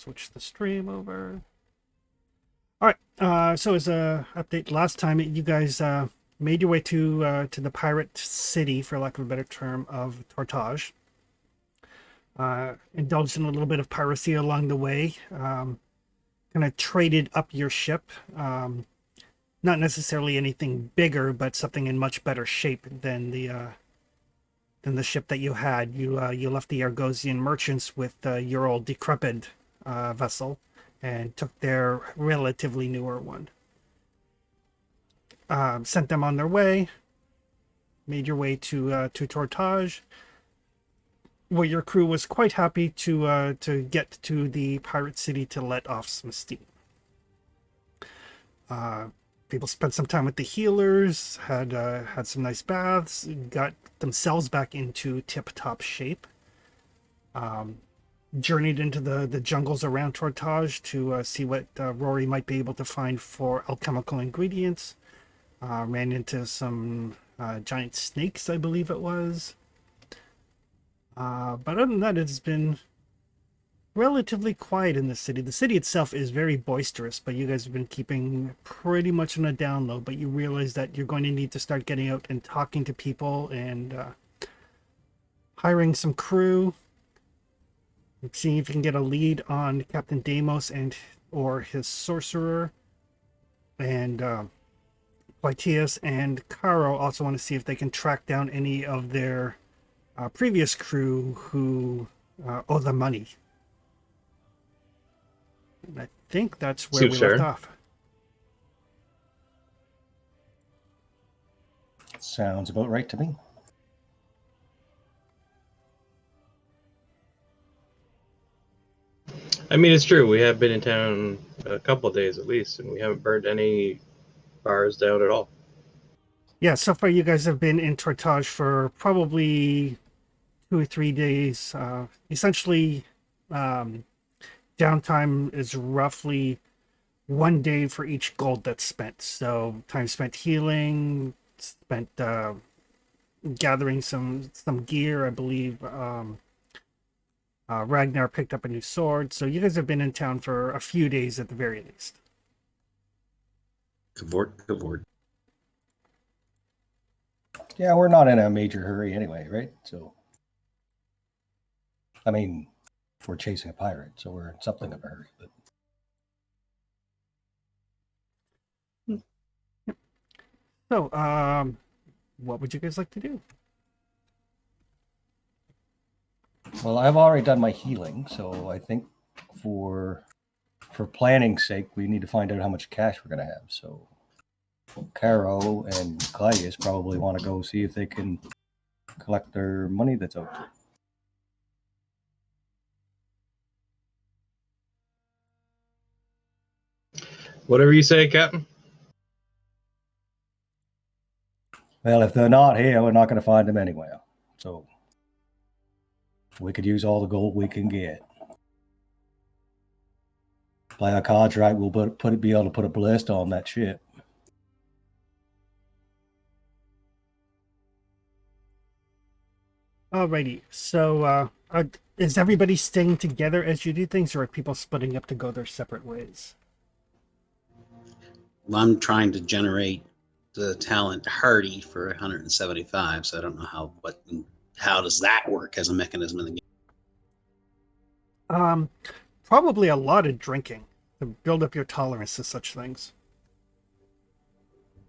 switch the stream over. All right. So as a update, last time you guys made your way to the pirate city, for lack of a better term, of Tortage. Indulged in a little bit of piracy along the way. Kind of traded up your ship. Not necessarily anything bigger, but something in much better shape than the ship that you had. You left the Argosian merchants with your old decrepit vessel, and took their relatively newer one. Sent them on their way. Made your way to Tortage, where your crew was quite happy to get to the pirate city to let off some steam. People spent some time with the healers, had some nice baths, got themselves back into tip-top shape. Journeyed into the jungles around Tortage to see what Rory might be able to find for alchemical ingredients. Ran into some giant snakes, I believe it was. But other than that, it's been relatively quiet in the city. The city itself is very boisterous, but you guys have been keeping pretty much on a down low. But you realize that you're going to need to start getting out and talking to people and hiring some crew. Seeing if you can get a lead on Captain Deimos or his sorcerer. And Lytias and Caro also want to see if they can track down any of their previous crew who owe them money. And I think that's where we left off. Sounds about right to me. I mean, it's true. We have been in town a couple of days at least, and we haven't burned any bars down at all. Yeah, so far you guys have been in Tortage for probably 2 or 3 days. Essentially, downtime is roughly 1 day for each gold that's spent. So time spent healing, spent gathering some gear, I believe. Ragnar picked up a new sword. So you guys have been in town for a few days at the very least. Cavort. Yeah, we're not in a major hurry anyway, right? So, I mean, if we're chasing a pirate, so we're in something of a hurry. But So, what would you guys like to do? well, I've already done my healing, so I think for planning's sake, we need to find out how much cash we're going to have. So, Caro and Claudius probably want to go see if they can collect their money that's out there. Whatever you say, Captain. Well, if they're not here, we're not going to find them anywhere. So we could use all the gold we can get. Play our cards right, we'll be able to put a blast on that ship. Alrighty, so is everybody staying together as you do things, or are people splitting up to go their separate ways? Well, I'm trying to generate the talent Hardy for 175, so I don't know how does that work as a mechanism in the game. Probably a lot of drinking to build up your tolerance to such things.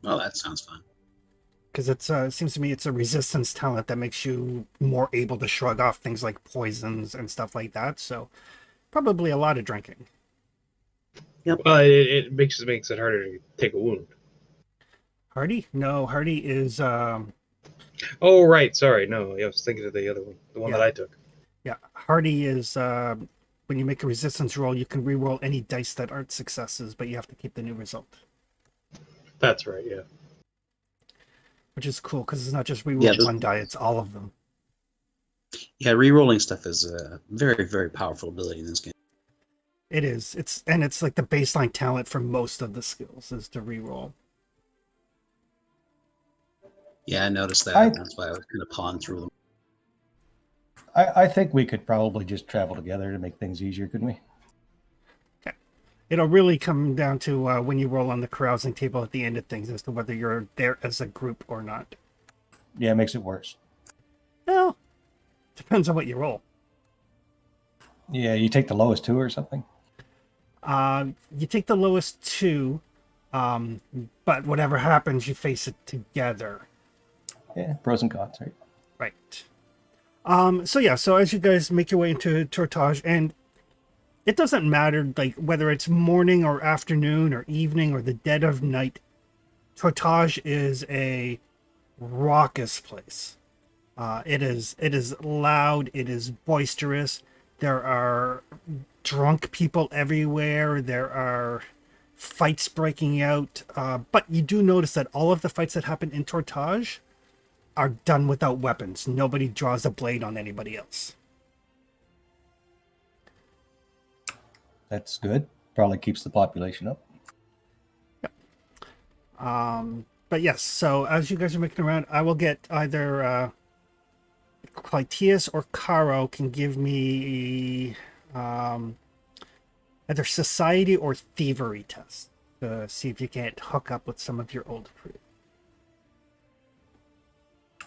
Well, that sounds fun. Because it seems to me it's a resistance talent that makes you more able to shrug off things like poisons and stuff like that. So probably a lot of drinking. Yep. Well, it makes it harder to take a wound. Hardy? No, Hardy is... Oh, right. Sorry. No, I was thinking of the other one. The one that I took. Yeah, Hardy is... when you make a resistance roll, you can re-roll any dice that aren't successes, but you have to keep the new result. That's right, yeah. Which is cool, because it's not just re-roll one die, it's all of them. Yeah, re-rolling stuff is a very, very powerful ability in this game. It is. It's like the baseline talent for most of the skills is to re-roll. Yeah, I noticed that. That's why I was going to pawn through them. I think we could probably just travel together to make things easier, couldn't we? It'll really come down to when you roll on the carousing table at the end of things as to whether you're there as a group or not. Yeah, it makes it worse. Well, depends on what you roll. Yeah, you take the lowest two or something. You take the lowest two, but whatever happens, you face it together. Yeah, pros and cons, right? Right. So as you guys make your way into Tortage, and it doesn't matter like whether it's morning or afternoon or evening or the dead of night, Tortage is a raucous place. It is loud, it is boisterous. There are drunk people everywhere. There are fights breaking out. But you do notice that all of the fights that happen in Tortage are done without weapons. Nobody draws a blade on anybody else. That's good. Probably keeps the population up. But yes, so as you guys are making around, I will get either Clytius or Caro can give me either society or thievery test to see if you can't hook up with some of your old crew.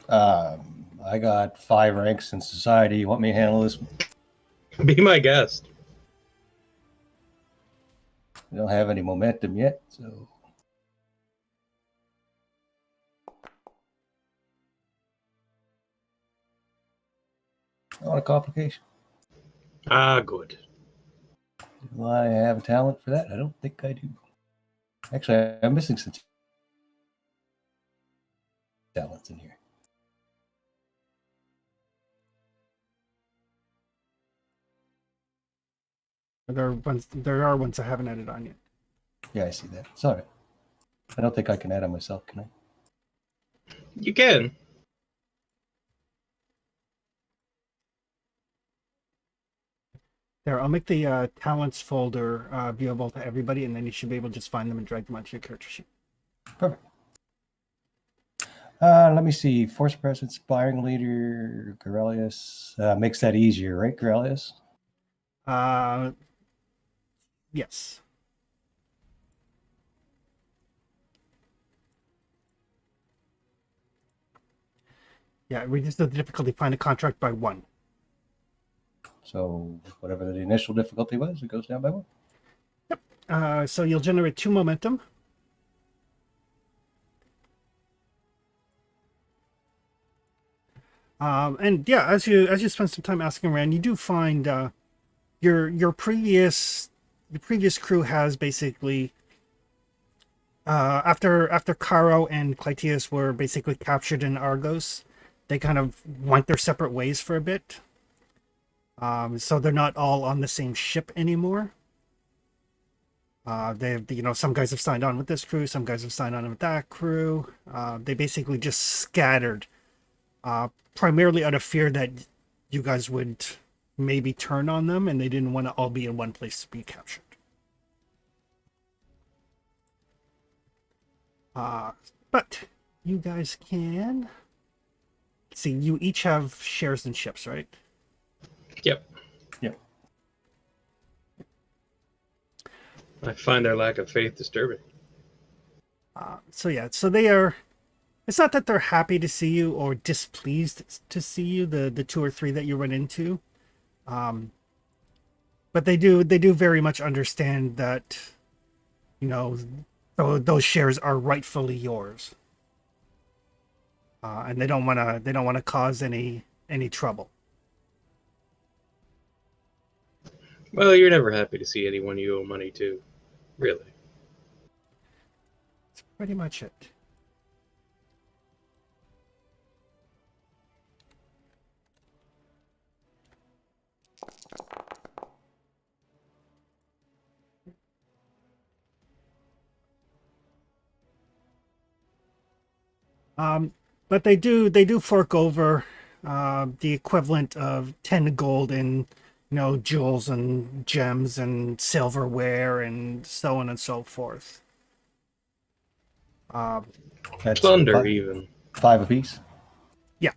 I got 5 ranks in society. You want me to handle this? Be my guest. We don't have any momentum yet, so. Not a complication. Ah, good. Do I have a talent for that? I don't think I do. Actually, I'm missing some talents in here. There are ones I haven't added on yet. Yeah, I see that. Sorry. I don't think I can add on myself, can I? You can. There, I'll make the talents folder viewable to everybody, and then you should be able to just find them and drag them onto your character sheet. Perfect. Let me see. Force presence, sparring leader, Corellius. Makes that easier, right, Corellius? Yes. Yeah, reduce the difficulty. Find a contract by 1. So whatever the initial difficulty was, it goes down by 1. So you'll generate 2 momentum. And yeah, as you spend some time asking around, you do find your previous crew has basically after Caro and Clytius were basically captured in Argos, they kind of went their separate ways for a bit. So they're not all on the same ship anymore. Some guys have signed on with this crew, some guys have signed on with that crew. They basically just scattered, primarily out of fear that you guys would maybe turn on them, and they didn't want to all be in one place to be captured. But you guys can see. You each have shares in ships, right? Yep. Yep. I find their lack of faith disturbing. So they are. It's not that they're happy to see you or displeased to see you. The 2 or 3 that you run into, but they do very much understand that, those shares are rightfully yours, and they don't want to cause any trouble. Well, you're never happy to see anyone you owe money to, really. That's pretty much it. But they do fork over the equivalent of 10 gold in, jewels and gems and silverware and so on and so forth. That's Plunder, 5, even. 5 apiece. Yeah.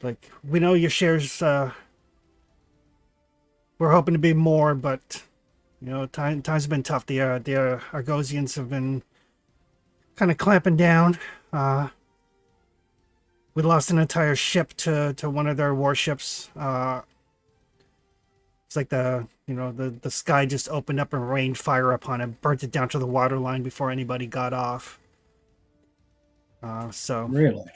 Like, we know your shares, we're hoping to be more, but You know, times have been tough. The Argosians have been kind of clamping down. We lost an entire ship to one of their warships. It's like the sky just opened up and rained fire upon it, burnt it down to the waterline before anybody got off. So Really?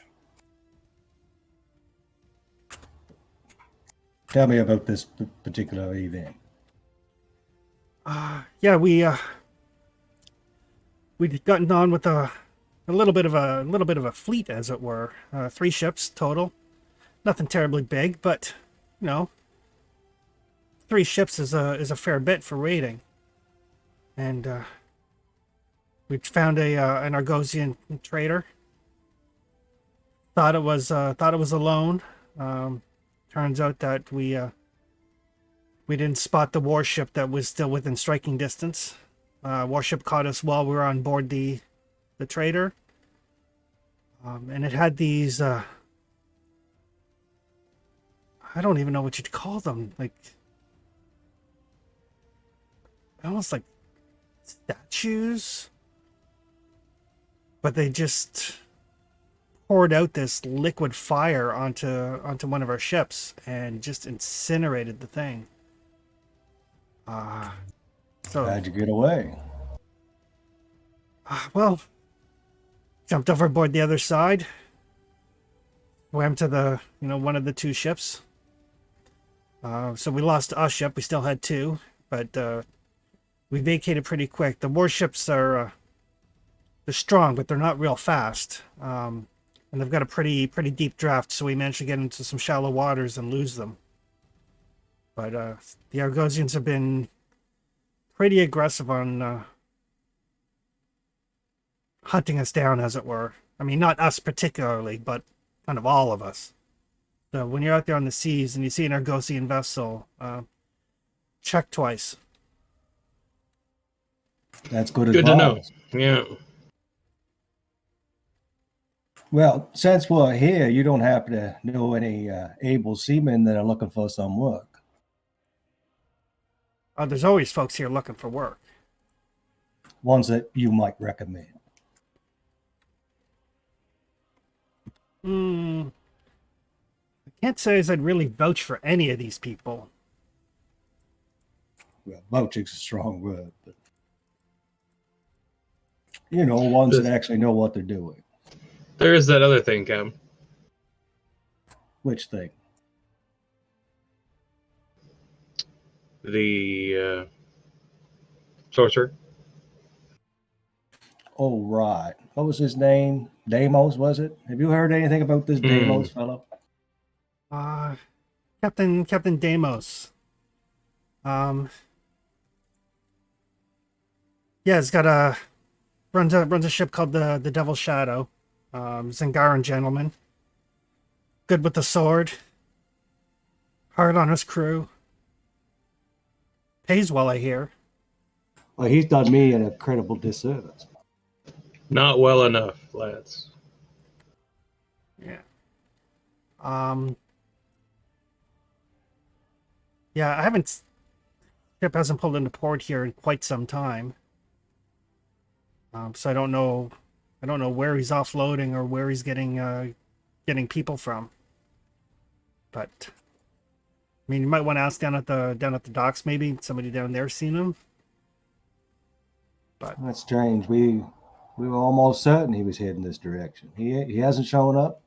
Tell me about this particular event. yeah, we'd gotten on with a little bit of a fleet, as it were. 3 ships total. Nothing terribly big, but you know, 3 ships is a fair bit for raiding. And we found an Argosian trader. Thought it was alone. Turns out that we didn't spot the warship that was still within striking distance. Warship caught us while we were on board the trader, and it had these. I don't even know what you'd call them. Like almost like statues, but they just poured out this liquid fire onto one of our ships and just incinerated the thing. So How'd you get away? well, jumped overboard the other side, swam to the one of the 2 ships. So we lost a ship. We still had 2, but we vacated pretty quick. The warships are they're strong, but they're not real fast. And they've got a pretty deep draft, so we managed to get into some shallow waters and lose them. But the Argosians have been pretty aggressive on hunting us down, as it were. I mean, not us particularly, but kind of all of us. So when you're out there on the seas and you see an Argosian vessel, check twice. That's good Good to know. advice. Yeah. Well, since we're here, you don't happen to know any able seamen that are looking for some work. There's always folks here looking for work. Ones that you might recommend. I can't say as I'd really vouch for any of these people. Well, vouching's a strong word, but ones that actually know what they're doing. There is that other thing, Cam. Which thing? The sorcerer. Oh, right. What was his name? Deimos, was it? Have you heard anything about this Deimos fellow? Captain Deimos. Yeah, he's got runs a ship called the Devil's Shadow. Zangaran gentleman. Good with the sword. Hard on his crew. Pays well, I hear. Well, he's done me an incredible disservice. Not well enough, lads. Yeah. Yeah, ship hasn't pulled into port here in quite some time. So I don't know where he's offloading or where he's getting people from. But I mean, you might want to ask down at the docks. Maybe somebody down there seen him. But That's strange. We were almost certain he was heading this direction. He hasn't shown up.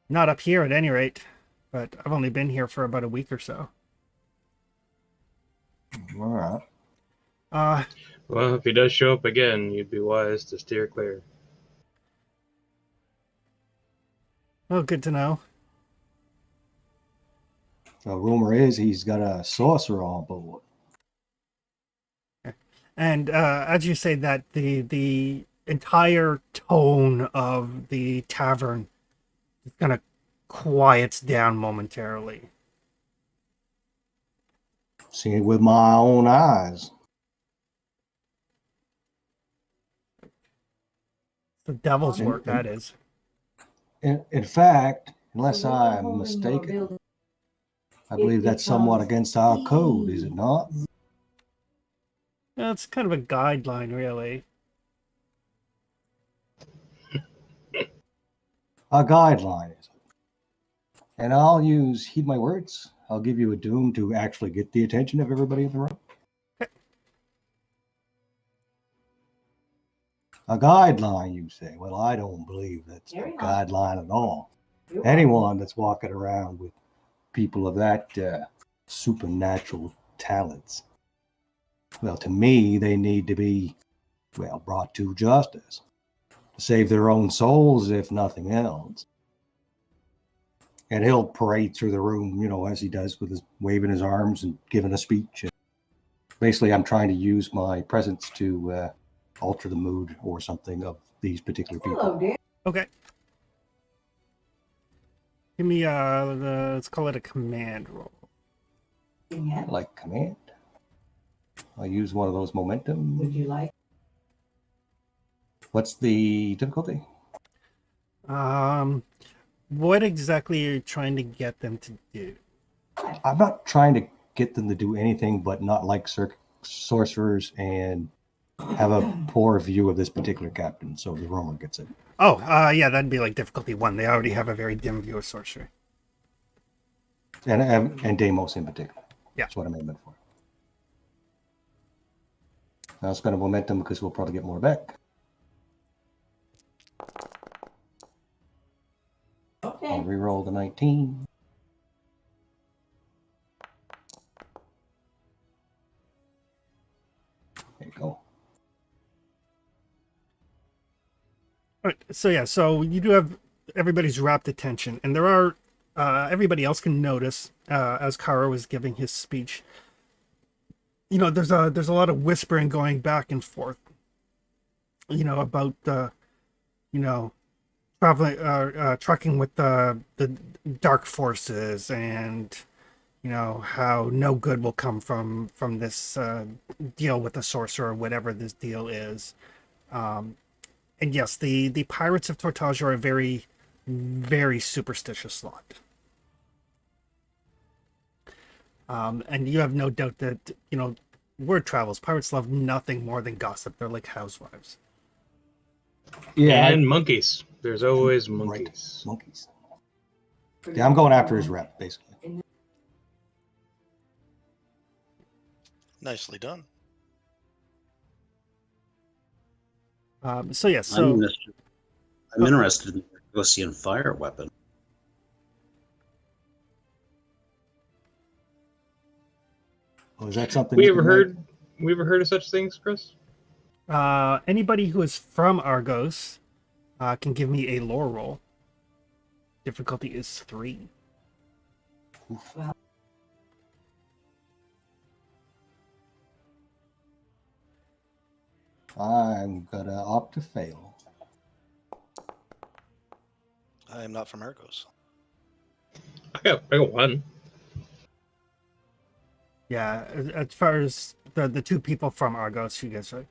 not up here at any rate. But I've only been here for about a week or so. All right. Well, if he does show up again, you'd be wise to steer clear. Oh, good to know. The rumor is he's got a sorcerer on board. And as you say that, the entire tone of the tavern kind of quiets down momentarily. Seen it with my own eyes. The devil's work, that is. In fact, unless I'm mistaken, I believe that's somewhat against our code, is it not? It's kind of a guideline, really. A guideline, is it? And I'll heed my words. I'll give you a doom to actually get the attention of everybody in the room. A guideline, you say? Well, I don't believe that's a guideline at all. Anyone that's walking around with people of that supernatural talents, well, to me, they need to be, well, brought to justice to save their own souls, if nothing else. And he'll parade through the room, as he does, with his waving his arms and giving a speech. And basically, I'm trying to use my presence to alter the mood or something of these particular people. Hello, dear. Okay. Give me let's call it a command roll. Like command. I'll use one of those momentum. Would you like? What's the difficulty? What exactly are you trying to get them to do? I'm not trying to get them to do anything but not like sorcerers and have a poor view of this particular captain, so the Roman gets it. Oh, yeah, that'd be like difficulty 1. They already have a very dim view of sorcery. And Deimos in particular. Yeah. That's what I'm aiming for. I'll spend a momentum because we'll probably get more back. Okay. I'll re-roll the 19. There you go. All right, so yeah, so you do have everybody's rapt attention, and there are everybody else can notice as Karo is giving his speech. There's a lot of whispering going back and forth. About traveling, trucking with the dark forces, and how no good will come from this deal with the sorcerer, whatever this deal is. And yes, the pirates of Tortage are a very, very superstitious lot. And you have no doubt that, word travels. Pirates love nothing more than gossip. They're like housewives. Yeah. And monkeys. There's always Right. monkeys. Monkeys. Yeah, I'm going after his rep, basically. Nicely done. So yes, so I'm interested in the Argosian fire weapon. Is that something We you ever can make? heard of such things, Chris? anybody who is from Argos can give me a lore roll. Difficulty is 3. Oof. I'm gonna opt to fail. I am not from Argos. I got 1. Yeah, as far as the 2 people from Argos, you guys are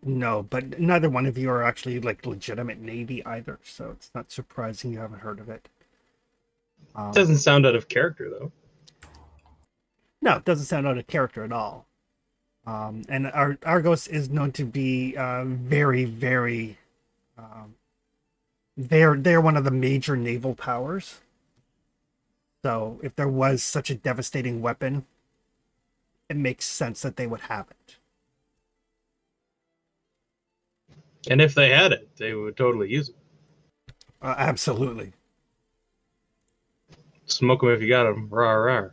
no, but neither one of you are actually like legitimate Navy either, so it's not surprising you haven't heard of it. Doesn't sound out of character though. No, it doesn't sound out of character at all. And Argos is known to be very, very. They're one of the major naval powers. So if there was such a devastating weapon, it makes sense that they would have it. And if they had it, they would totally use it. Absolutely. Smoke them if you got them. Rah, rah.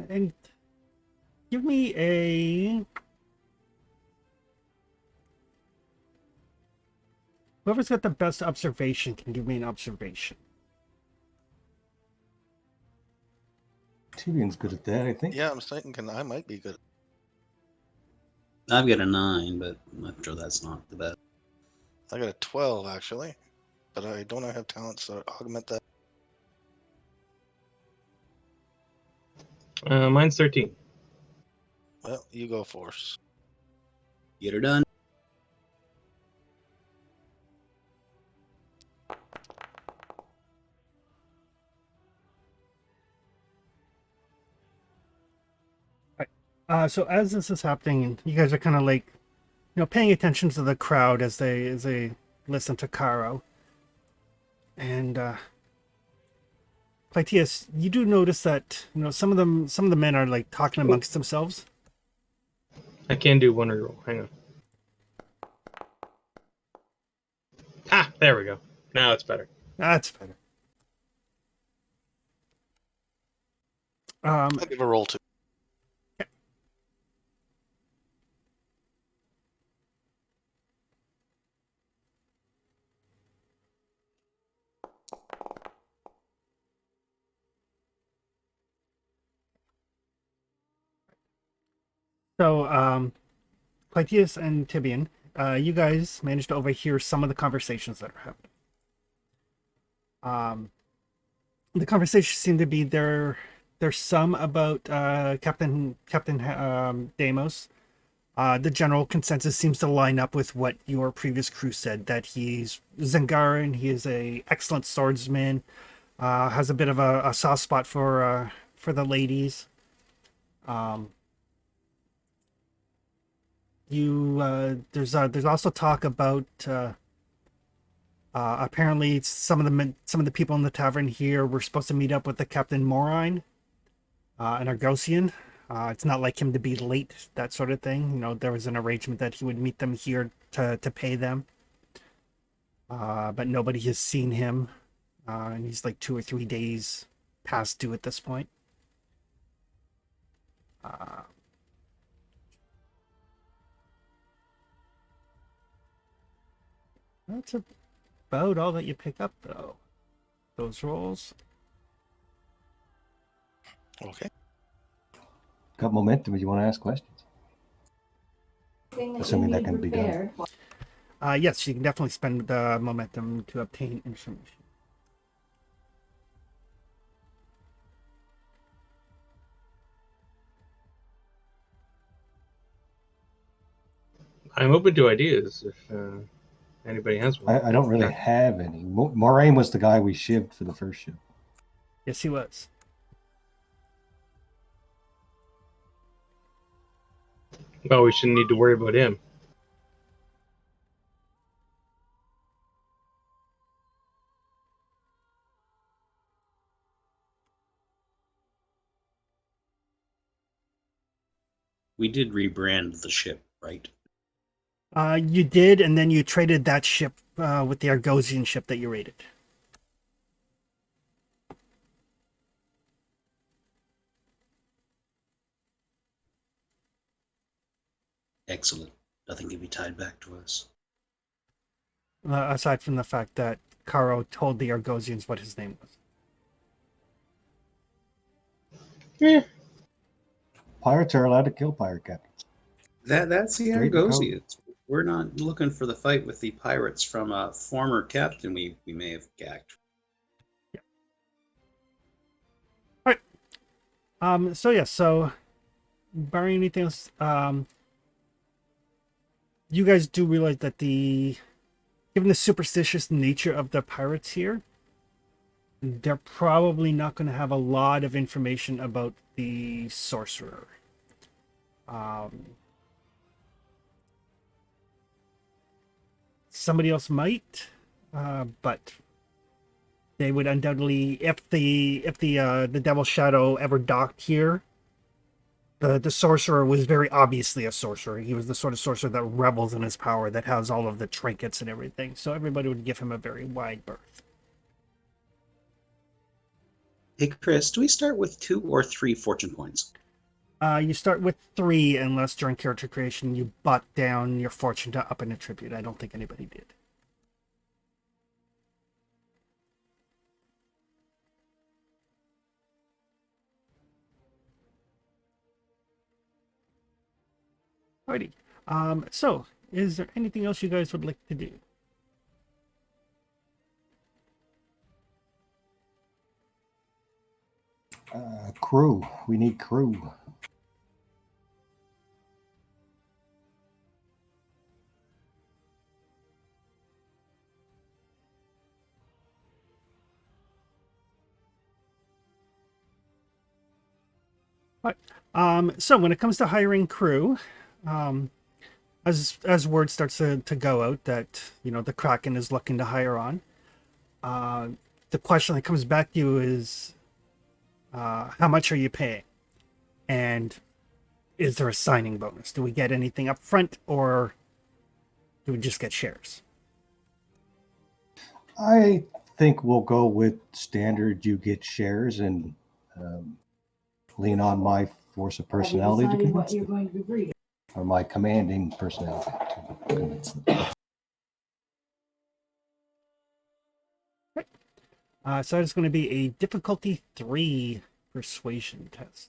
And give me a. Whoever's got the best observation can give me an observation. Tyrion's good at that, I think. Yeah, I'm thinking I might be good. I've got a 9, but I'm sure that's not the best. I got a 12 actually, but I don't have talents to augment that. Mine's 13. Well, you go first. Get her done. So as this is happening, you guys are kind of like, paying attention to the crowd as they listen to Caro. And Clytius, you do notice that some of the men are like talking amongst themselves. I can do one reroll. Hang on. Ah, there we go. Now it's better. That's better. I'll give a roll too. So, Clytius and Tibian, you guys managed to overhear some of the conversations that are happening. The conversations seem to be there's some about Captain Deimos. The general consensus seems to line up with what your previous crew said, that he's Zangaran, he is a excellent swordsman, has a bit of a soft spot for the ladies. There's also talk about apparently some of the people in the tavern here were supposed to meet up with the Captain Morine, an Argosian. It's not like him to be late, that sort of thing. There was an arrangement that he would meet them here to pay them. But nobody has seen him. And he's like 2 or 3 days past due at this point. That's about all that you pick up, though. Those rolls. Okay. Got momentum if you want to ask questions. Assuming that can be done. Yes, you can definitely spend the momentum to obtain information. I'm open to ideas if anybody has one. I don't really have any. Moraine was the guy we shivved for the first ship. Yes, he was. Well, we shouldn't need to worry about him. We did rebrand the ship, right? You did, and then you traded that ship with the Argosian ship that you raided. Excellent. Nothing can be tied back to us. Aside from the fact that Caro told the Argosians what his name was. Yeah. Pirates are allowed to kill pirate captains. That's the Straight and Argosians. We're not looking for the fight with the pirates from a former captain we may have gagged. So barring anything else, you guys do realize that given the superstitious nature of the pirates here, they're probably not going to have a lot of information about the sorcerer. Somebody else might, but they would undoubtedly, if the Devil's Shadow ever docked here, the sorcerer was very obviously a sorcerer. He was the sort of sorcerer that revels in his power, that has all of the trinkets and everything. So everybody would give him a very wide berth. Hey, Chris, do we start with 2 or 3 fortune points? You start with 3 unless during character creation you bought down your fortune to up an attribute. I don't think anybody did. Alrighty. So, is there anything else you guys would like to do? Crew. We need crew. So when it comes to hiring crew, as word starts to go out that the Kraken is looking to hire on, the question that comes back to you is, how much are you paying, and is there a signing bonus? Do we get anything up front, or do we just get shares? I think we'll go with standard. You get shares and lean on my force of personality to convince them, or my commanding personality to convince them. So it's going to be a difficulty 3 persuasion test.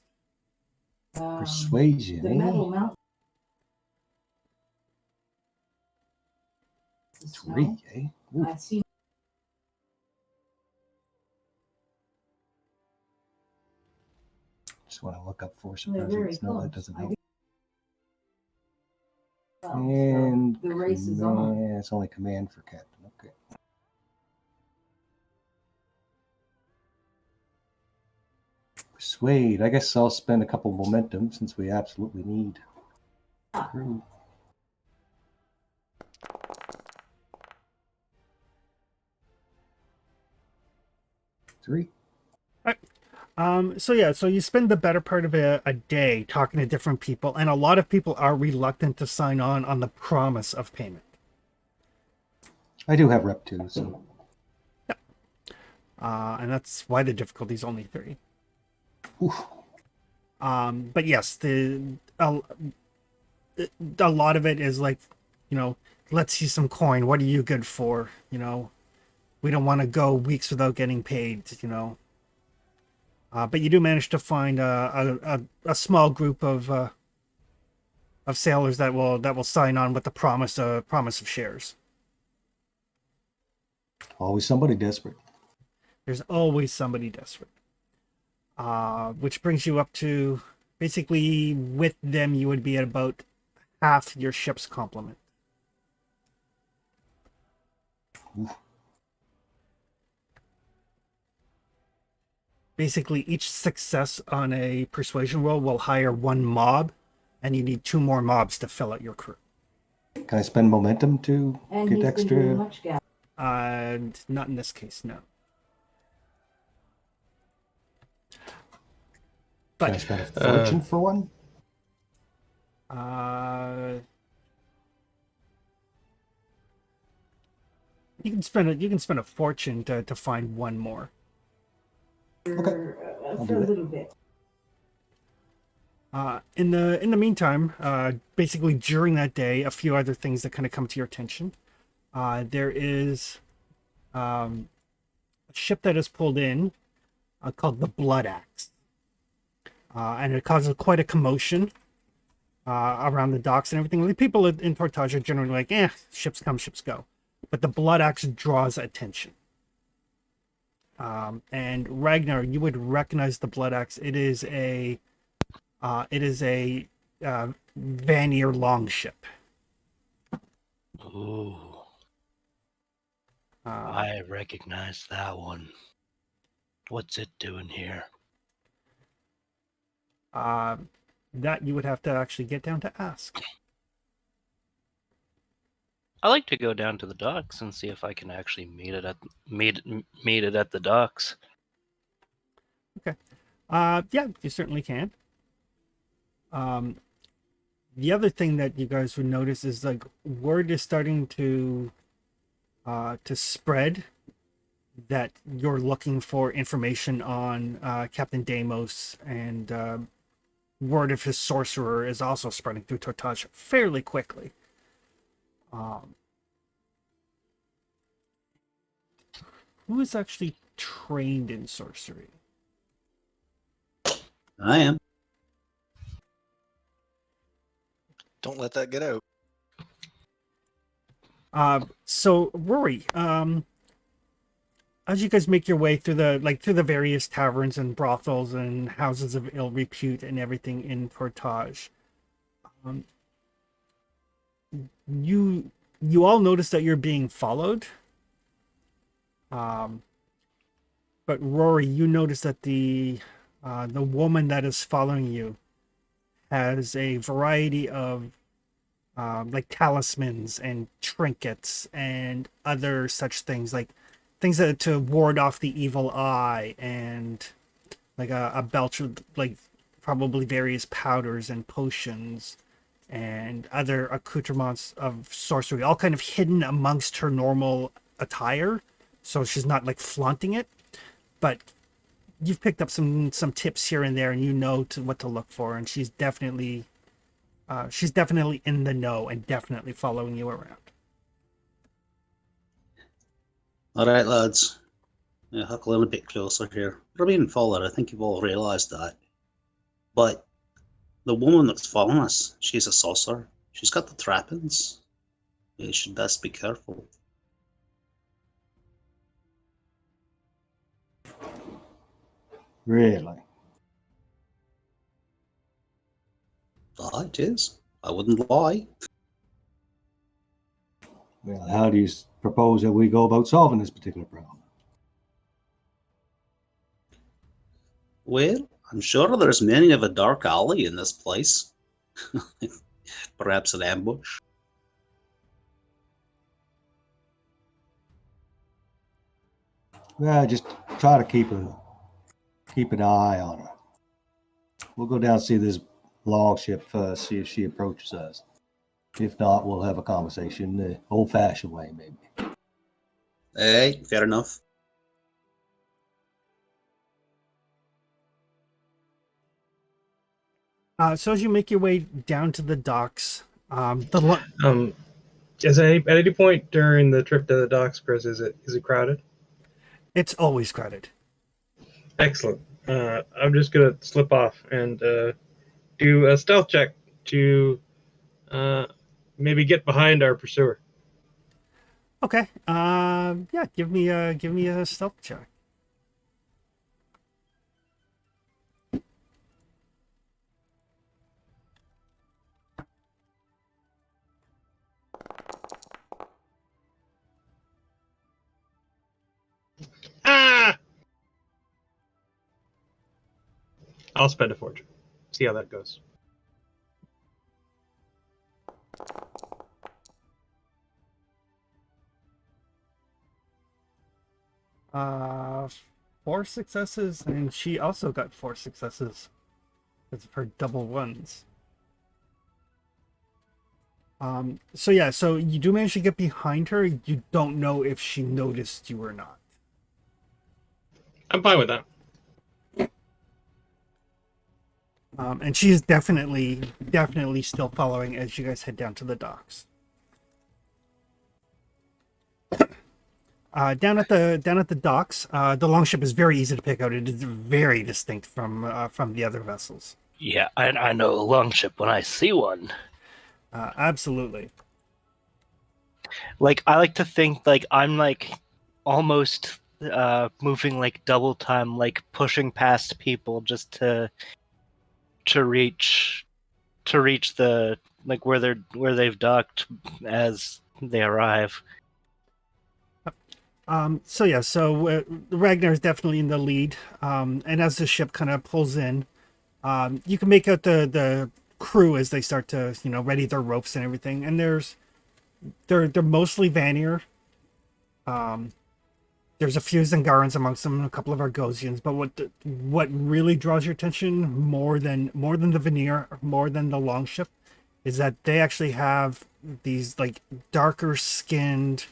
Persuasion. The metal mount. 3, eh? Ooh. I've seen. Just want to look up force of They're very presence. No, that close. doesn't I help. So And the race is on. yeah, it's only command for captain. Okay. Persuade. I guess I'll spend a couple momentum since we absolutely need crew. Three. So you spend the better part of a day talking to different people, and a lot of people are reluctant to sign on the promise of payment. I do have rep 2, so And that's why the difficulty is only 3. oof. But yes, a lot of it is like, let's see some coin. What are you good for? We don't want to go weeks without getting paid. But you do manage to find a small group of sailors that will sign on with the promise of shares. Always somebody desperate. There's always somebody desperate. Which brings you up to, basically, with them, you would be at about half your ship's complement. Oof. Basically, each success on a persuasion roll will hire 1 mob, and you need 2 more mobs to fill out your crew. Can I spend momentum to And get he's been doing extra? much gas. And not in this case, no. Can I But spend a fortune for one? you can spend a fortune to find 1 more. Okay. I'll For do a it. little bit. In the meantime, basically during that day, a few other things that kind of come to your attention. There is a ship that is pulled in called the Blood Axe, and it causes quite a commotion around the docks and everything. The people in Portage are generally like, ships come, ships go, but the Blood Axe draws attention. And Ragnar, you would recognize the Blood Axe. It is a Vanir longship. Ooh, I recognize that one. What's it doing here? That you would have to actually get down to ask. I like to go down to the docks and see if I can actually meet it at the docks. Yeah, you certainly can. The other thing that you guys would notice is like word is starting to spread that you're looking for information on Captain Deimos, and word of his sorcerer is also spreading through Tortage fairly quickly. Who is actually trained in sorcery? I am. Don't let that get out. So Rory, as you guys make your way through the various taverns and brothels and houses of ill repute and everything in Portage, you all notice that you're being followed. But Rory, you notice that the The woman that is following you has a variety of like talismans and trinkets and other such things, like things that to ward off the evil eye, and like a belt with like probably various powders and potions and other accoutrements of sorcery, all kind of hidden amongst her normal attire, so she's not like flaunting it. But you've picked up some tips here and there, and you know what to look for, and she's definitely in the know and definitely following you around. All right, lads. Yeah, huckle in a bit closer here. We're being followed. I think you've all realised that. But the woman that's following us, she's a sorcerer. She's got the trappings. You should best be careful. Really? It is. I wouldn't lie. Well, how do you propose that we go about solving this particular problem? Well, I'm sure there's many of a dark alley in this place. Perhaps an ambush. Well, just try to keep an eye on her. We'll go down and see this longship first, see if she approaches us. If not, we'll have a conversation the old-fashioned way, maybe. Hey, fair enough. So as you make your way down to the docks, the At any point during the trip to the docks, Chris, is it crowded? it's always crowded. Excellent. I'm just gonna slip off and do a stealth check to maybe get behind our pursuer. Okay. Yeah. Give me a stealth check. Ah! I'll spend a fortune. See how that goes. Uh, 4 successes, and she also got 4 successes because of her double ones. So yeah, so you do manage to get behind her. You don't know if she noticed you or not. I'm fine with that. And she is definitely still following as you guys head down to the docks. Down at the docks, the longship is very easy to pick out. It is very distinct from the other vessels. Yeah, I know a longship when I see one. Absolutely. Like, I like to think like I'm like almost moving like double time, like pushing past people just to reach the like where they've docked as they arrive. So yeah, so Ragnar is definitely in the lead. And as the ship kind of pulls in, you can make out the crew as they start to, ready their ropes and everything. And they're mostly Vanir. There's a few Zangarans amongst them, and a couple of Argosians. But what really draws your attention more than the Vanir, more than the longship, is that they actually have these like darker skinned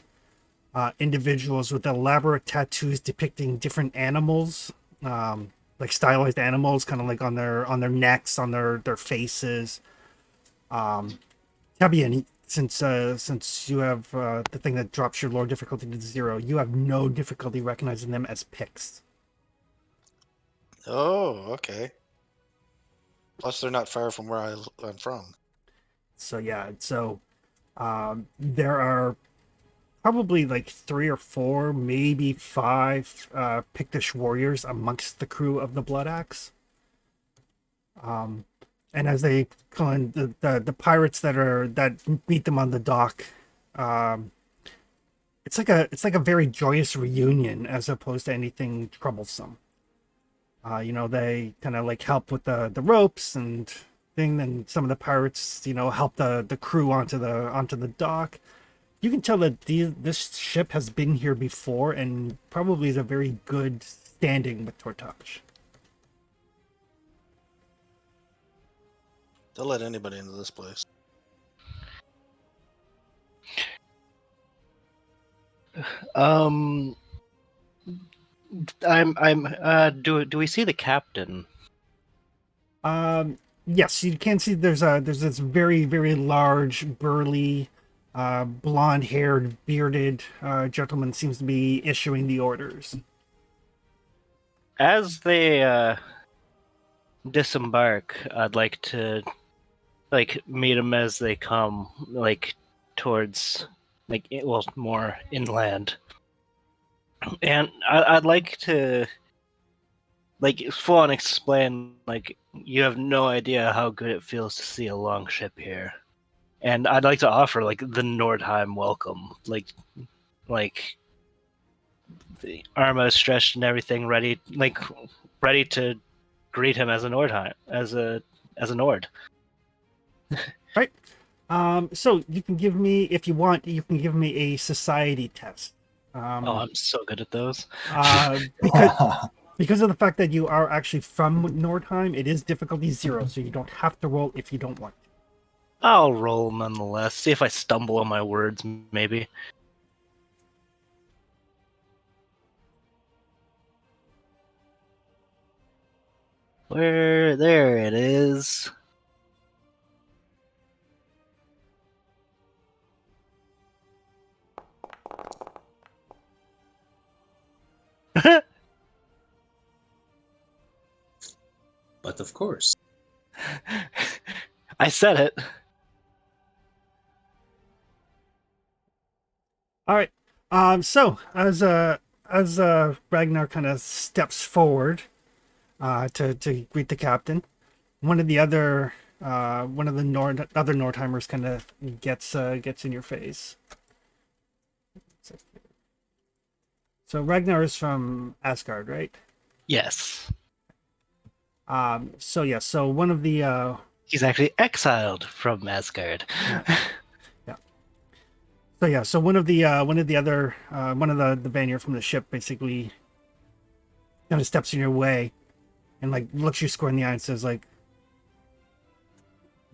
individuals with elaborate tattoos depicting different animals, like stylized animals, kind of like on their necks, on their faces. Tabian, since you have the thing that drops your lore difficulty to 0, you have no difficulty recognizing them as Picts. Oh, okay. Plus, they're not far from where I'm from. So yeah, so there are probably like 3 or 4, maybe 5 Pictish warriors amongst the crew of the Blood Axe. And as they call in the pirates that meet them on the dock, it's like a very joyous reunion as opposed to anything troublesome. They kind of like help with the ropes and thing. And some of the pirates, help the crew onto the dock. You can tell that this ship has been here before and probably is a very good standing with Tortage. They'll let anybody into this place. Um, do we see the captain? Yes, you can see there's this very, very large, burly, blonde-haired, bearded gentleman seems to be issuing the orders. As they disembark, I'd like to meet them as they come, towards more inland, and I'd like to full on explain you have no idea how good it feels to see a long ship here, and I'd like to offer the Nordheim welcome, the armor stretched and everything, ready to greet him as a Nordheim, as a Nord. Right. So you can give me, if you want, you can give me a society test. Oh, I'm so good at those. Because of the fact that you are actually from Nordheim, it is difficulty 0, so you don't have to roll if you don't want to. I'll roll nonetheless. See if I stumble on my words, maybe. There it is. But of course. I said it. All right. So as Ragnar kind of steps forward, to greet the captain, one of the other other Nordheimers kind of gets in your face. So Ragnar is from Asgard, right? Yes. So one of the He's actually exiled from Asgard. So one of the Vanir from the ship basically kind of steps in your way and looks you square in the eye and says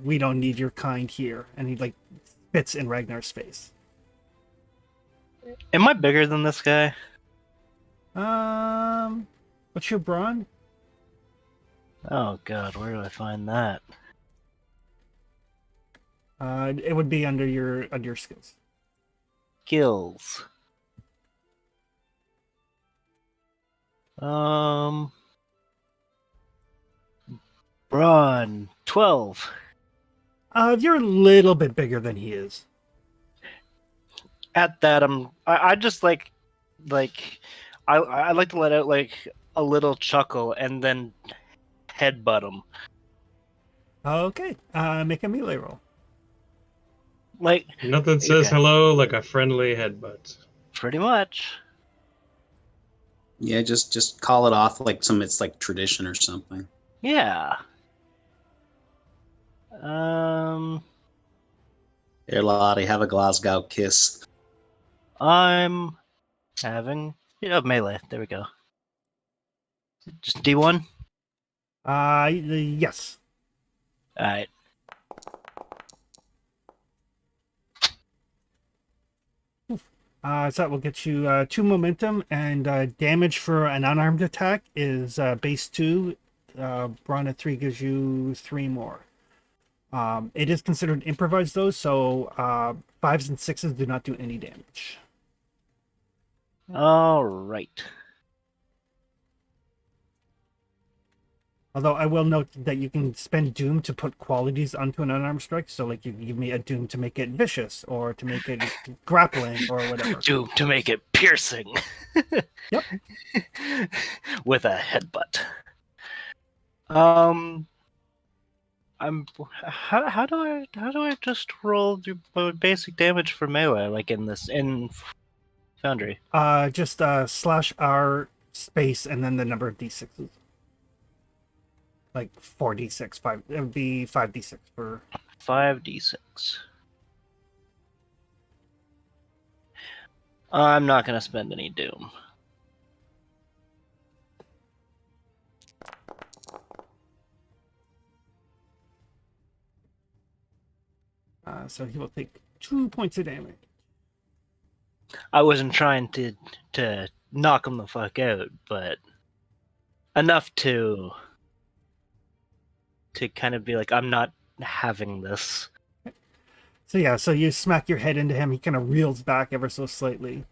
we don't need your kind here, and he spits in Ragnar's face. Am I bigger than this guy? What's your brawn? Oh god, where do I find that? It would be under your skills. Skills. Brawn 12. You're a little bit bigger than he is. At that, I just I like to let out a little chuckle and then headbutt him. Okay. Make a melee roll. Nothing says okay. hello like a friendly headbutt. Pretty much. Yeah, just call it off it's tradition or something. Yeah. Here, Lottie, have a Glasgow kiss. I'm having melee. There we go. Just D1. Yes. All right. So that will get you 2 momentum, and damage for an unarmed attack is base 2. Brawn at 3 gives you 3 more. It is considered improvised though, so 5s and 6s do not do any damage. All right. Although I will note that you can spend Doom to put qualities onto an unarmed strike, so you can give me a Doom to make it vicious, or to make it grappling, or whatever. Doom to make it piercing. Yep. With a headbutt. How do I just roll the basic damage for melee in Foundry? Just slash R space and then the number of d6s. like 4d6. It would be 5d6 for. 5d6. I'm not gonna spend any doom. So he will take 2 points of damage. I wasn't trying to knock him the fuck out, but enough to kind of be like, I'm not having this. So yeah, so you smack your head into him. He kind of reels back ever so slightly.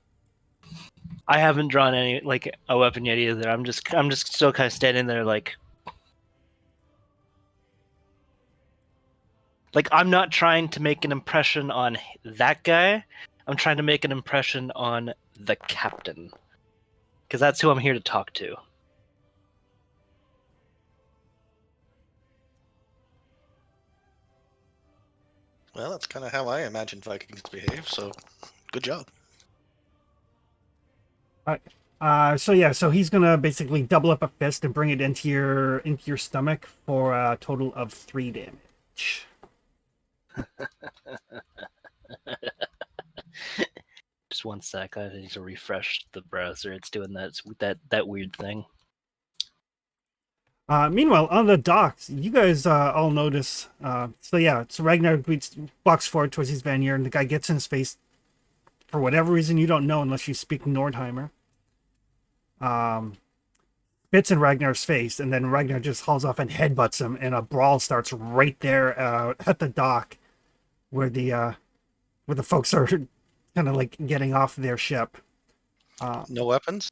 I haven't drawn any like a weapon yet either. I'm just still kind of standing there like I'm not trying to make an impression on that guy. I'm trying to make an impression on the captain, because that's who I'm here to talk to. Well, that's kind of how I imagine Vikings behave. So, good job. So yeah, so he's gonna basically double up a fist and bring it into your stomach for a total of 3 damage. Just one sec. I need to refresh the browser. It's doing that weird thing. Meanwhile, on the docks, you guys all notice. So yeah, so Ragnar walks forward towards his Vanir, and the guy gets in his face. For whatever reason, you don't know unless you speak Nordheimer. Spits in Ragnar's face, and then Ragnar just hauls off and headbutts him, and a brawl starts right there at the dock, where the folks are kind of like getting off their ship. No weapons.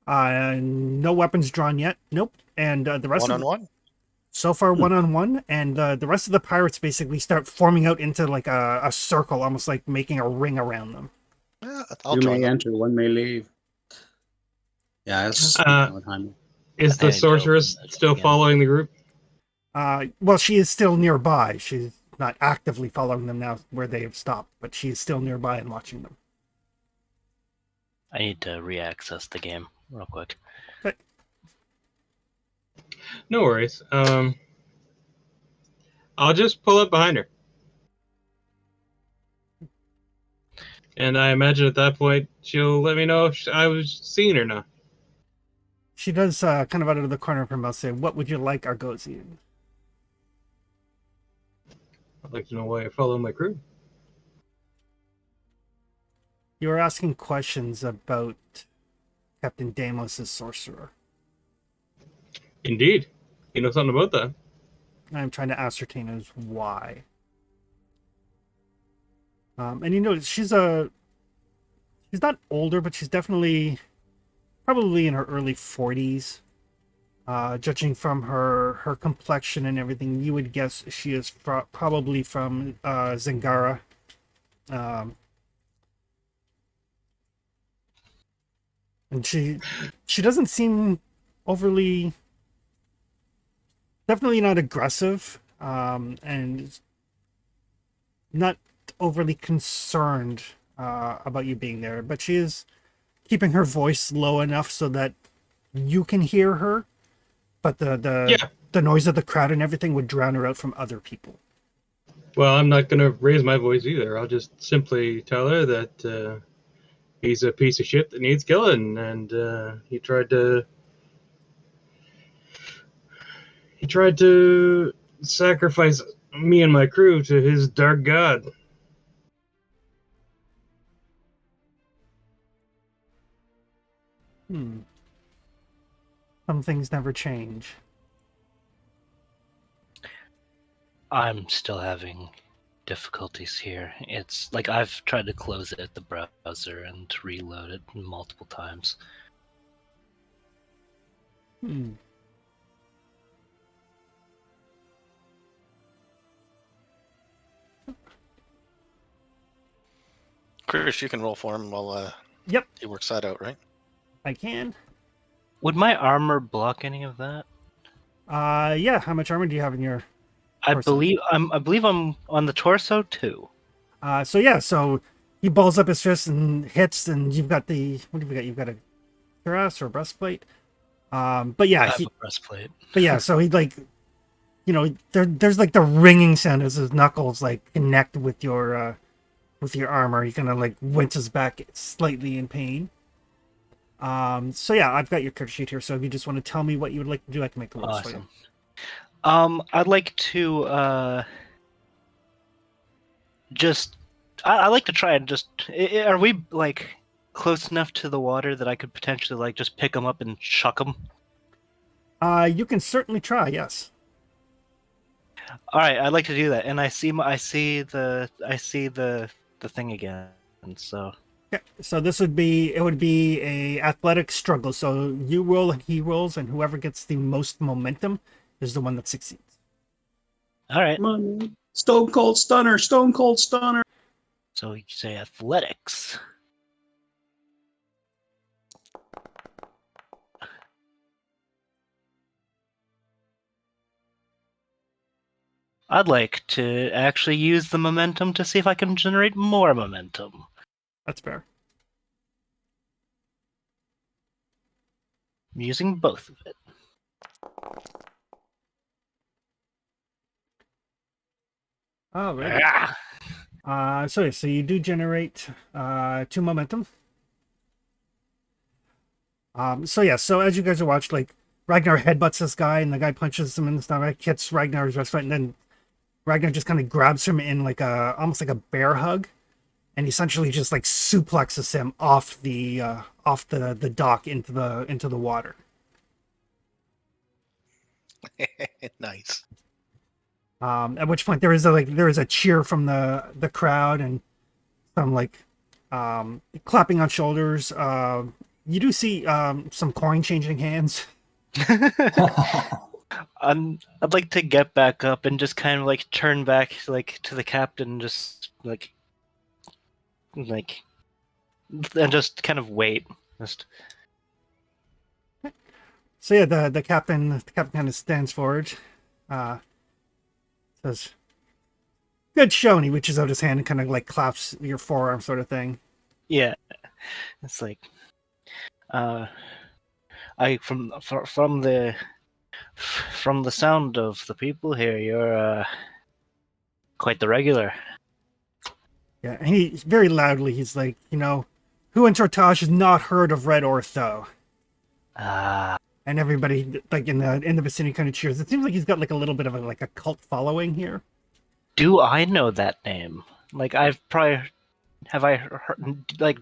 No weapons drawn yet. Nope. And the rest of One-on-one. so far 1-on-1, and the rest of the pirates basically start forming out into like a circle, almost like making a ring around them. Yeah, I'll You join may them. enter, one may leave. Yeah, it's Is the I sorceress don't- still yeah. following the group? Well, she is still nearby. She's not actively following them now where they have stopped, but she is still nearby and watching them. I need to re-access the game real quick. No worries. I'll just pull up behind her. And I imagine at that point she'll let me know if I was seen or not. She does kind of out of the corner of her mouth say, "What would you like, Argosian?" I'd like to know why you're following my crew. You were asking questions about Captain Deimos' sorcerer. Indeed. You know something about that? I'm trying to ascertain as why. And you know, she's not older, but she's definitely probably in her early 40s. Judging from her complexion and everything, you would guess she is probably from Zingara. And she doesn't seem overly, definitely not aggressive, and not overly concerned about you being there, but she is keeping her voice low enough so that you can hear her, but the noise of the crowd and everything would drown her out from other people. Well, I'm not going to raise my voice either. I'll just simply tell her that he's a piece of shit that needs killing, and he tried to sacrifice me and my crew to his dark god. Some things never change. I'm still having difficulties here. It's like I've tried to close it at the browser and reload it multiple times. Chris, you can roll for him while Yep, he works that out, right? I can. Would my armor block any of that? Yeah. How much armor do you have in your? I Torso. believe I'm on the torso too. So yeah. So he balls up his fist and hits, and you've got the what have you got? You've got a cuirass or a breastplate. But I yeah, have a breastplate. but yeah. So he like there's like the ringing sound as his knuckles like connect with your armor. He kind of like winces back slightly in pain. So yeah, I've got your character sheet here. So if you just want to tell me what you would like to do, I can make the rules for you. Awesome. I'd like to I like to try and just. Are we like close enough to the water that I could potentially like just pick them up and chuck them? You can certainly try. Yes. All right, I'd like to do that, and I see the thing again, and so Yeah. So it would be a athletic struggle. So you roll and he rolls, and whoever gets the most momentum is the one that succeeds. all right. Come on, man. Stone Cold Stunner, Stone Cold Stunner. So you say athletics. I'd like to actually use the momentum to see if I can generate more momentum. That's fair. I'm using both of it. All right. Ah! So you do generate 2 momentum. So as you guys are watching, like Ragnar headbutts this guy, and the guy punches him in the stomach, hits Ragnar's wrist, and then Ragnar just kind of grabs him in like almost like a bear hug, and essentially just like suplexes him off the dock into the water. Nice. At which point there is a cheer from the crowd and some like clapping on shoulders. You do see some coin changing hands. I'd like to get back up and just kind of like turn back like to the captain, and just and just kind of wait. Just So yeah, the captain kind of stands forward, says, "Good show," and he reaches out his hand and kind of like claps your forearm, sort of thing. yeah, it's like I from the sound of the people here, you're quite the regular. Yeah, and he very loudly he's like, who in Tortage has not heard of Red Ortho? Ah, And everybody like in the vicinity kind of cheers. It seems like he's got like a little bit of a cult following here. do I know that name? Like have I heard, like,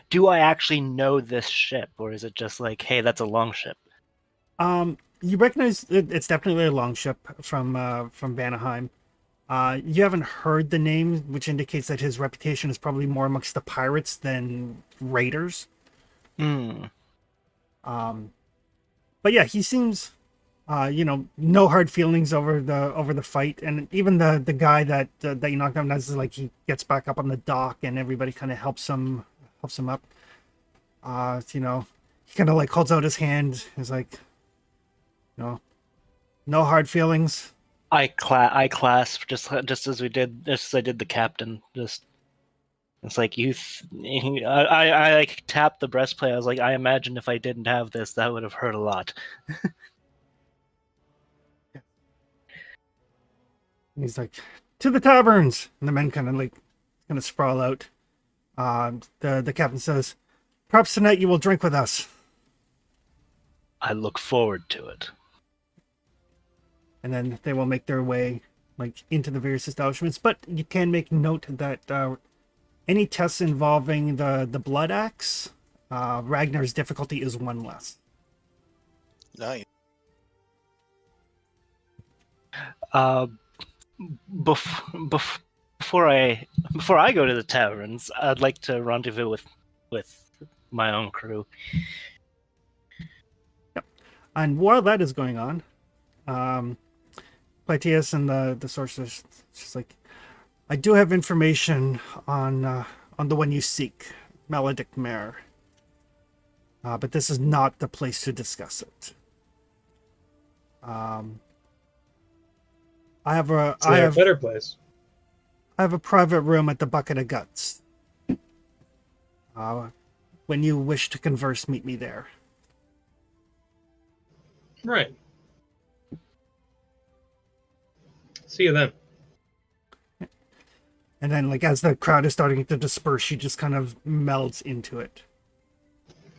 do I actually know this ship, or is it just like, hey, that's a long ship? You recognize it's definitely a longship from Vanaheim. You haven't heard the name, which indicates that his reputation is probably more amongst the pirates than raiders. Hmm. But yeah, he seems, no hard feelings over the fight, and even the guy that you knocked down, that's like he gets back up on the dock, and everybody kind of helps him up. He kind of like holds out his hand. He's like, no hard feelings. I clasp just as I did the captain. Just it's like I like tapped the breastplate. I was like, I imagine if I didn't have this, that would have hurt a lot. He's like, to the taverns, and the men kind of sprawl out. The captain says, perhaps tonight you will drink with us. I look forward to it. And then they will make their way like into the various establishments. But you can make note that any tests involving the blood axe, Ragnar's difficulty is 1 less. Nice. Before I go to the taverns, I'd like to rendezvous with my own crew. Yep. And while that is going on, Plateus and the sorceress, she's like, I do have information on the one you seek, Maledict Mare. But this is not the place to discuss it. I have a better place. I have a private room at the Bucket of Guts. When you wish to converse, meet me there. Right. See you then. And then, like, as the crowd is starting to disperse, she just kind of melds into it.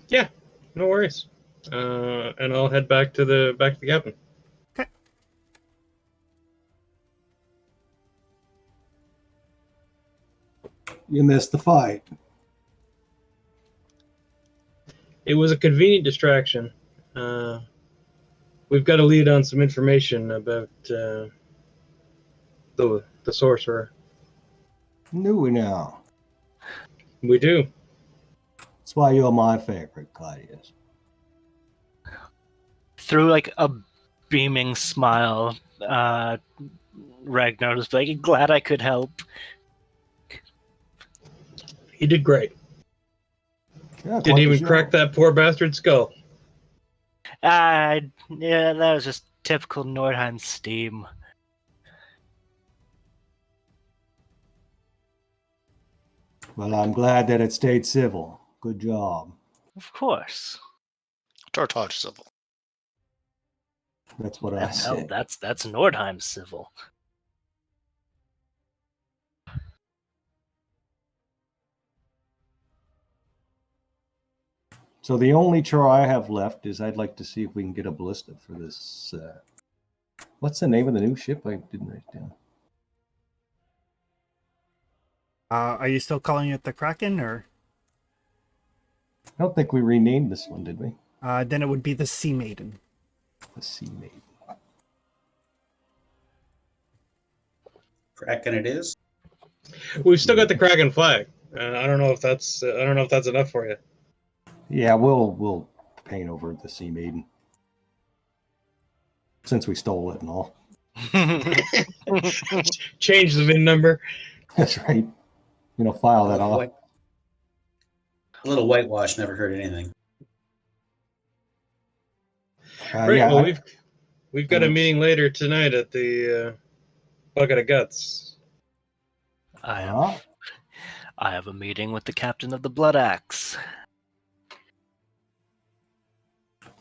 Yeah, no worries. And I'll head back to the captain. Okay. You missed the fight. It was a convenient distraction. We've got to lead on some information about the sorcerer. Do we now? We do. That's why you're my favorite, Claudius. Through like a beaming smile, Ragnar was like, "Glad I could help." He did great. Yeah, Didn't even crack that poor bastard's skull. Yeah, that was just typical Nordheim steam. Well, I'm glad that it stayed civil. Good job. Of course. Tartage civil. That's what I Hell, said. that's Nordheim civil. So the only chore I have left is I'd like to see if we can get a ballista for this. What's the name of the new ship? I didn't write it down. Are you still calling it the Kraken, or? I don't think we renamed this one, did we? Then it would be the Sea Maiden. The Sea Maiden. Kraken it is. We've still got the Kraken flag. I don't know if that's enough for you. Yeah, we'll paint over the Sea Maiden. Since we stole it and all. Change the VIN number. That's right. File that off. A little whitewash never hurt anything. Great. Yeah, Well, we've got a meeting later tonight at the Bucket of Guts. I have a meeting with the captain of the Blood Axe.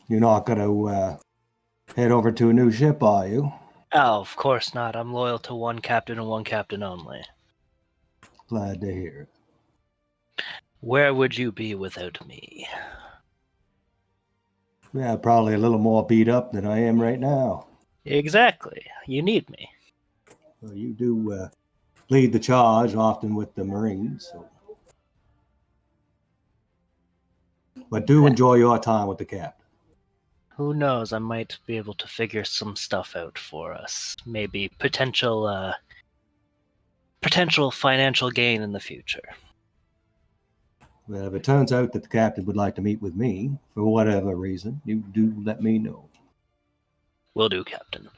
You're not going to head over to a new ship, are you? Oh, of course not. I'm loyal to one captain and one captain only. Glad to hear it. Where would you be without me? Yeah, probably a little more beat up than I am right now. Exactly. You need me. Well, you do lead the charge, often with the Marines. So. But do enjoy your time with the captain. Who knows? I might be able to figure some stuff out for us. Maybe potential financial gain in the future. Well, if it turns out that the captain would like to meet with me, for whatever reason, you do let me know. Will do, Captain.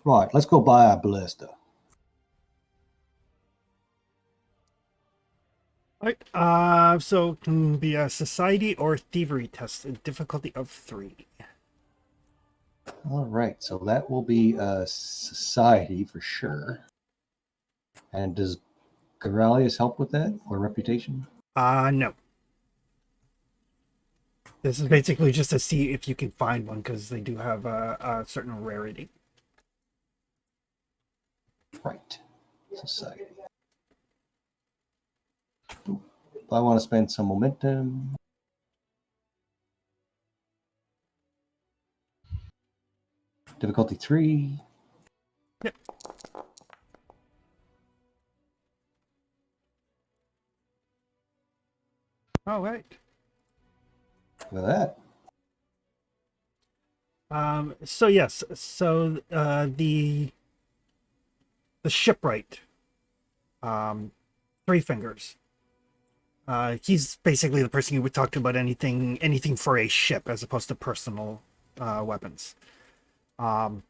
Right, let's go buy our ballista. Right. So it can be a society or thievery test, a difficulty of 3. All right, so that will be a society for sure. And does Corellius help with that, or reputation? No. This is basically just to see if you can find one, because they do have a certain rarity. Right, society. If I want to spend some momentum. Difficulty 3. Yep. All right. Look at that. So yes, so the shipwright, Three Fingers. He's basically the person you would talk to about anything for a ship, as opposed to personal weapons. And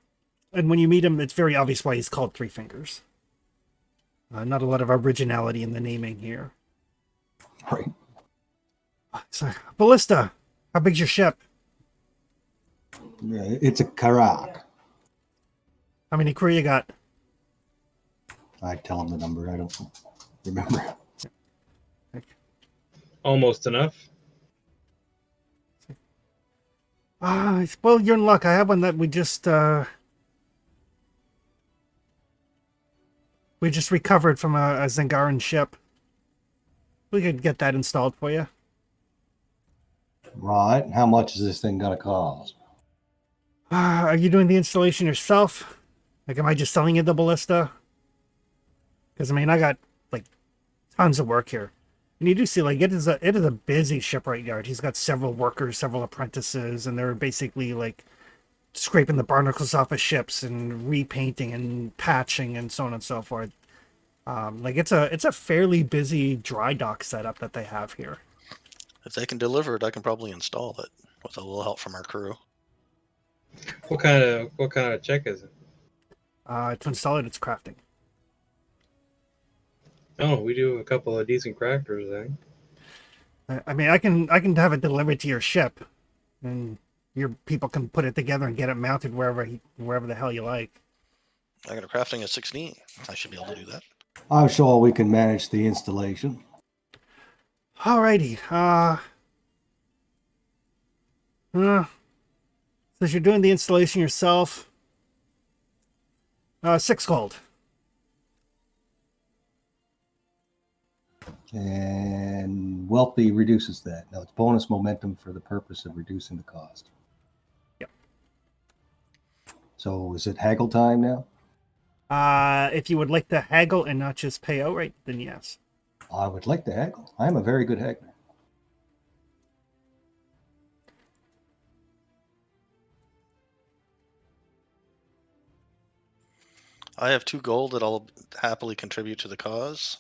when you meet him, it's very obvious why he's called Three Fingers. Not a lot of originality in the naming here. Right. So, ballista, how big's your ship? It's a Karak. How many crew you got? I tell him the number. I don't remember. Almost enough. Well, you're in luck. I have one that we just recovered from a Zangaran ship. We could get that installed for you. Right. How much is this thing gonna cost? Are you doing the installation yourself? Like, am I just selling you the ballista? Because, I mean, I got, like, tons of work here. And you do see, like, it is a busy shipwright yard. He's got several workers, several apprentices, and they're basically, like, scraping the barnacles off of ships and repainting and patching and so on and so forth. Like, it's a fairly busy dry dock setup that they have here. If they can deliver it, I can probably install it with a little help from our crew. What kind of check is it? To install it, it's crafting. Oh, we do a couple of decent crafters then. I mean, I can have it delivered to your ship, and your people can put it together and get it mounted wherever the hell you like. I got a crafting at 16. I should be able to do that. I'm sure we can manage the installation. Alrighty. Since you're doing the installation yourself, 6 gold. And wealthy reduces that. Now it's bonus momentum for the purpose of reducing the cost. Yep. So is it haggle time now? If you would like to haggle and not just pay outright, then yes. I would like to haggle. I'm a very good haggler. I have 2 gold that I'll happily contribute to the cause.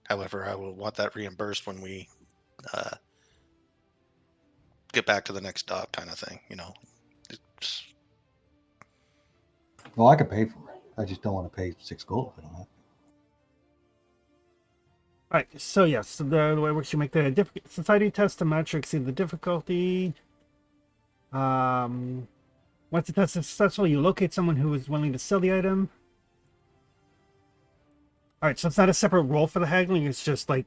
However, I will want that reimbursed when we get back to the next dock, kind of thing. You know, it's, Well, I could pay for it. I just don't want to pay 6 gold if I don't have to. Alright, so yes, the way it works, you make the society test to match or exceed the difficulty. Once the test is successful, you locate someone who is willing to sell the item. Alright, so it's not a separate roll for the haggling, it's just like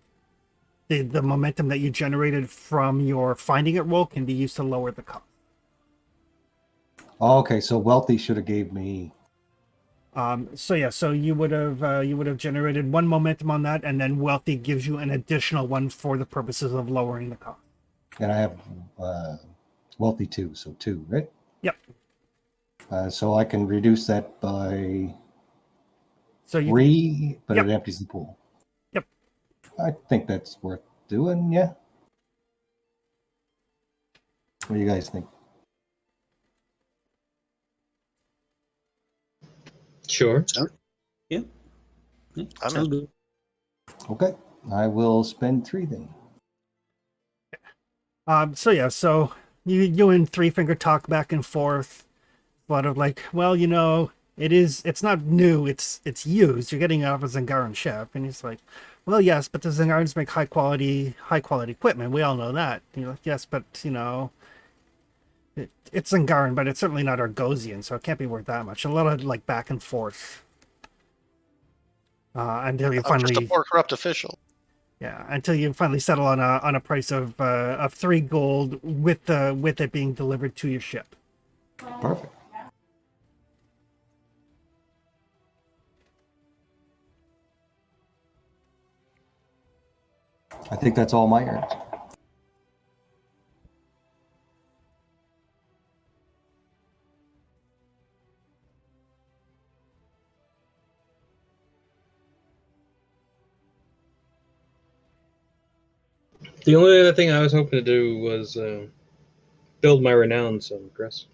the momentum that you generated from your finding it roll can be used to lower the cost. Oh, okay, so wealthy should have gave me. So yeah, so you would have generated 1 momentum on that, and then wealthy gives you an additional 1 for the purposes of lowering the cost. And I have wealthy 2, so 2, right? Yep. So I can reduce that by So you 3, but Yep. it empties the pool. Yep. I think that's worth doing, yeah. What do you guys think? Sure. Yeah, I'm sounds in. good. Okay, I will spend 3 then. So yeah, so you and Three Finger talk back and forth, a lot of like, well, you know, it's not new, it's used. You're getting it off a Zangaran ship, and he's like, well, yes, but the Zangarans make high quality equipment. We all know that. And you're like, yes, but you know, it's Zangaran, but it's certainly not Argosian, so it can't be worth that much. A lot of like back and forth, until you I'm just a finally. poor corrupt official. Yeah, until you finally settle on a price of 3 gold with it being delivered to your ship. Perfect. I think that's all my errands. The only other thing I was hoping to do was build my Renown some, Chris.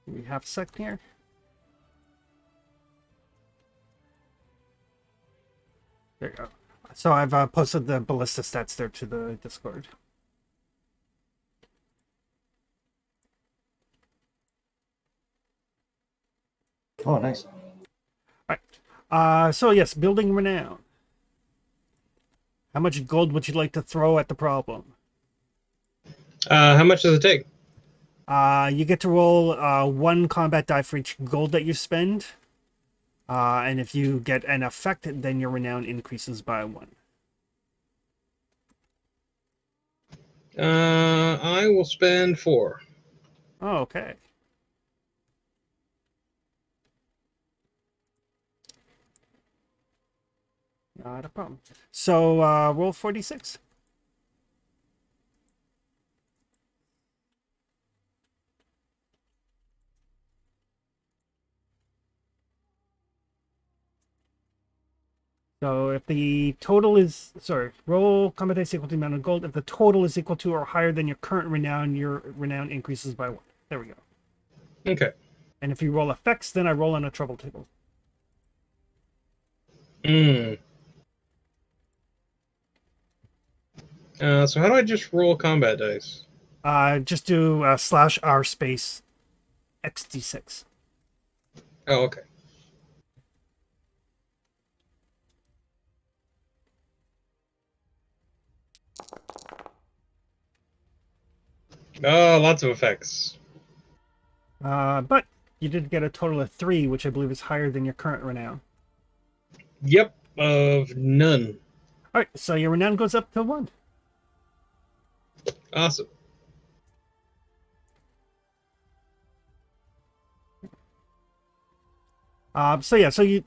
We have a second here. There you go. So I've posted the ballista stats there to the Discord. Oh, nice. So yes, building Renown. How much gold would you like to throw at the problem? How much does it take? You get to roll 1 combat die for each gold that you spend. And if you get an effect, then your Renown increases by 1. I will spend 4. Oh, okay. Not a problem. So roll 46. So if the total is, sorry, roll combat dice equal to the amount of gold. If the total is equal to or higher than your current renown, your renown increases by 1. There we go. Okay. And if you roll effects, then I roll on a trouble table. Hmm. So how do I just roll combat dice? Just do /r space XD6. Oh, okay. Oh, lots of effects. But you did get a total of 3, which I believe is higher than your current renown. Yep, of none. All right, so your renown goes up to 1. Awesome. So yeah, so you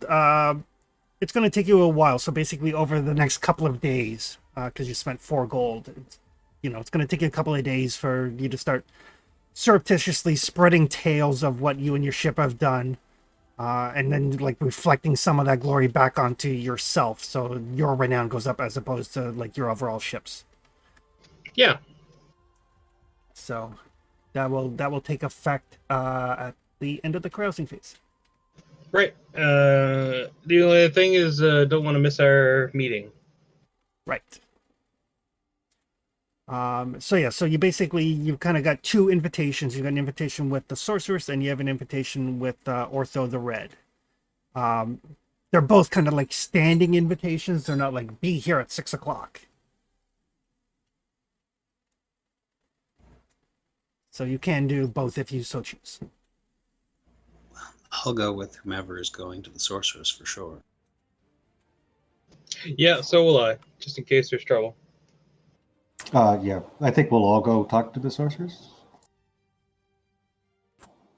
it's going to take you a while. So basically, over the next couple of days, because you spent 4 gold, it's going to take you a couple of days for you to start surreptitiously spreading tales of what you and your ship have done, and then like reflecting some of that glory back onto yourself. So your renown goes up as opposed to like your overall ships. Yeah. So that will take effect at the end of the carousing phase. Right. The only thing is, don't want to miss our meeting. Right. So yeah, so you've kind of got 2 invitations. You've got an invitation with the sorceress, and you have an invitation with Ortho the Red. They're both kind of like standing invitations. They're not like be here at 6 o'clock. So you can do both if you so choose. I'll go with whomever is going to the sorceress for sure. Yeah, so will I, just in case there's trouble. Yeah, I think we'll all go talk to the sorcerers.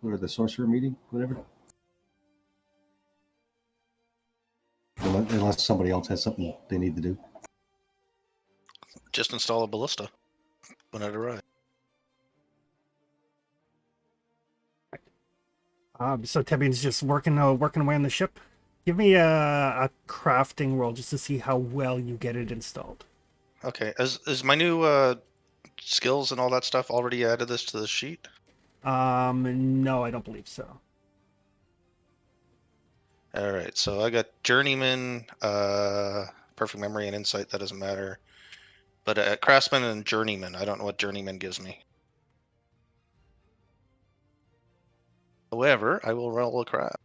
Or the sorcerer meeting, whatever. Unless somebody else has something they need to do. Just install a ballista when it arrives. So Tebian's just working away on the ship. Give me a crafting roll just to see how well you get it installed. Okay, is my new skills and all that stuff already added this to the sheet? No, I don't believe so. All right, so I got journeyman, perfect memory, and insight. That doesn't matter. But craftsman and journeyman, I don't know what journeyman gives me. However, I will roll a craft.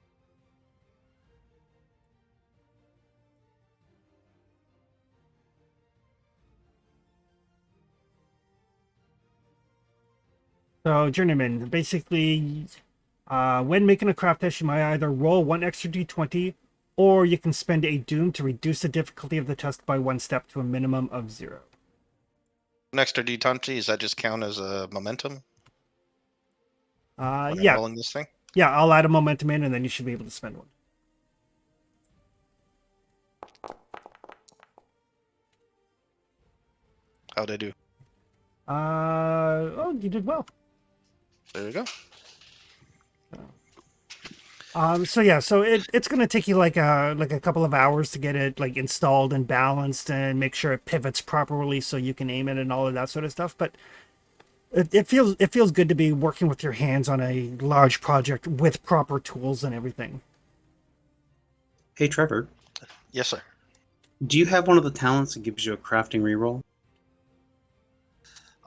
So journeyman, basically, when making a craft test, you might either roll 1 extra d20, or you can spend a doom to reduce the difficulty of the test by 1 step to a minimum of 0. An extra d20, does that just count as a momentum when I'm Yeah, rolling this thing? yeah, I'll add a momentum in, and then you should be able to spend 1. How'd I do? Oh, you did well. There you go. So yeah, so it's gonna take you like a couple of hours to get it like installed and balanced and make sure it pivots properly so you can aim it and all of that sort of stuff. But it feels good to be working with your hands on a large project with proper tools and everything. Hey, Trevor, Yes, sir. do you have one of the talents that gives you a crafting reroll?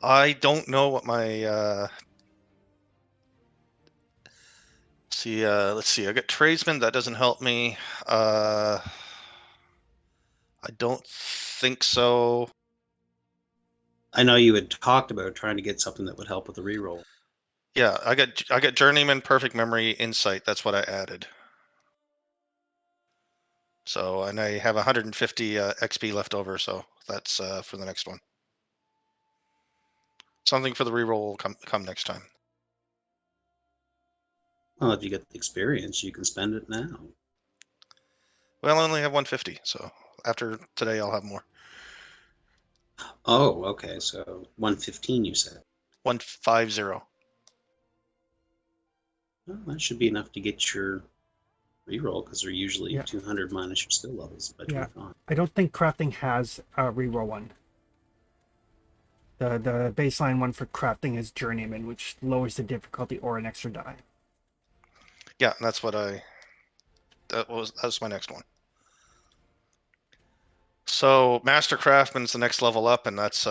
I don't know what my let's see. I got tradesman. That doesn't help me. I don't think so. I know you had talked about trying to get something that would help with the reroll. Yeah, I got journeyman, perfect memory, insight. That's what I added. So, and I have 150 XP left over, so that's for the next one. Something for the reroll will come next time. Well, if you get the experience, you can spend it now. Well, I only have 150, so after today I'll have more. Oh, okay. So 115, you said. 150. Well, that should be enough to get your reroll because they're usually Yeah. 200 minus your skill levels by Yeah. 25. I don't think crafting has a reroll one. The baseline one for crafting is Journeyman, which lowers the difficulty or an extra die. Yeah, that's what that's my next one. So Master Craftsman's the next level up, and that's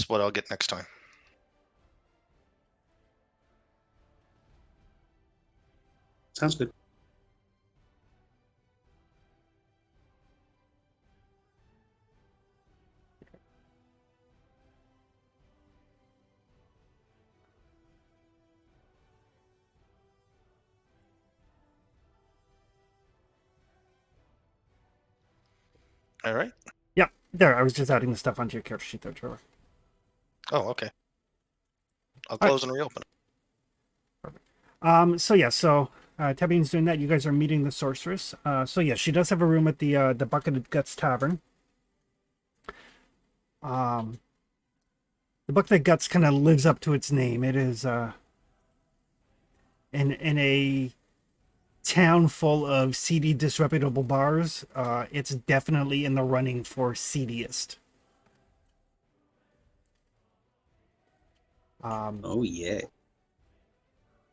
what I'll get next time. Sounds good. All right. Yeah, there. I was just adding the stuff onto your character sheet there, Trevor. Oh, okay. I'll All right. close and reopen. So Tabine's doing that. You guys are meeting the sorceress. So yeah, she does have a room at the Bucketed Guts Tavern. The Bucketed Guts kind of lives up to its name. It is in a town full of seedy, disreputable bars. It's definitely in the running for seediest. Oh, yeah.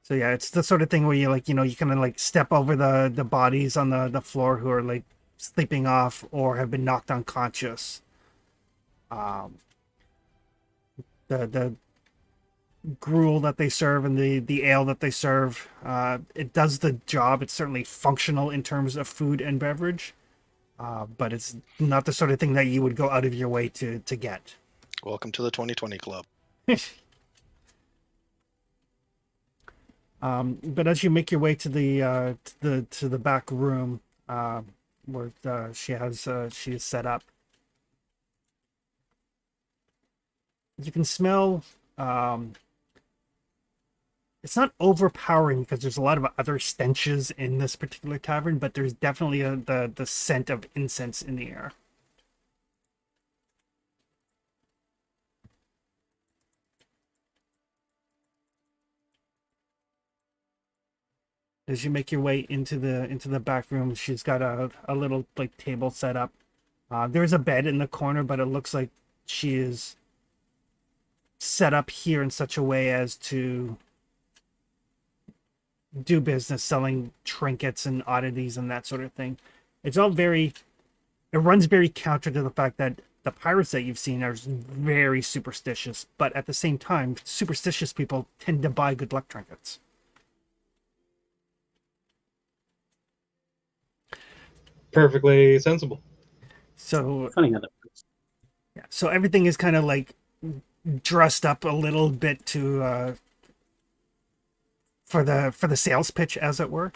So yeah, it's the sort of thing where you you kind of like step over the bodies on the floor who are like sleeping off or have been knocked unconscious. The gruel that they serve and the ale that they serve, it does the job. It's certainly functional in terms of food and beverage, but it's not the sort of thing that you would go out of your way to get. Welcome to the 2020 club. But as you make your way to the back room, where she is set up, you can smell. It's not overpowering because there's a lot of other stenches in this particular tavern, but there's definitely the scent of incense in the air. As you make your way into the back room, she's got a little like table set up. There's a bed in the corner, but it looks like she is set up here in such a way as to do business, selling trinkets and oddities and that sort of thing. It runs very counter to the fact that the pirates that you've seen are very superstitious, but at the same time, superstitious people tend to buy good luck trinkets. Perfectly sensible. So Funny how that works. yeah, so everything is kind of like dressed up a little bit to for the sales pitch, as it were.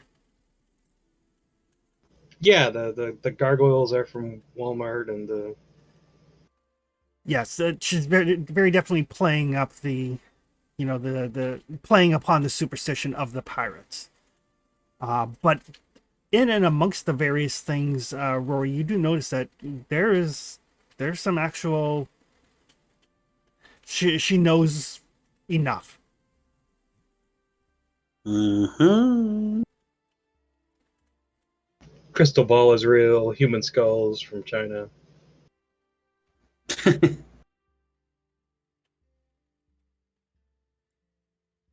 Yeah, the gargoyles are from Walmart, and the Yes, she's very definitely playing up the playing upon the superstition of the pirates. But in and amongst the various things, Rory, you do notice that there's some actual. She knows enough. Mm-hmm. crystal ball is real. Human skulls from China.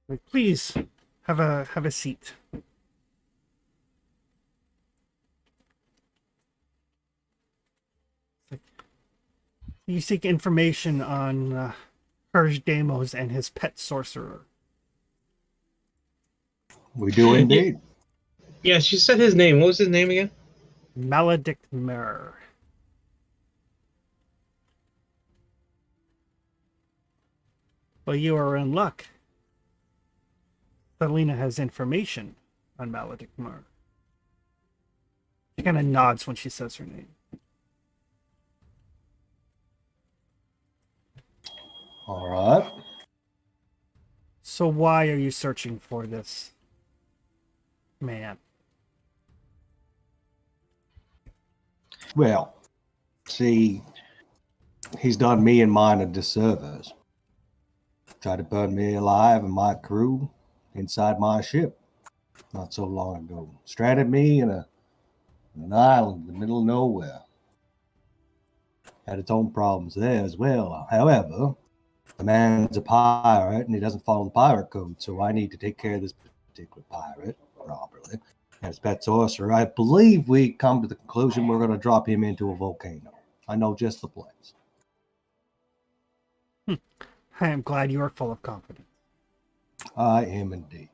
Like, please have a seat. You seek information on Herj Deimos and his pet sorcerer. We do indeed. Yeah, she said his name. What was his name again? Maledict Mir. Well, you are in luck. Selena has information on Maledict Mir. She kind of nods when she says her name. All right. So why are you searching for this man? Well, see, he's done me and mine a disservice. Tried to burn me alive and my crew inside my ship not so long ago. Stranded me in an island in the middle of nowhere. Had its own problems there as well. However, the man's a pirate and he doesn't follow the pirate code, so I need to take care of this particular pirate properly. As pet sorcerer, I believe we come to the conclusion we're going to drop him into a volcano. I know just the place. I am glad you are full of confidence. I am indeed.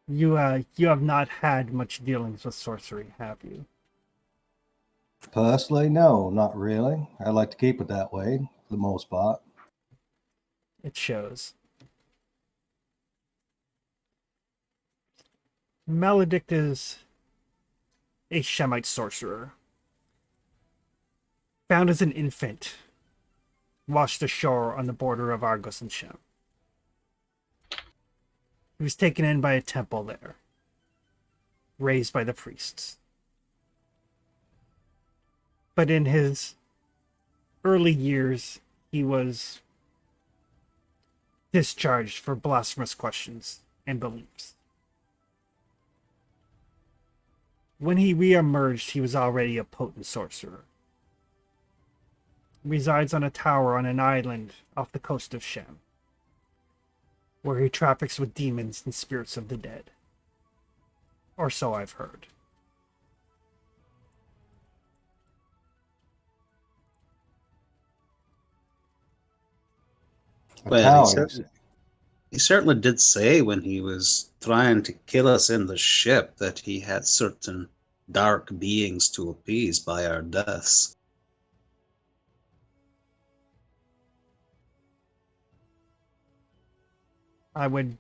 You have not had much dealings with sorcery, have you? Personally, no, not really. I like to keep it that way for the most part. It shows. Maledict is a Shemite sorcerer. Found as an infant, washed ashore on the border of Argos and Shem. He was taken in by a temple there, raised by the priests. But in his early years, he was discharged for blasphemous questions and beliefs. When he re-emerged, he was already a potent sorcerer. Resides on a tower on an island off the coast of Shem, where he traffics with demons and spirits of the dead. Or so I've heard. A Well, tower, he certainly did say when he was trying to kill us in the ship that he had certain dark beings to appease by our deaths. I would,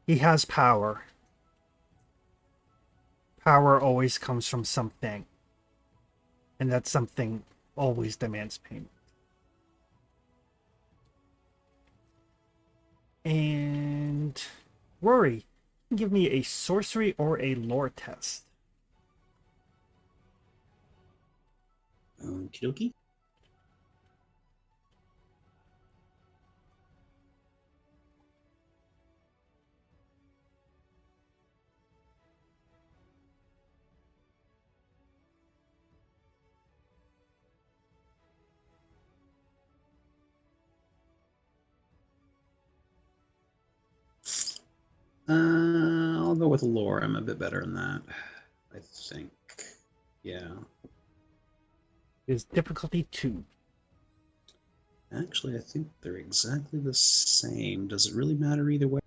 he has power. Power always comes from something. And that something always demands payment. And Rory, give me a sorcery or a lore test. Okie dokie. I'll go with lore. I'm a bit better than that, I think. Yeah. Is difficulty 2. Actually, I think they're exactly the same. Does it really matter either way?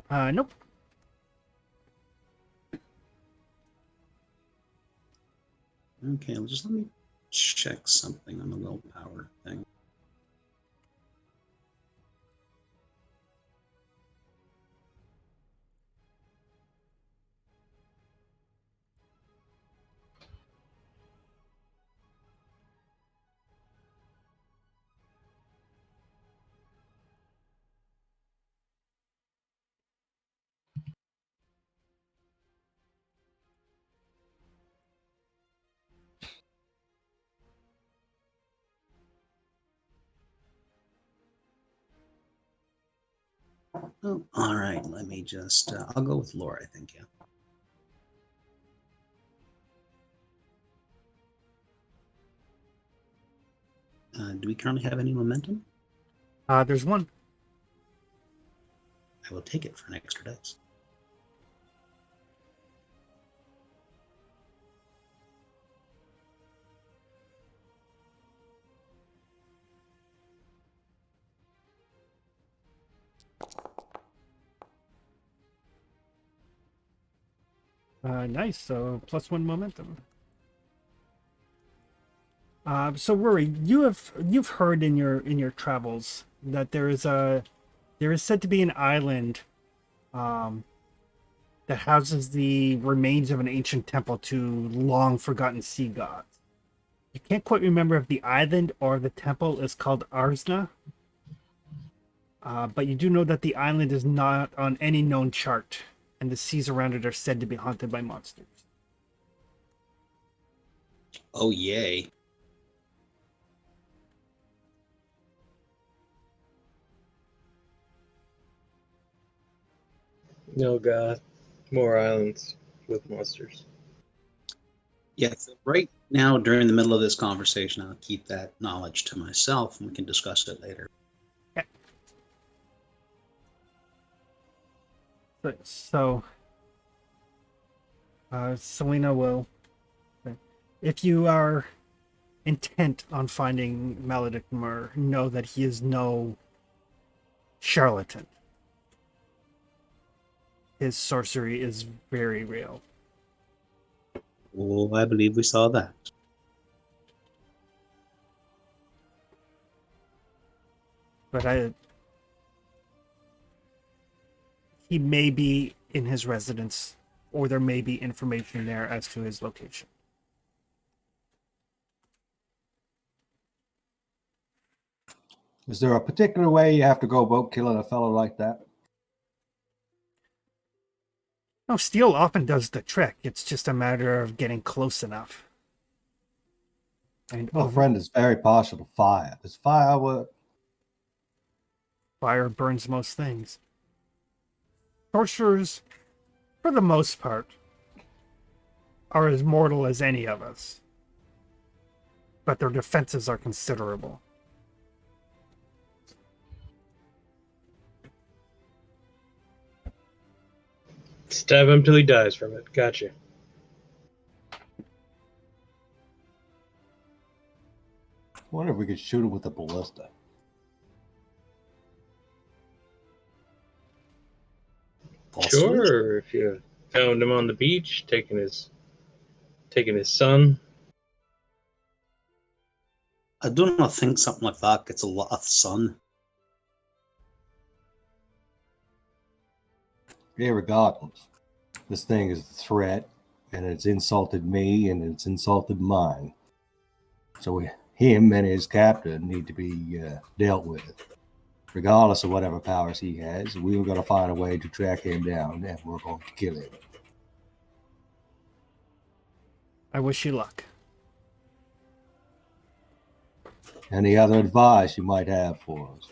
Nope. Okay, just let me check something on the willpower thing. Oh, all right, let me just, I'll go with lore, I think, yeah. Do we currently have any momentum? There's one. I will take it for an extra dice. Nice. So +1 momentum. So Rory, you've heard in your travels that there is said to be an island, that that houses the remains of an ancient temple to long-forgotten sea gods. You can't quite remember if the island or the temple is called Arsna, but you do know that the island is not on any known chart, and the seas around it are said to be haunted by monsters. Oh, yay. No god. More islands with monsters. Yeah, so right now, during the middle of this conversation, I'll keep that knowledge to myself and we can discuss it later. So Selena will, if you are intent on finding Maledict Mur, know that he is no charlatan. His sorcery is very real. Oh, I believe we saw that. But he may be in his residence, or there may be information there as to his location. Is there a particular way you have to go about killing a fellow like that? No, steel often does the trick. It's just a matter of getting close enough. And My friend is very partial to fire. Does fire work? fire burns most things. Sorcerers, for the most part, are as mortal as any of us. But their defenses are considerable. Stab him till he dies from it. Gotcha. I wonder if we could shoot him with a ballista. Possibly. Sure, if you found him on the beach, taking his son. I do not think something like that gets a lot of sun. Irregardless, this thing is a threat, and it's insulted me, and it's insulted mine. So him and his captain need to be dealt with. Regardless of whatever powers he has, we were going to find a way to track him down, and we're going to kill him. I wish you luck. Any other advice you might have for us?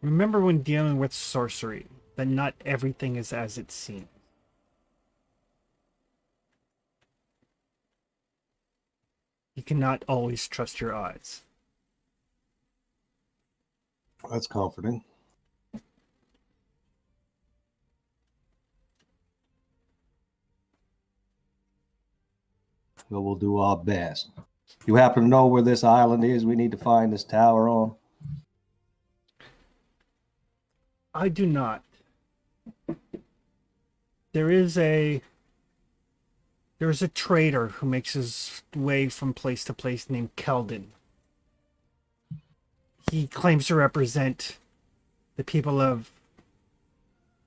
Remember when dealing with sorcery, that not everything is as it seems. You cannot always trust your eyes. That's comforting. Well, we'll do our best. You happen to know where this island is we need to find this tower on? I do not. There's a trader who makes his way from place to place named Keldon. He claims to represent the people of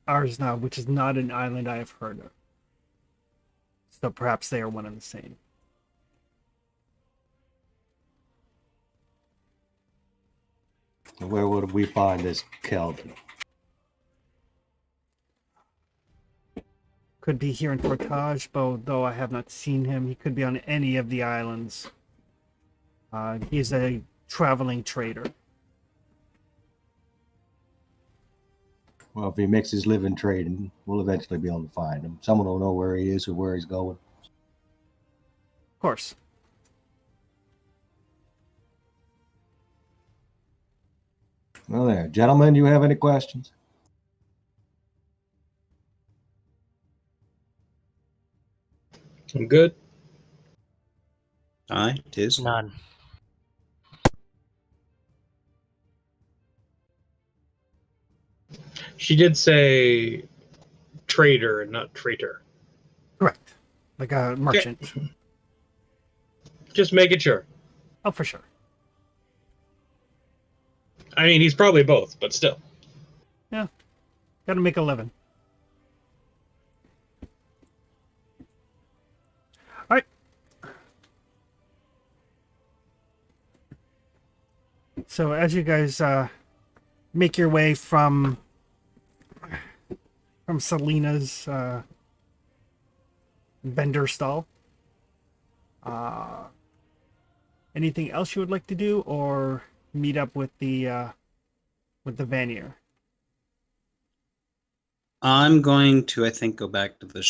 Arsna, which is not an island I have heard of. So perhaps they are one and the same. Where would we find this Keldon? Could be here in Portage, though I have not seen him. He could be on any of the islands. He's a traveling trader. Well, if he makes his living trading, we'll eventually be able to find him. Someone will know where he is or where he's going. Of course. Well, there. Gentlemen, do you have any questions? I'm good. Aye, it is. None. She did say trader and not traitor. Correct. Like a merchant. Just making sure. Oh, for sure. I mean, he's probably both, but still. Gotta make 11. All right. So as you guys make your way from Selena's vendor stall, anything else you would like to do, or meet up with the Vanier? I'm going to, I think, go back to the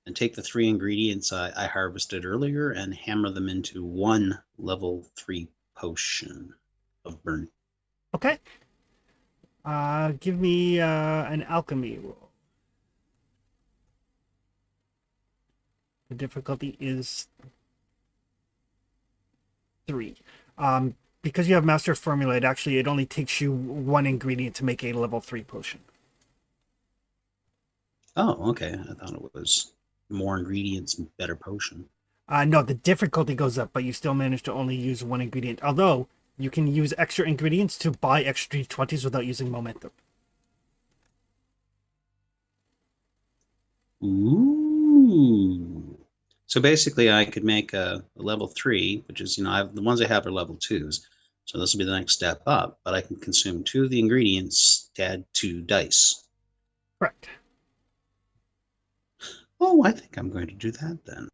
and take the 3 ingredients I harvested earlier and hammer them into 1 level 3 potion of burn. Okay. Give me an alchemy roll. The difficulty is 3. Because you have master formula, it only takes you 1 ingredient to make a level 3 potion. Oh, okay. I thought it was more ingredients, better potion. No, the difficulty goes up, but you still manage to only use 1 ingredient. Although you can use extra ingredients to buy extra D20s without using momentum. Ooh. So basically, I could make a level 3, which is, the ones I have are level 2s. So this will be the next step up, but I can consume 2 of the ingredients to add 2 dice. Correct. Oh, I think I'm going to do that then.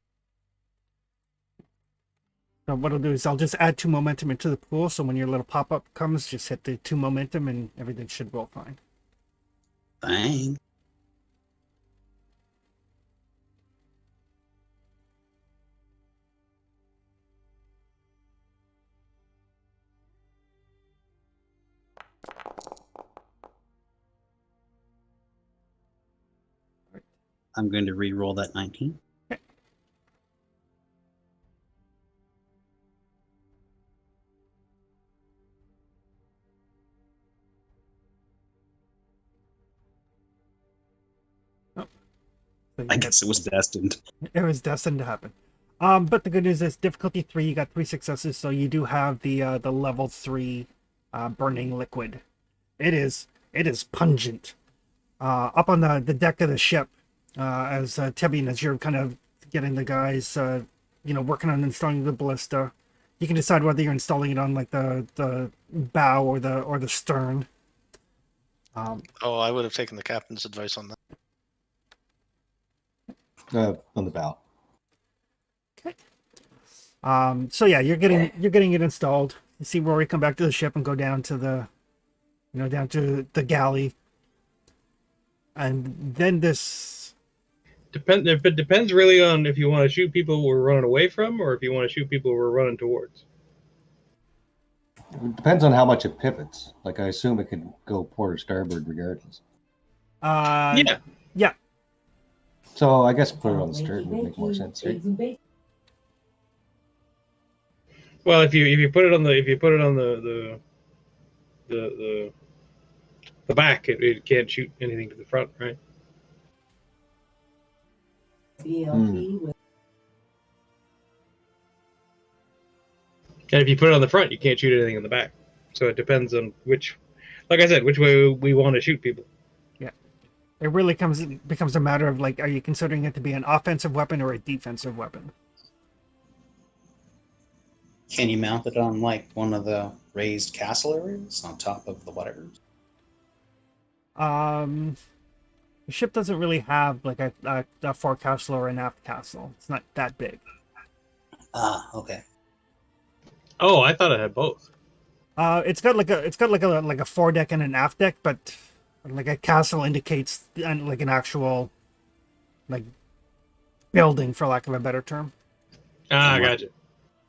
So what I'll do is I'll just add 2 momentum into the pool, so when your little pop-up comes, just hit the 2 momentum and everything should roll fine. Thanks. I'm going to re-roll that 19. So you I get- guess it was destined. It was destined to happen. But the good news is difficulty 3, you got 3 successes, so you do have the level 3 burning liquid. It is pungent. Up on the deck of the ship, as Tebian, as you're kind of getting the guys, working on installing the ballista, you can decide whether you're installing it on like the bow or the stern. Oh, I would have taken the captain's advice on that. On the bow. So yeah, you're getting it installed. You see Rory come back to the ship and go down to the galley, and then this. It depends really on if you want to shoot people we're running away from, or if you want to shoot people we're running towards. It depends on how much it pivots. Like, I assume it could go port or starboard regardless. Yeah. Yeah. So I guess put it on the stern would make more sense, right? Well, if you put it on the back, it can't shoot anything to the front, right? And if you put it on the front, you can't shoot anything in the back. So it depends on which way we want to shoot people. Yeah. It really becomes a matter of like, are you considering it to be an offensive weapon or a defensive weapon? Can you mount it on like one of the raised castle areas on top of the whatever? The ship doesn't really have like a forecastle or an aft castle. It's not that big. Ah, okay. Oh, I thought it had both. It's got like a foredeck and an aft deck, but like a castle indicates like an actual like building, for lack of a better term. Ah, gotcha.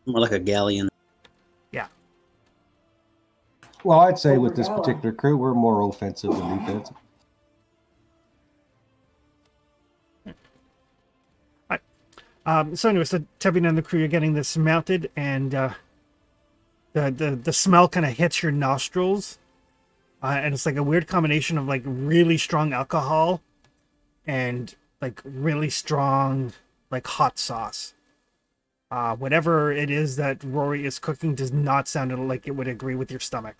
More like a galleon. Yeah. Well, I'd say with this particular crew, we're more offensive than defensive. So anyway, so Tebian and the crew are getting this mounted, and the smell kind of hits your nostrils, and it's like a weird combination of like really strong alcohol and like really strong like hot sauce. Whatever it is that Rory is cooking does not sound like it would agree with your stomach.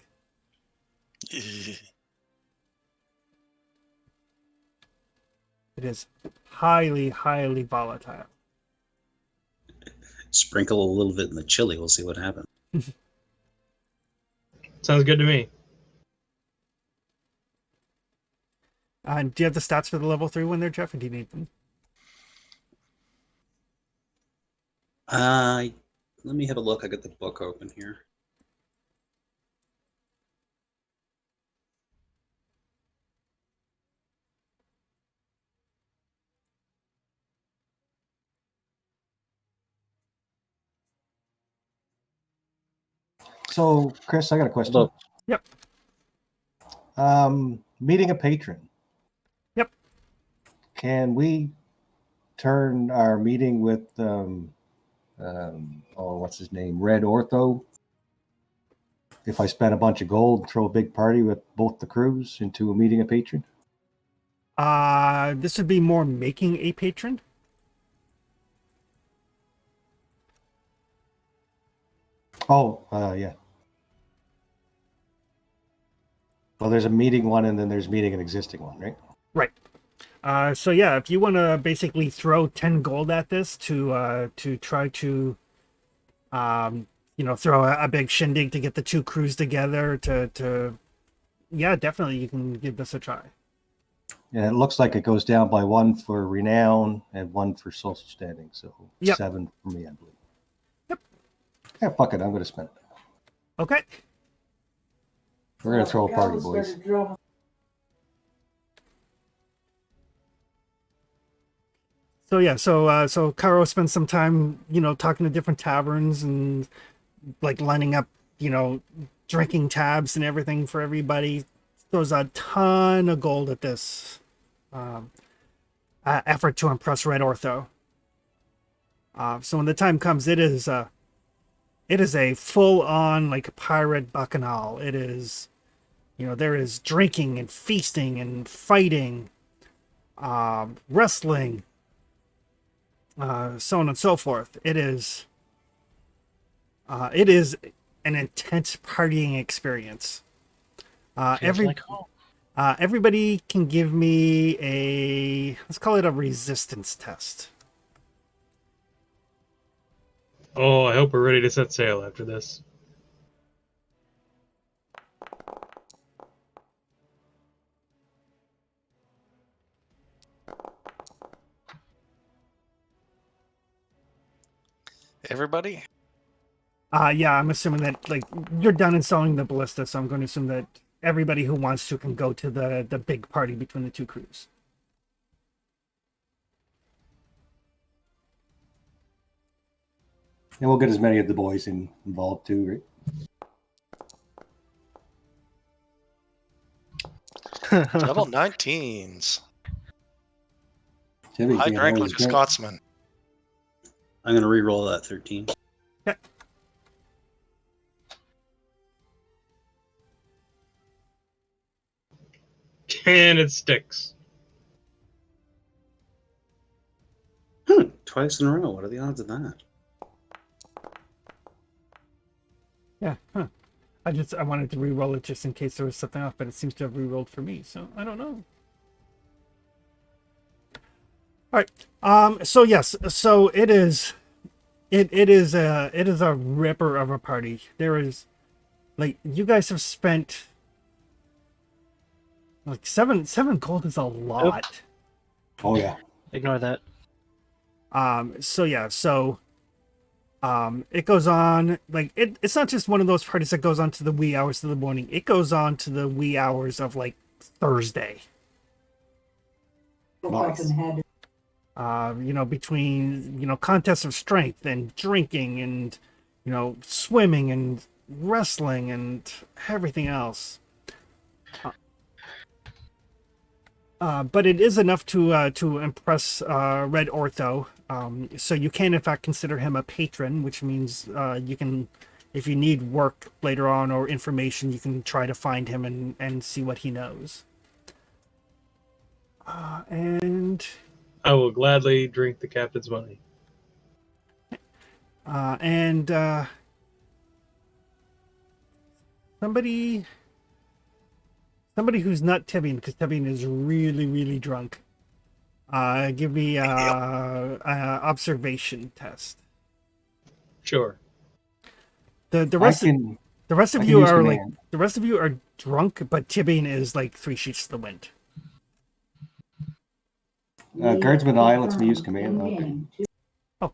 It is highly, highly volatile. Sprinkle a little bit in the chili. We'll see what happens. Sounds good to me. And do you have the stats for the level 3 one there, Jeff, or do you need them? Let me have a look. I got the book open here. So, Chris, I got a question. Hold Yep. Meeting a patron. Yep. Can we turn our meeting with what's his name, Red Ortho? If I spend a bunch of gold, throw a big party with both the crews into a meeting a patron? This would be more making a patron. Oh, yeah. Well, there's a meeting one, and then there's meeting an existing one, right? Right. So yeah, if you want to basically throw 10 gold at this to try to, throw a big shindig to get the two crews together yeah, definitely you can give this a try. Yeah, it looks like it goes down by 1 for renown and 1 for social standing. So Yep. 7 for me, I believe. Yep. Yeah, fuck it. I'm going to spend it. Okay. We're going to throw a party, boys. So yeah, so Caro spends some time, talking to different taverns and like lining up, drinking tabs and everything for everybody. Throws a ton of gold at this effort to impress Red Ortho. So when the time comes, it is a full-on like pirate bacchanal. It is, there is drinking and feasting and fighting, wrestling, so on and so forth. It is an intense partying experience. Feels like home. Everybody can give me let's call it a resistance test. Oh, I hope we're ready to set sail after this. Everybody? Yeah, I'm assuming that like you're done installing the ballista, so I'm going to assume that everybody who wants to can go to the big party between the two crews. And we'll get as many of the boys involved too, right? Double 19s. Timmy, High being rank always like a great. Scotsman. I'm going to re-roll that 13. Yeah. And it sticks. Twice in a row. What are the odds of that? Yeah. Huh. I wanted to re-roll it just in case there was something off, but it seems to have re-rolled for me, so I don't know. All right. So yes. So it is a ripper of a party. There is, like, you guys have spent like seven gold is a lot. Oh, yeah. Ignore that. So yeah, it goes on like it's not just one of those parties that goes on to the wee hours of the morning. It goes on to the wee hours of like Thursday. Nice. Between contests of strength and drinking and swimming and wrestling and everything else. But it is enough to impress Red Ortho. So you can in fact consider him a patron, which means you can, if you need work later on or information, you can try to find him and see what he knows. And I will gladly drink the captain's money. And somebody who's not Tibbing, because Tibbing is really, really drunk. Give me a observation test. Sure. The I rest of can. the rest I of can you use are like command. the rest of you are drunk, but Tibbing is like three sheets to the wind. Guardsman Eye lets me use command. Okay. Oh.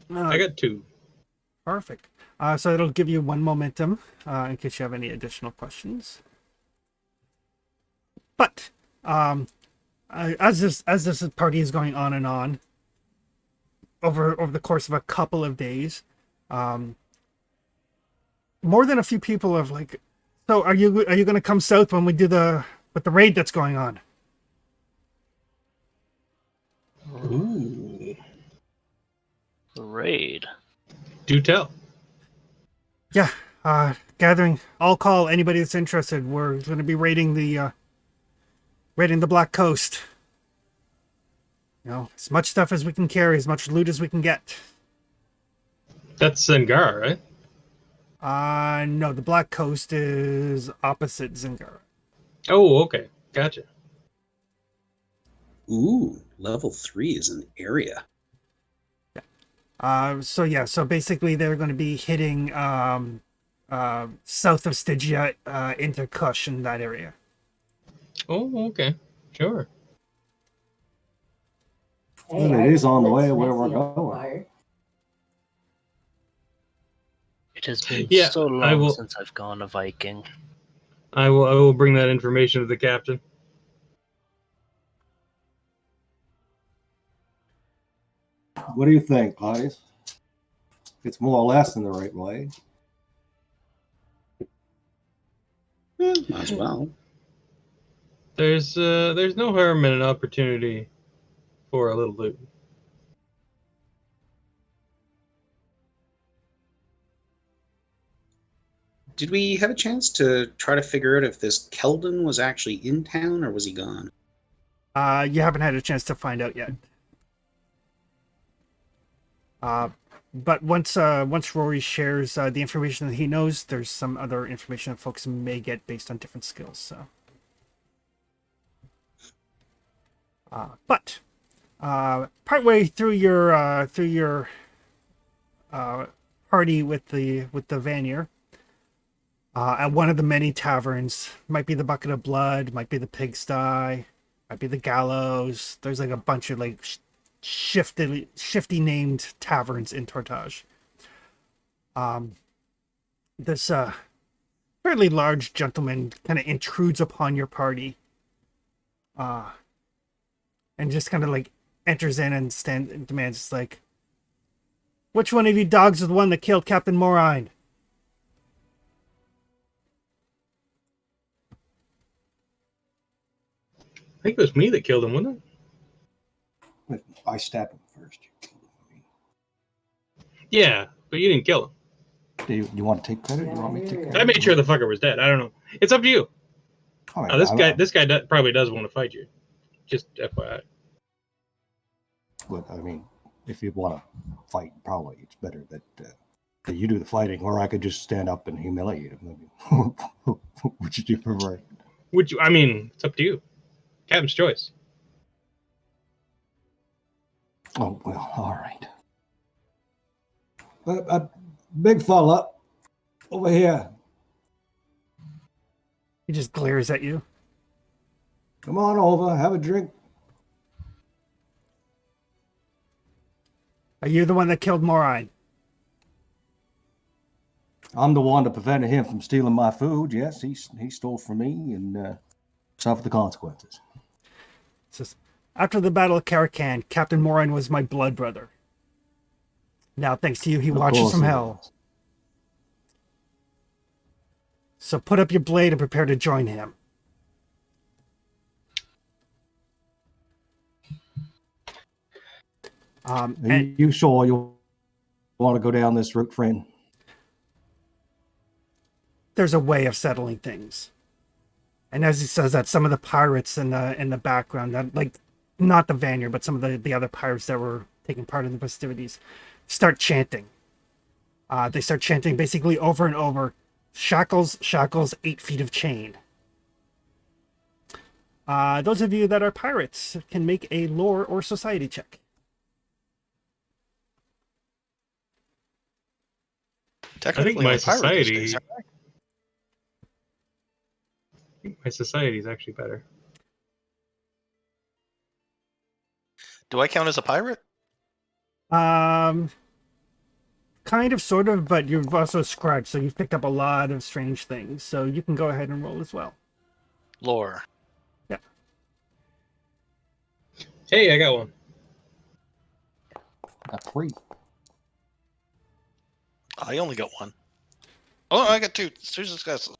I got 2. Perfect. So it'll give you 1 momentum in case you have any additional questions. But as this party is going on and on over the course of a couple of days, more than a few people have like, so are you going to come south when we do the raid that's going on? Ooh. Raid. Do tell. Yeah. Gathering. I'll call anybody that's interested. We're going to be raiding the Black Coast. You know, as much stuff as we can carry, as much loot as we can get. That's Zangara, right? No, the Black Coast is opposite Zingara. Oh, okay. Gotcha. Ooh, level 3 is an area. So basically they're going to be hitting south of Stygia into Kush in that area. Oh, okay. Sure. Well, it is on the way where we're going. It has been Yeah, so I long will- since I've gone a Viking. I will bring that information to the captain. What do you think, Claudius? It's more or less in the right way. Might as well. There's no harm in an opportunity for a little loot. Did we have a chance to try to figure out if this Keldon was actually in town or was he gone? You haven't had a chance to find out yet. But once Rory shares the information that he knows, there's some other information that folks may get based on different skills. So, but partway through your party with the Vanir, at one of the many taverns, might be the Bucket of Blood, might be the Pigsty, might be the Gallows. There's like a bunch of like shifty named taverns in Tortage. This fairly large gentleman kind of intrudes upon your party, and just kind of like enters in and demands like, "Which one of you dogs is the one that killed Captain Morine?" I think it was me that killed him, wasn't it? I stabbed him first. Yeah, but you didn't kill him. Do you want to take credit? You want me to take credit? I made sure the fucker was dead. I don't know. It's up to you. All right, Now, this guy probably does want to fight you. Just FYI. But I mean, if you want to fight, probably it's better that you do the fighting, or I could just stand up and humiliate him. Which do you prefer? I mean, it's up to you. Captain's choice. Oh well, all right. A big fella over here. He just glares at you. Come on over, have a drink. Are you the one that killed Morine? I'm the one that prevented him from stealing my food. Yes, he stole from me and suffered the consequences. It says, after the Battle of Caracan, Captain Morine was my blood brother. Now, thanks to you, he Of watches course from he hell. was. So put up your blade and prepare to join him. Are And you sure you want to go down this route, friend? there's a way of settling things. And as he says that, some of the pirates in the background, that like not the Vanyer, but some of the other pirates that were taking part in the festivities, start chanting. They start chanting basically over and over, shackles, shackles, 8 feet of chain. Those of you that are pirates can make a lore or society check. Technically, my I'm a pirate these society- days. My society is actually better. Do I count as a pirate? Kind of, sort of, but you've also scribed, so you've picked up a lot of strange things. So you can go ahead and roll as well. Lore. Hey, I got one. Got 3. I only got 1. Oh, I got 2. Two successes.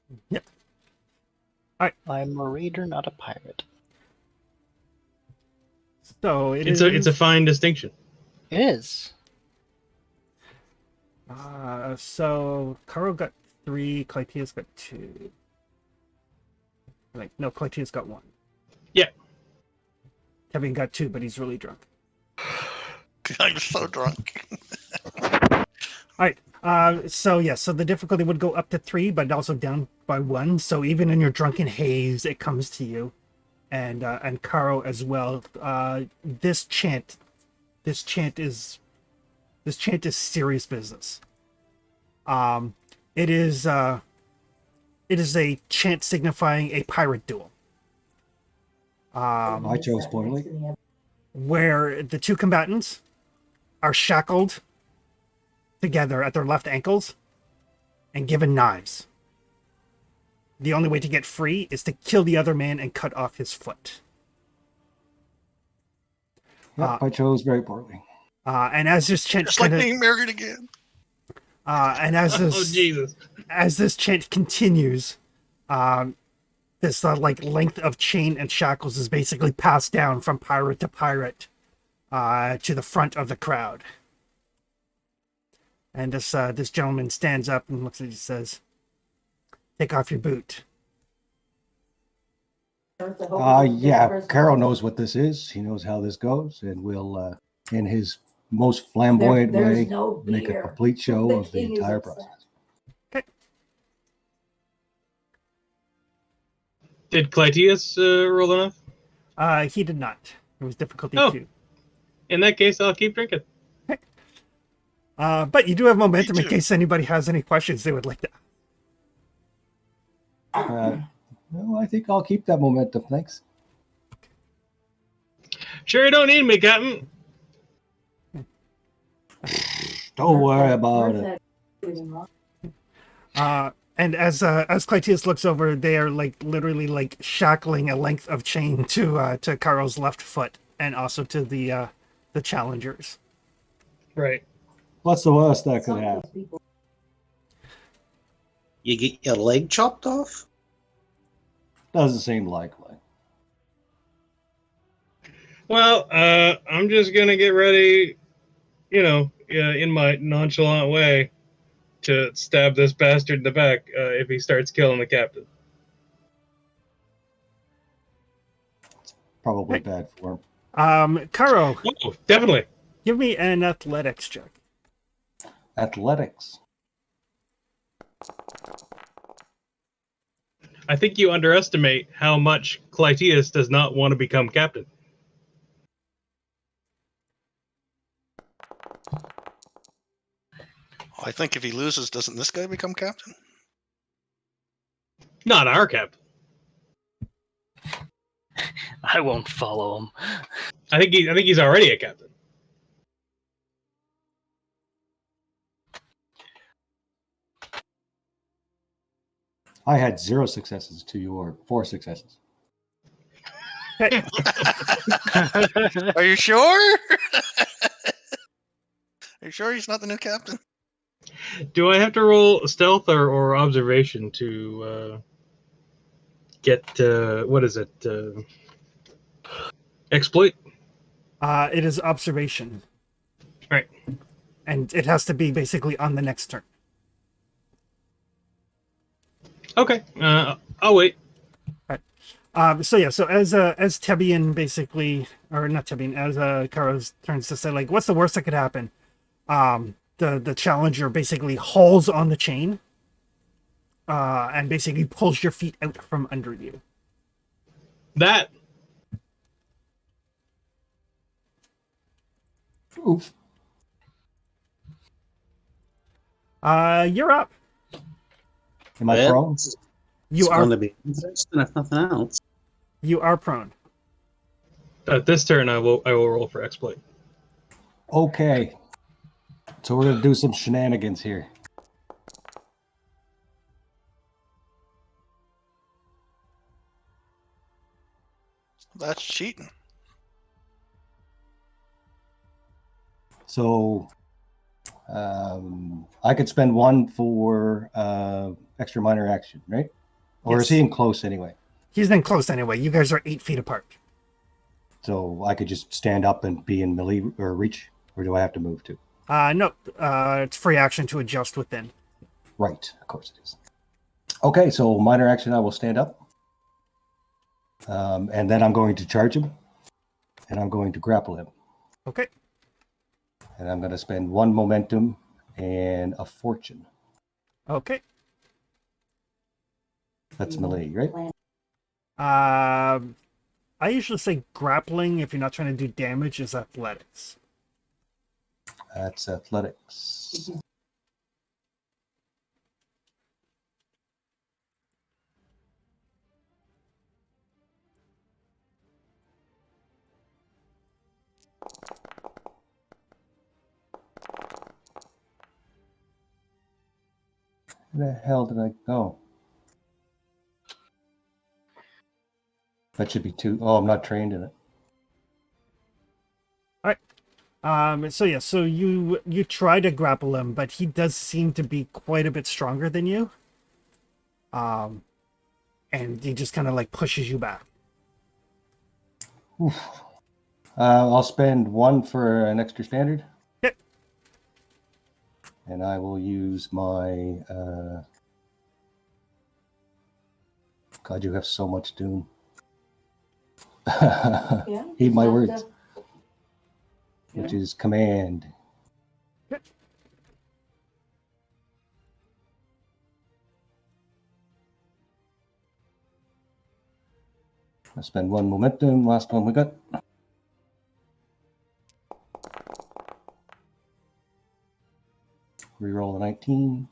I'm a raider, not a pirate. So It's a fine distinction. It is. So Karo got 3, Clytia's got 2. No, Clytia's got 1. Yeah. Kevin got 2, but he's really drunk. I'm so drunk. Alright, so the difficulty would go up to 3, but also down by 1. So even in your drunken haze, it comes to you, and Karo as well. This chant is serious business. It is a chant signifying a pirate duel. I chose poorly. Where the two combatants are shackled together at their left ankles and given knives. The only way to get free is to kill the other man and cut off his foot. Yep, I chose very poorly. And as this chant Just like being married again. and as Oh, this Jesus. as this chant continues, this like length of chain and shackles is basically passed down from pirate to pirate to the front of the crowd. And this gentleman stands up and looks at you and says, "Take off your boot." Yeah, Carol knows what this is. He knows how this goes, and will, in his most flamboyant way, make a complete show of the entire process. Did Clytius roll enough? He did not. It was difficulty Oh. 2. In that case, I'll keep drinking. But you do have momentum Me in too. case anybody has any questions they would like to. Well, I think I'll keep that momentum. Thanks. Sure, you don't need me, Captain. Don't worry about it. And as Clytius looks over, they are like literally like shackling a length of chain to Karo's left foot and also to the challengers. Right. What's the worst that could happen? You get your leg chopped off? Doesn't seem likely. Well, I'm just gonna get ready, in my nonchalant way, to stab this bastard in the back if he starts killing the captain. Probably bad form. Karo, Oh, definitely. give me an athletics check. Athletics. I think you underestimate how much Clytius does not want to become captain. I think if he loses, doesn't this guy become captain? Not our captain. I won't follow him. I think he's already a captain. I had 0 successes to your 4 successes. Are you sure? Are you sure he's not the new captain? Do I have to roll stealth or observation to get what is it? Exploit. It is observation. Right. And it has to be basically on the next turn. Okay. I'll wait. So as Tebian basically or not Tibine, as Karo turns to say, like, what's the worst that could happen? The challenger basically hauls on the chain, and basically pulls your feet out from under you. That Oof. You're up. Am I Well, prone? it's You going are to be interesting if nothing else. you are prone. at this turn, I will roll for exploit. Okay. So we're gonna do some shenanigans here. That's cheating. So I could spend one for extra minor action, right? Or is Yes. he in close anyway? He's in close anyway. You guys are 8 feet apart. So I could just stand up and be in melee or reach, or do I have to move to? No, it's free action to adjust within. Right, of course it is. Okay, so minor action, I will stand up. And then I'm going to charge him. And I'm going to grapple him. Okay. And I'm going to spend 1 momentum and a fortune. Okay. That's melee, right? I usually say grappling if you're not trying to do damage is athletics. That's athletics. Where the hell did I go? That should be 2. Oh, I'm not trained in it. So you try to grapple him, but he does seem to be quite a bit stronger than you. And he just kind of like pushes you back. Oof. I'll spend 1 for an extra standard. Yep. And I will use my... God, you have so much doom. Heed my words. Which is command. Yep. I spend 1 momentum. Last one we got. Reroll a 19.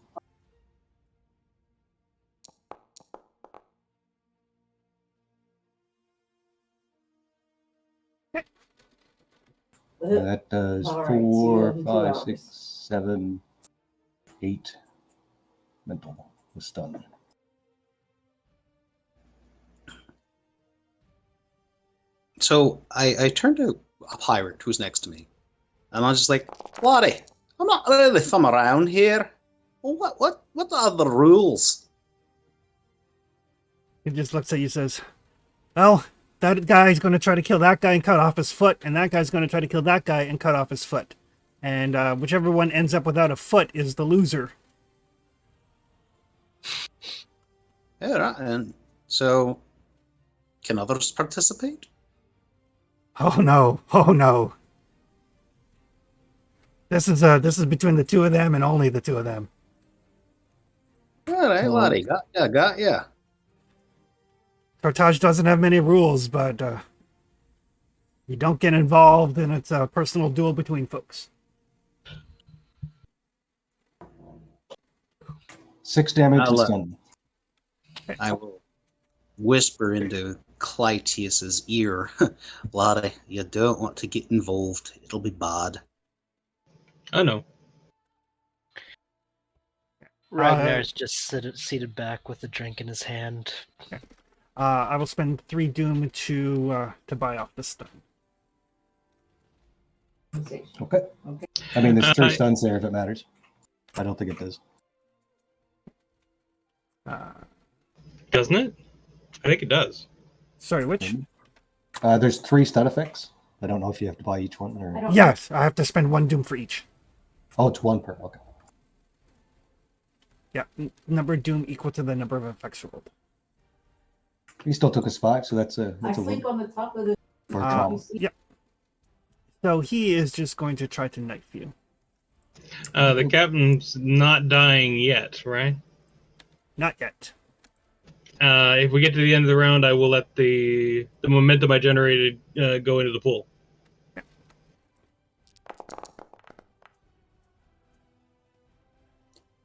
And that does All right, so you 4, have the 2 5, hours. 6, 7, 8 mental with stun. So I turned to a pirate who's next to me, and I was just like, "Laddie, I'm not really from around here. Well, what are the rules?" He just looks at you and says, well, that guy's going to try to kill that guy and cut off his foot, and that guy's going to try to kill that guy and cut off his foot. And whichever one ends up without a foot is the loser. Yeah, right. And so, can others participate? Oh no! Oh no! This is between the 2 of them and only the 2 of them. All right, So- laddie, got ya. Carthage doesn't have many rules, but you don't get involved, and it's a personal duel between folks. 6 damage and I'll, stun. I will whisper into Clytius's ear, laddie, you don't want to get involved. It'll be bad. I know. Ragnar's just seated back with a drink in his hand. I will spend 3 doom to buy off the stun. Okay. I mean, there's 3 I- stuns there if it matters. I don't think it does. Doesn't it? I think it does. Sorry, which? There's 3 stun effects. I don't know if you have to buy each one or. Yes, I have to spend 1 doom for each. Oh, it's 1 per. Okay. Yeah, number of doom equal to the number of effects rolled. He still took us 5, so that's a I win sleep on the top of the. for a Uh, trauma. Yep. So he is just going to try to knife you. The captain's not dying yet, right? Not yet. If we get to the end of the round, I will let the momentum I generated go into the pool.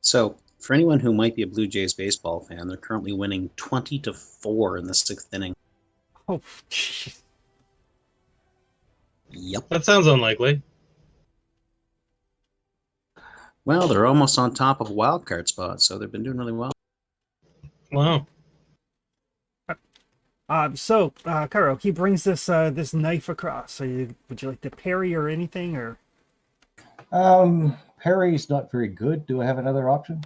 So, for anyone who might be a Blue Jays baseball fan, they're currently winning 20-4 in the 6th inning. Oh, jeez. Yep. That sounds unlikely. Well, they're almost on top of a wild card spot, so they've been doing really well. Wow. So, Karo, he brings this knife across. So, would you like to parry or anything, or? Parry's not very good. Do I have another option?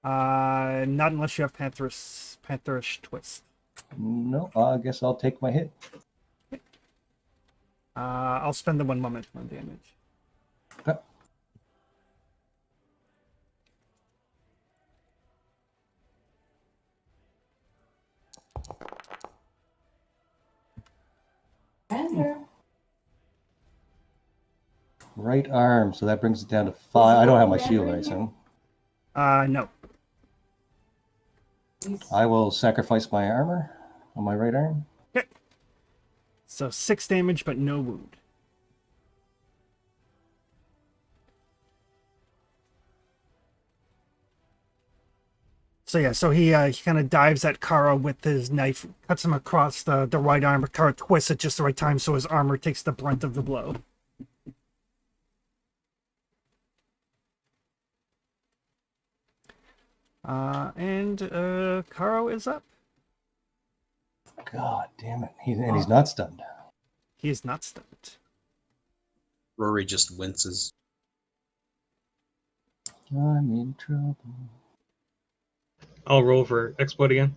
Not unless you have Pantherish Twist. No, I guess I'll take my hit. I'll spend the 1 moment on damage. Okay. Right arm, so that brings it down to 5. I don't have my shield, I assume. No. I will sacrifice my armor on my right arm. Okay. So 6 damage, but no wound. So yeah, so he kind of dives at Kara with his knife, cuts him across the right arm, but Kara twists at just the right time so his armor takes the brunt of the blow. And Karo is up. God damn it. He's not stunned. He is not stunned. Rory just winces. I'm in trouble. I'll roll for exploit again.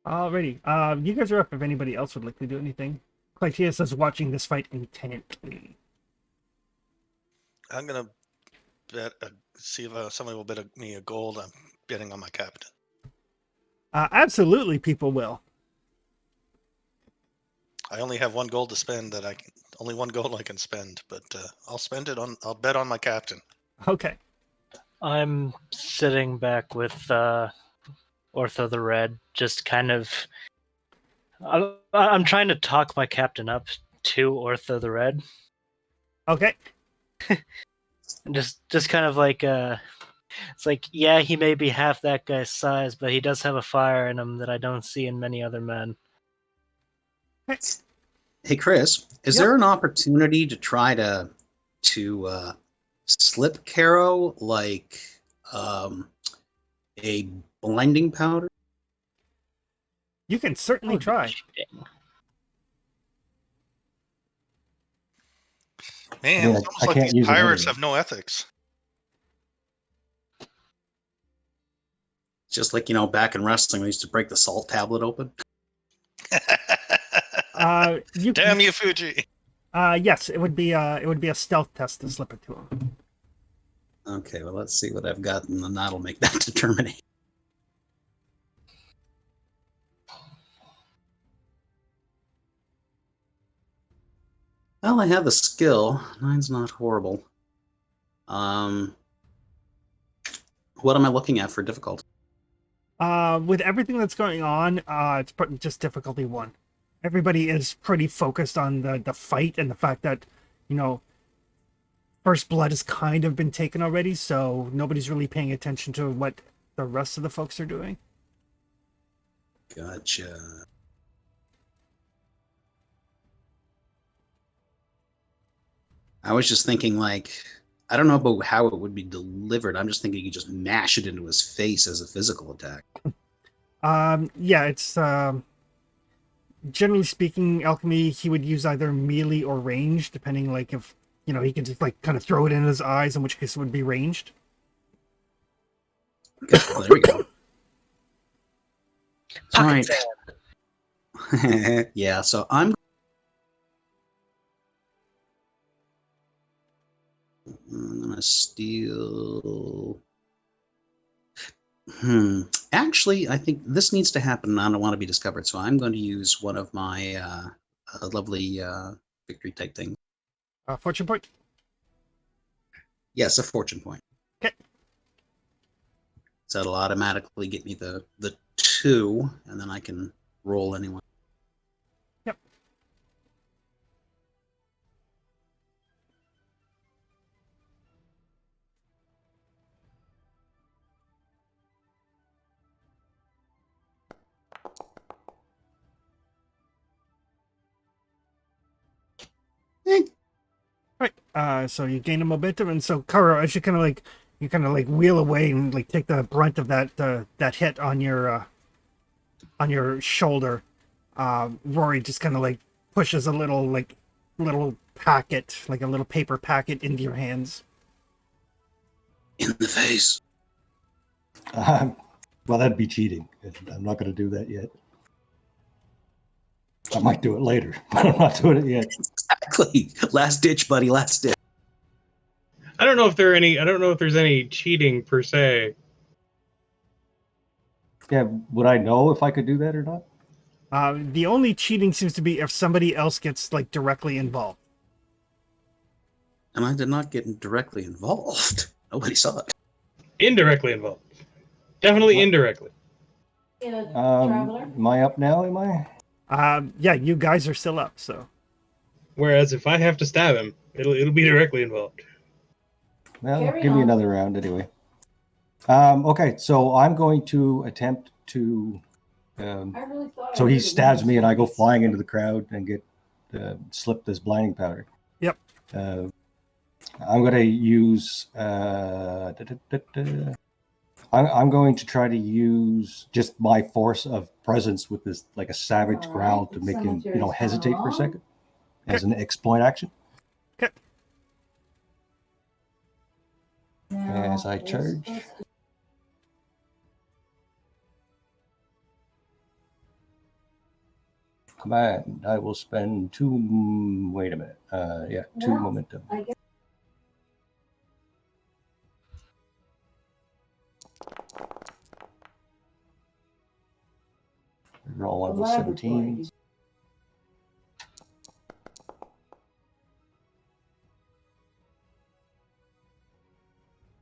Alrighty. You guys are up if anybody else would like to do anything. Clytius is watching this fight intently. I'm gonna bet see if somebody will bet me a gold. I'm betting on my captain. Absolutely, people will. I only have 1 gold to spend. Only 1 gold I can spend, but I'll spend it on. I'll bet on my captain. Okay. I'm sitting back with Ortho the Red, just kind of. I'm trying to talk my captain up to Ortho the Red. Okay. Just kind of like it's like, yeah, he may be half that guy's size, but he does have a fire in him that I don't see in many other men. Hey, Chris, is Yep. there an opportunity to try to slip Caro like a blinding powder? You can certainly try. Man, I mean, it's almost I like can't these use it pirates anyway. have no ethics. Just like, back in wrestling, we used to break the salt tablet open. Damn you, Fuji! Yes, it would be a stealth test to slip it to him. Okay, well, let's see what I've got, and then that'll make that determination. Well, I have the skill. 9's not horrible. What am I looking at for difficulty? With everything that's going on, it's just difficulty 1. Everybody is pretty focused on the fight and the fact that, first blood has kind of been taken already, so nobody's really paying attention to what the rest of the folks are doing. Gotcha. I was just thinking, I don't know about how it would be delivered. I'm just thinking you just mash it into his face as a physical attack. Yeah, it's generally speaking, alchemy, he would use either melee or range, depending if he can just like kind of throw it in his eyes, in which case it would be ranged. Okay, well, there we go. All Pocket right. sand. Yeah, so I'm gonna steal. Actually, I think this needs to happen. And I don't want to be discovered, so I'm going to use one of my lovely victory type things. Fortune point. Yes, a fortune point. Okay. So that'll automatically get me the 2, and then I can roll anyone. Yep. Right. So you gain a momentum, and so Karo, as you kind of like wheel away and like take the brunt of that hit on your shoulder, Rory just kind of like pushes a little packet, like a little paper packet, into your hands. In the face. Well, that'd be cheating. I'm not going to do that yet. I might do it later, but I'm not doing it yet. Exactly. Last ditch, buddy. Last ditch. I don't know if there's any cheating per se. Yeah, would I know if I could do that or not? The only cheating seems to be if somebody else gets like directly involved. And I did not get directly involved. Nobody saw it. Indirectly involved. Definitely What? indirectly. Am I up now? Am I? Yeah, you guys are still up, so. Whereas if I have to stab him, it'll be directly involved. Well, Carry give me on. another round anyway. Okay, so I'm going to attempt to. So he stabs me, and I go flying into the crowd and get slip this blinding powder. Yep. I'm going to use. I'm going to try to use just my force of presence with this, like a savage All growl, right, to make him, cemetery's hesitate for a gone. second as an exploit action. Okay. As I charge. Command. I will spend 2. Wait a minute. 2 Well, momentum. I guess Roll one the of 17. laboratory.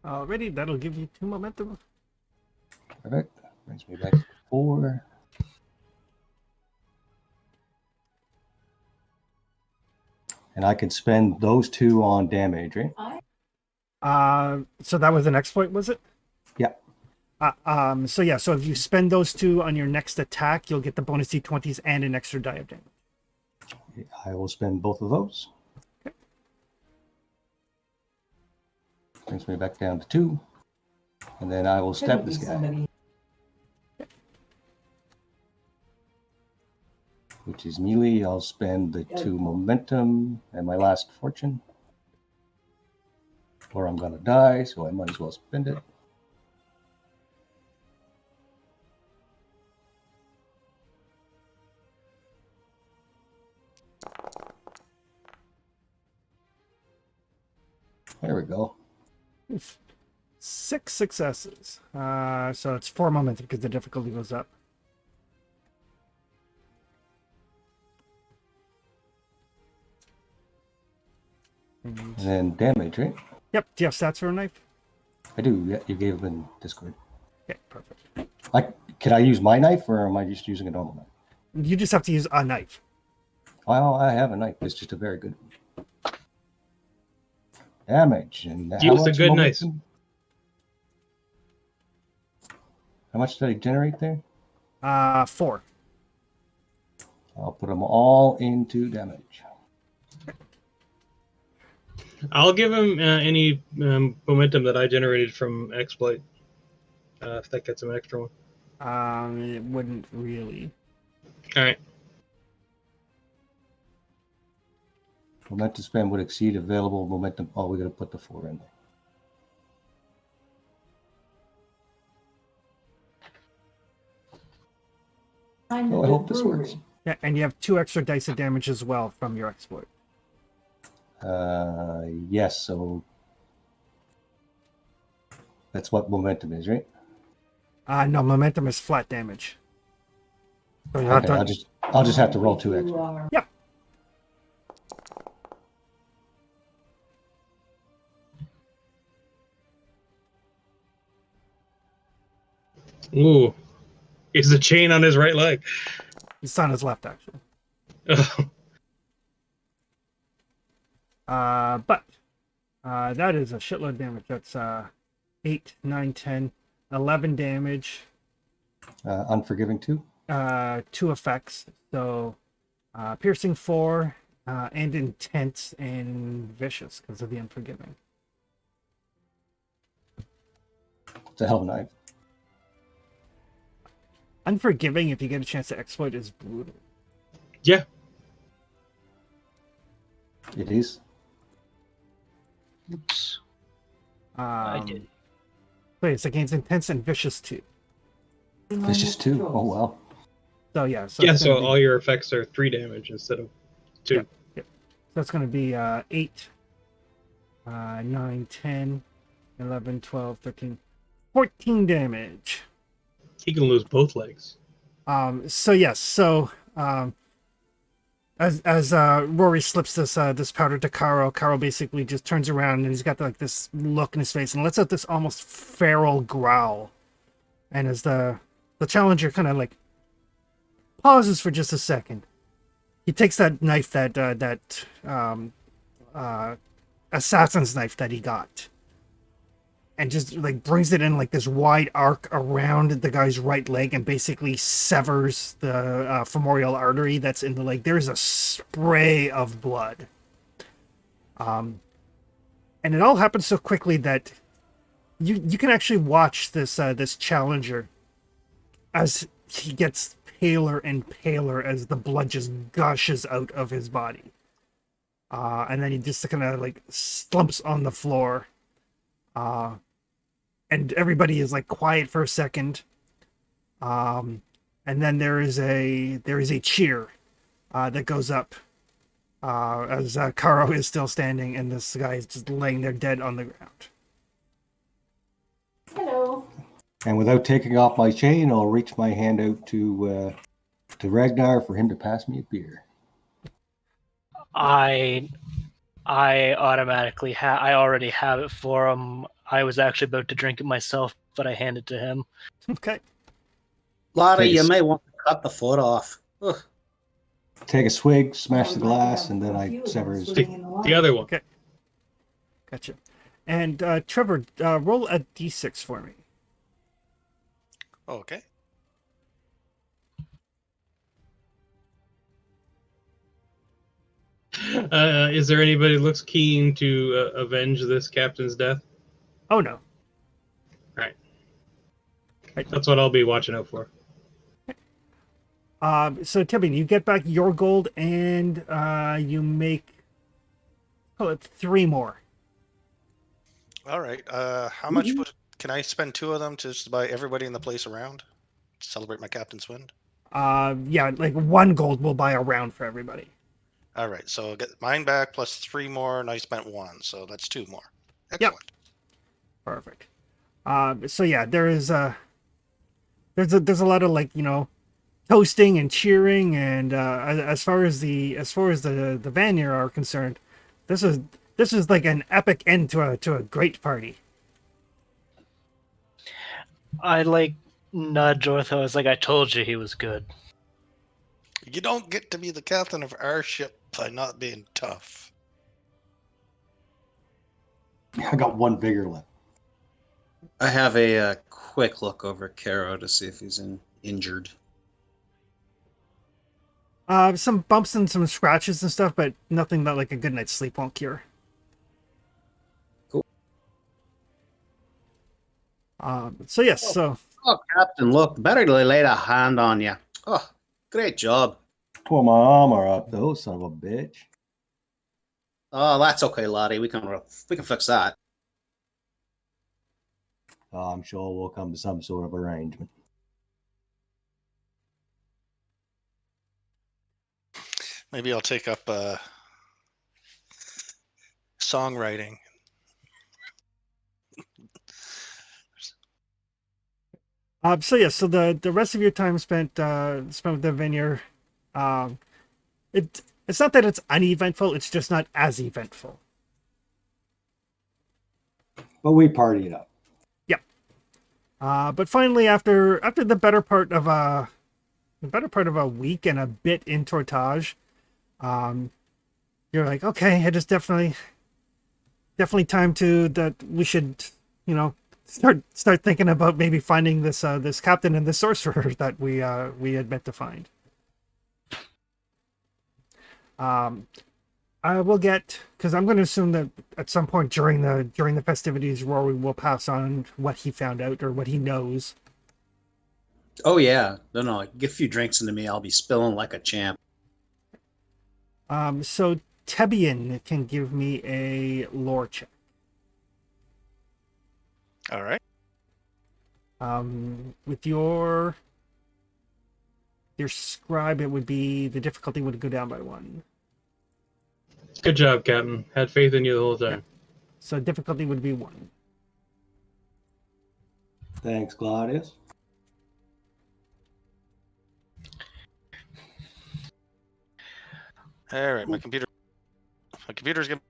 Alrighty, that'll give you 2 momentum. Perfect. Brings me back to 4. And I can spend those 2 on damage, right? So that was an exploit, was it? Yeah. So yeah, so if you spend those 2 on your next attack, you'll get the bonus d20s and an extra die of damage. I will spend both of those. Okay. Brings me back down to 2. And then I will stab this guy, Somebody. which is melee. I'll spend the 2 momentum and my last fortune. Or I'm going to die, so I might as well spend it. There we go. 6 successes. So it's 4 momentum because the difficulty goes up. And then damage, right? Yep. Do you have stats for a knife? I do. Yeah, you gave them in Discord. Okay, perfect. Can I use my knife, or am I just using a normal knife? You just have to use a knife. Well, I have a knife. It's just a very good one. Damage. And how Use a much good knife. momentum? How much did I generate there? 4. I'll put them all into damage. I'll give him any momentum that I generated from exploit. If that gets him an extra one. It wouldn't really. All right. Momentum spend would exceed available momentum. Oh, we're going to put the 4 in there. Oh, I hope this works. Yeah, and you have 2 extra dice of damage as well from your exploit. Yes, so that's what momentum is, right? No, momentum is flat damage. So you Okay, have to, I'll just have to roll 2 extra. Yep. Ooh. Is the chain on his right leg? It's on his left, actually. But that is a shitload of damage. That's 8, 9, 10, 11 damage. Unforgiving 2. 2 effects. So piercing 4, and intense and vicious because of the unforgiving. It's a hell of a knife. Unforgiving, if you get a chance to exploit, is brutal. Yeah. It is. Oops. I did. Wait, it's against intense and vicious too. Vicious 2. Oh, wow. So yeah. So Yeah, it's so gonna be, all your effects are 3 damage instead of 2. so it's going to be 8, 9, 10, 11, 12, 13, 14 damage. He can lose both legs. So yes, so as Rory slips this powder to Caro basically just turns around and he's got like this look in his face and lets out this almost feral growl. And as the challenger kind of like pauses for just a second, he takes that knife that assassin's knife that he got, and just like brings it in like this wide arc around the guy's right leg and basically severs the femoral artery that's in the leg. There's a spray of blood. And it all happens so quickly that you can actually watch this this challenger as he gets paler and paler as the blood just gushes out of his body. And then he just kind of like slumps on the floor. And everybody is like quiet for a second. And then there is a cheer that goes up as Caro is still standing and this guy is just laying there dead on the ground. Hello. And without taking off my chain, I'll reach my hand out to Ragnar for him to pass me a beer. I automatically I already have it for him. I was actually about to drink it myself, but I hand it to him. Okay. Larry, you Thanks. may want to cut the foot off. Ugh. Take a swig, smash the glass, and then I sever his. The other one. Okay. Gotcha. And Trevor, roll a d6 for me. Okay. Is there anybody that looks keen to avenge this captain's death? Oh no. Right. Right. That's what I'll be watching out for. So Tibby, you get back your gold and you make it 3 more. All right. How much can I spend 2 of them to just buy everybody in the place around? Celebrate my captain's win? Yeah, like 1 gold will buy a round for everybody. All right. So I'll get mine back plus 3 more, and I spent 1. So that's 2 more. Yep. Excellent. Perfect. So yeah, there's a lot of like, you know, toasting and cheering, and as far as the Vanir are concerned, this is like an epic end to a great party. I like nudge Ortho. It's like I told you he was good. You don't get to be the captain of our ship by not being tough. I got 1 vigor left. I have a quick look over Caro to see if he's injured. Some bumps and some scratches and stuff, but nothing that like a good night's sleep won't cure. Cool. So yes, so Oh, Captain, look, better to lay a hand on you. Oh, great job. Pull my armor up, though, son of a bitch. Oh, that's okay, laddie. We can fix that. I'm sure we'll come to some sort of arrangement. Maybe I'll take up songwriting. So the rest of your time spent with the vineyard, um, it's not that it's uneventful. It's just not as eventful. But we partied up. Yep. But finally, after the better part of a week and a bit in Tortage, you're like, okay, it is definitely time that we should, start thinking about maybe finding this captain and the sorcerer that we had meant to find. I will get, because I'm going to assume that at some point during the festivities, Rory will pass on what he found out or what he knows. Oh yeah, no. Get a few drinks into me. I'll be spilling like a champ. So Tebian can give me a lore check. All right. With your scribe, it would be, the difficulty would go down by 1. Good job, Captain. Had faith in you the whole time. So difficulty would be 1. Thanks, Claudius. All right, my computer's giving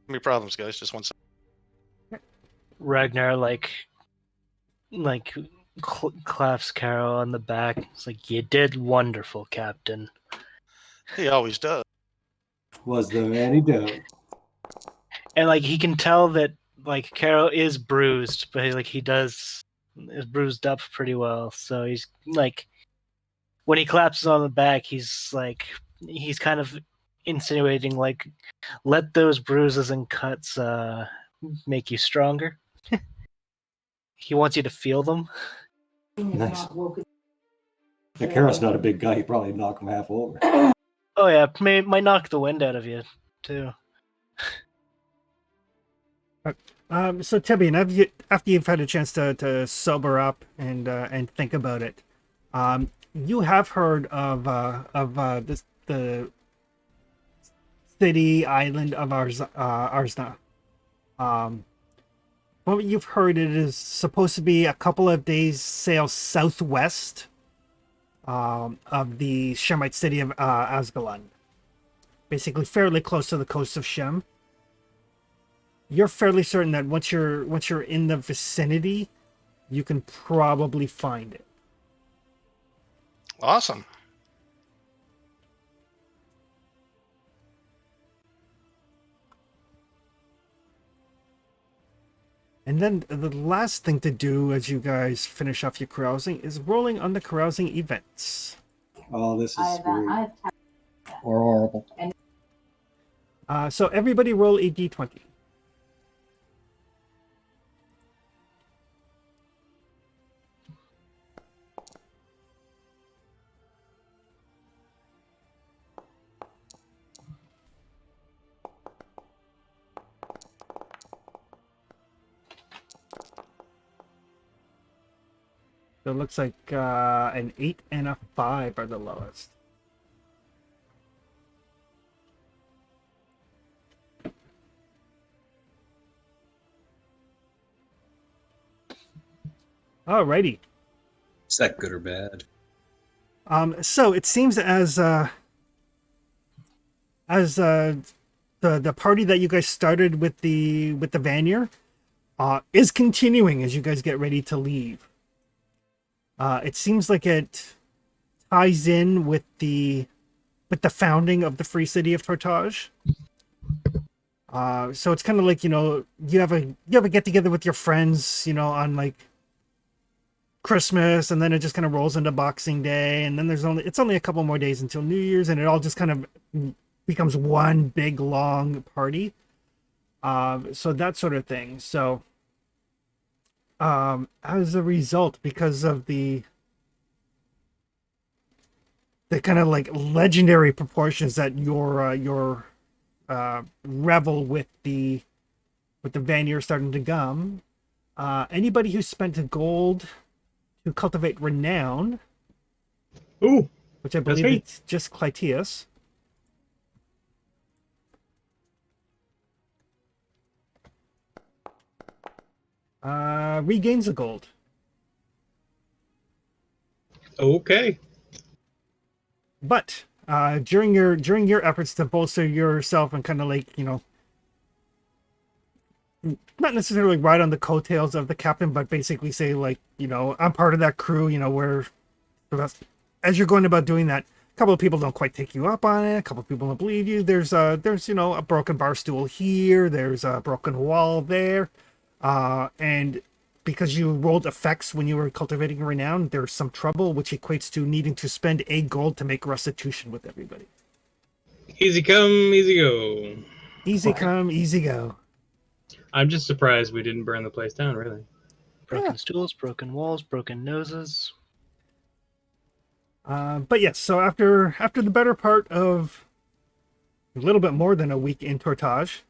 me problems, guys. Just one second. Ragnar claps Carol on the back. It's like, you did wonderful, Captain. He always does. Was there any doubt? And he can tell that Carol is bruised, but he is bruised up pretty well. So he's when he claps on the back, he's kind of insinuating let those bruises and cuts make you stronger. He wants you to feel them. Nice. The Carol's not a big guy. He probably knock him half over. Oh yeah, might knock the wind out of you too. So Tebian, after you've had a chance to sober up and think about it, you have heard of the city island of Arzna. What you've heard, it is supposed to be a couple of days sail southwest of the Shemite city of Asgalan. Basically fairly close to the coast of Shem. You're fairly certain that once you're in the vicinity, you can probably find it. Awesome. And then the last thing to do as you guys finish off your carousing is rolling on the carousing events. Oh, this is screwed. Or horrible. So everybody roll a d20. So it looks like an 8 and a 5 are the lowest. Alrighty. Is that good or bad? So it seems as the party that you guys started with the Vanir is continuing as you guys get ready to leave. It seems like it ties in with the founding of the free city of Tortage. So it's kind of like, you have a get together with your friends, on Christmas, and then it just kind of rolls into Boxing Day, and then it's only a couple more days until New Year's, and it all just kind of becomes one big long party. So that sort of thing. So as a result, because of the kind of legendary proportions that your revel with the Vanir starting to gum. Anybody who spent a gold to cultivate Renown, Ooh, which I That's believe me. it's just Clytius. Regains a gold. okay. But during your efforts to bolster yourself and kind of like, not necessarily ride on the coattails of the captain, but basically say like, I'm part of that crew, where as you're going about doing that, a couple of people don't quite take you up on it, a couple of people don't believe you. There's a broken bar stool here, there's a broken wall there. And because you rolled effects when you were cultivating Renown, there's some trouble, which equates to needing to spend a gold to make restitution with everybody. Easy come, easy go. Easy come, easy go. I'm just surprised we didn't burn the place down, really. Broken stools, broken walls, broken noses. But yes, so after the better part of a little bit more than a week in Tortage,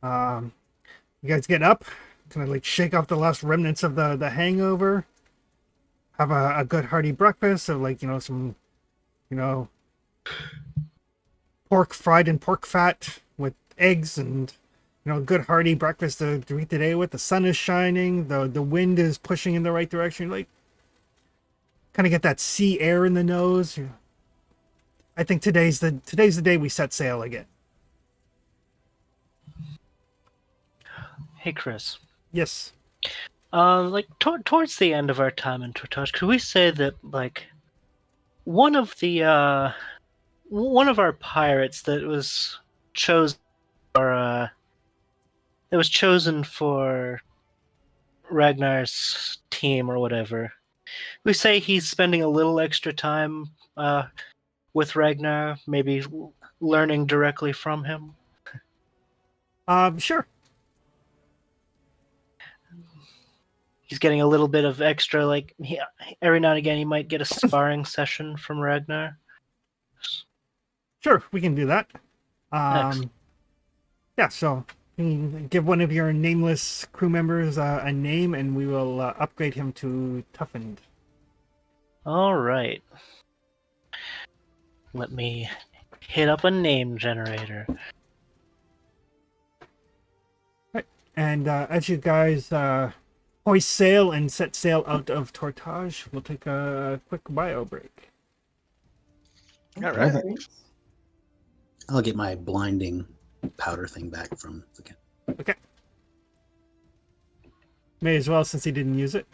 you guys get up, kind of like shake off the last remnants of the hangover, have a good hearty breakfast of like, some, pork fried in pork fat with eggs and, good hearty breakfast to eat the day with. The sun is shining, the wind is pushing in the right direction, like kind of get that sea air in the nose. I think today's the day we set sail again. Hey, Chris. Yes. Towards the end of our time in Tortage, could we say that like one of our pirates that was chosen for Ragnar's team or whatever, we say he's spending a little extra time with Ragnar, maybe learning directly from him? Sure. He's getting a little bit of extra, like, every now and again he might get a sparring session from Ragnar. Sure, we can do that. Excellent. Yeah, so you can give one of your nameless crew members a name, and we will upgrade him to toughened. All right. Let me hit up a name generator. Right. And as you guys hoist sail and set sail out of Tortage, we'll take a quick bio break. All right. Perfect. I'll get my blinding powder thing back from the cat. Okay. May as well, since he didn't use it.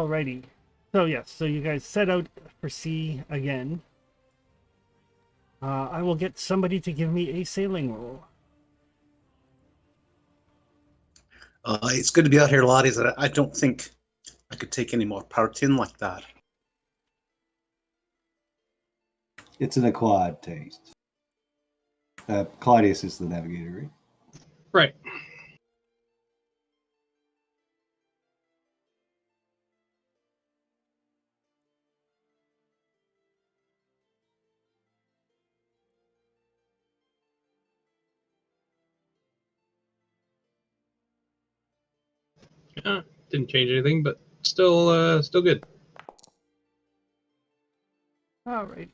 Alrighty. So yes, so you guys set out for sea again. I will get somebody to give me a sailing roll. It's good to be out here, laddies. I don't think I could take any more part in like that. It's an acquired taste. Claudius is the navigator, right? Right. Didn't change anything, but still good. Alright.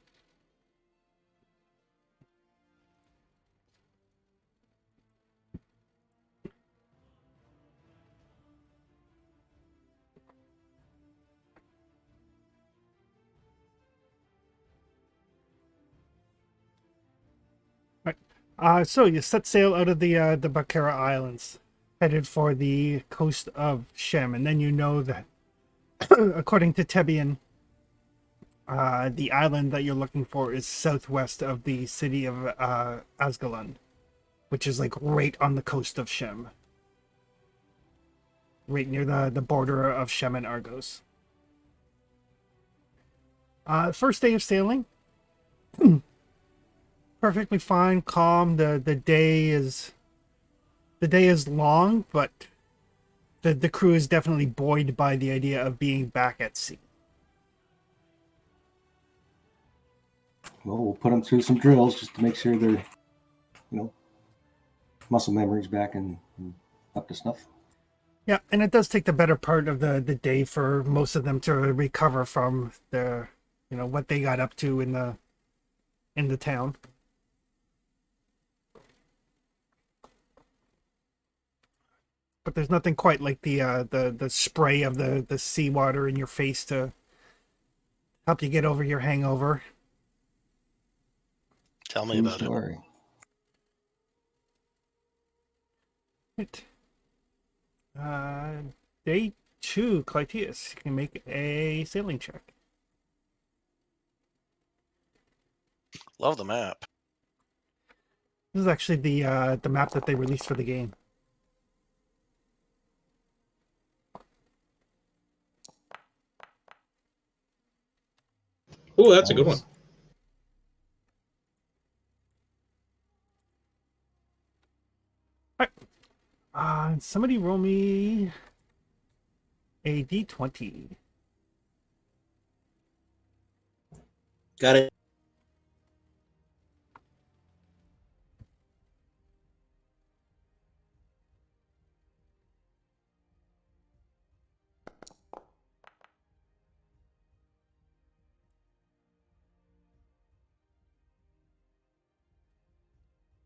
So you set sail out of the Bakara Islands, headed for the coast of Shem, and then you know that, according to Tebian, the island that you're looking for is southwest of the city of Asgalan, which is like right on the coast of Shem, right near the border of Shem and Argos. First day of sailing, perfectly fine, calm. The day is long, but the crew is definitely buoyed by the idea of being back at sea. Well, we'll put them through some drills just to make sure they're, muscle memory's back and up to snuff. Yeah, and it does take the better part of the day for most of them to recover from the, what they got up to in the town. But there's nothing quite like the spray of the seawater in your face to help you get over your hangover. Tell me True about it. story. Right. Day 2, Clytius, you can make a sailing check. Love the map. This is actually the map that they released for the game. Oh, that's a good one. Somebody roll me a d20. Got it.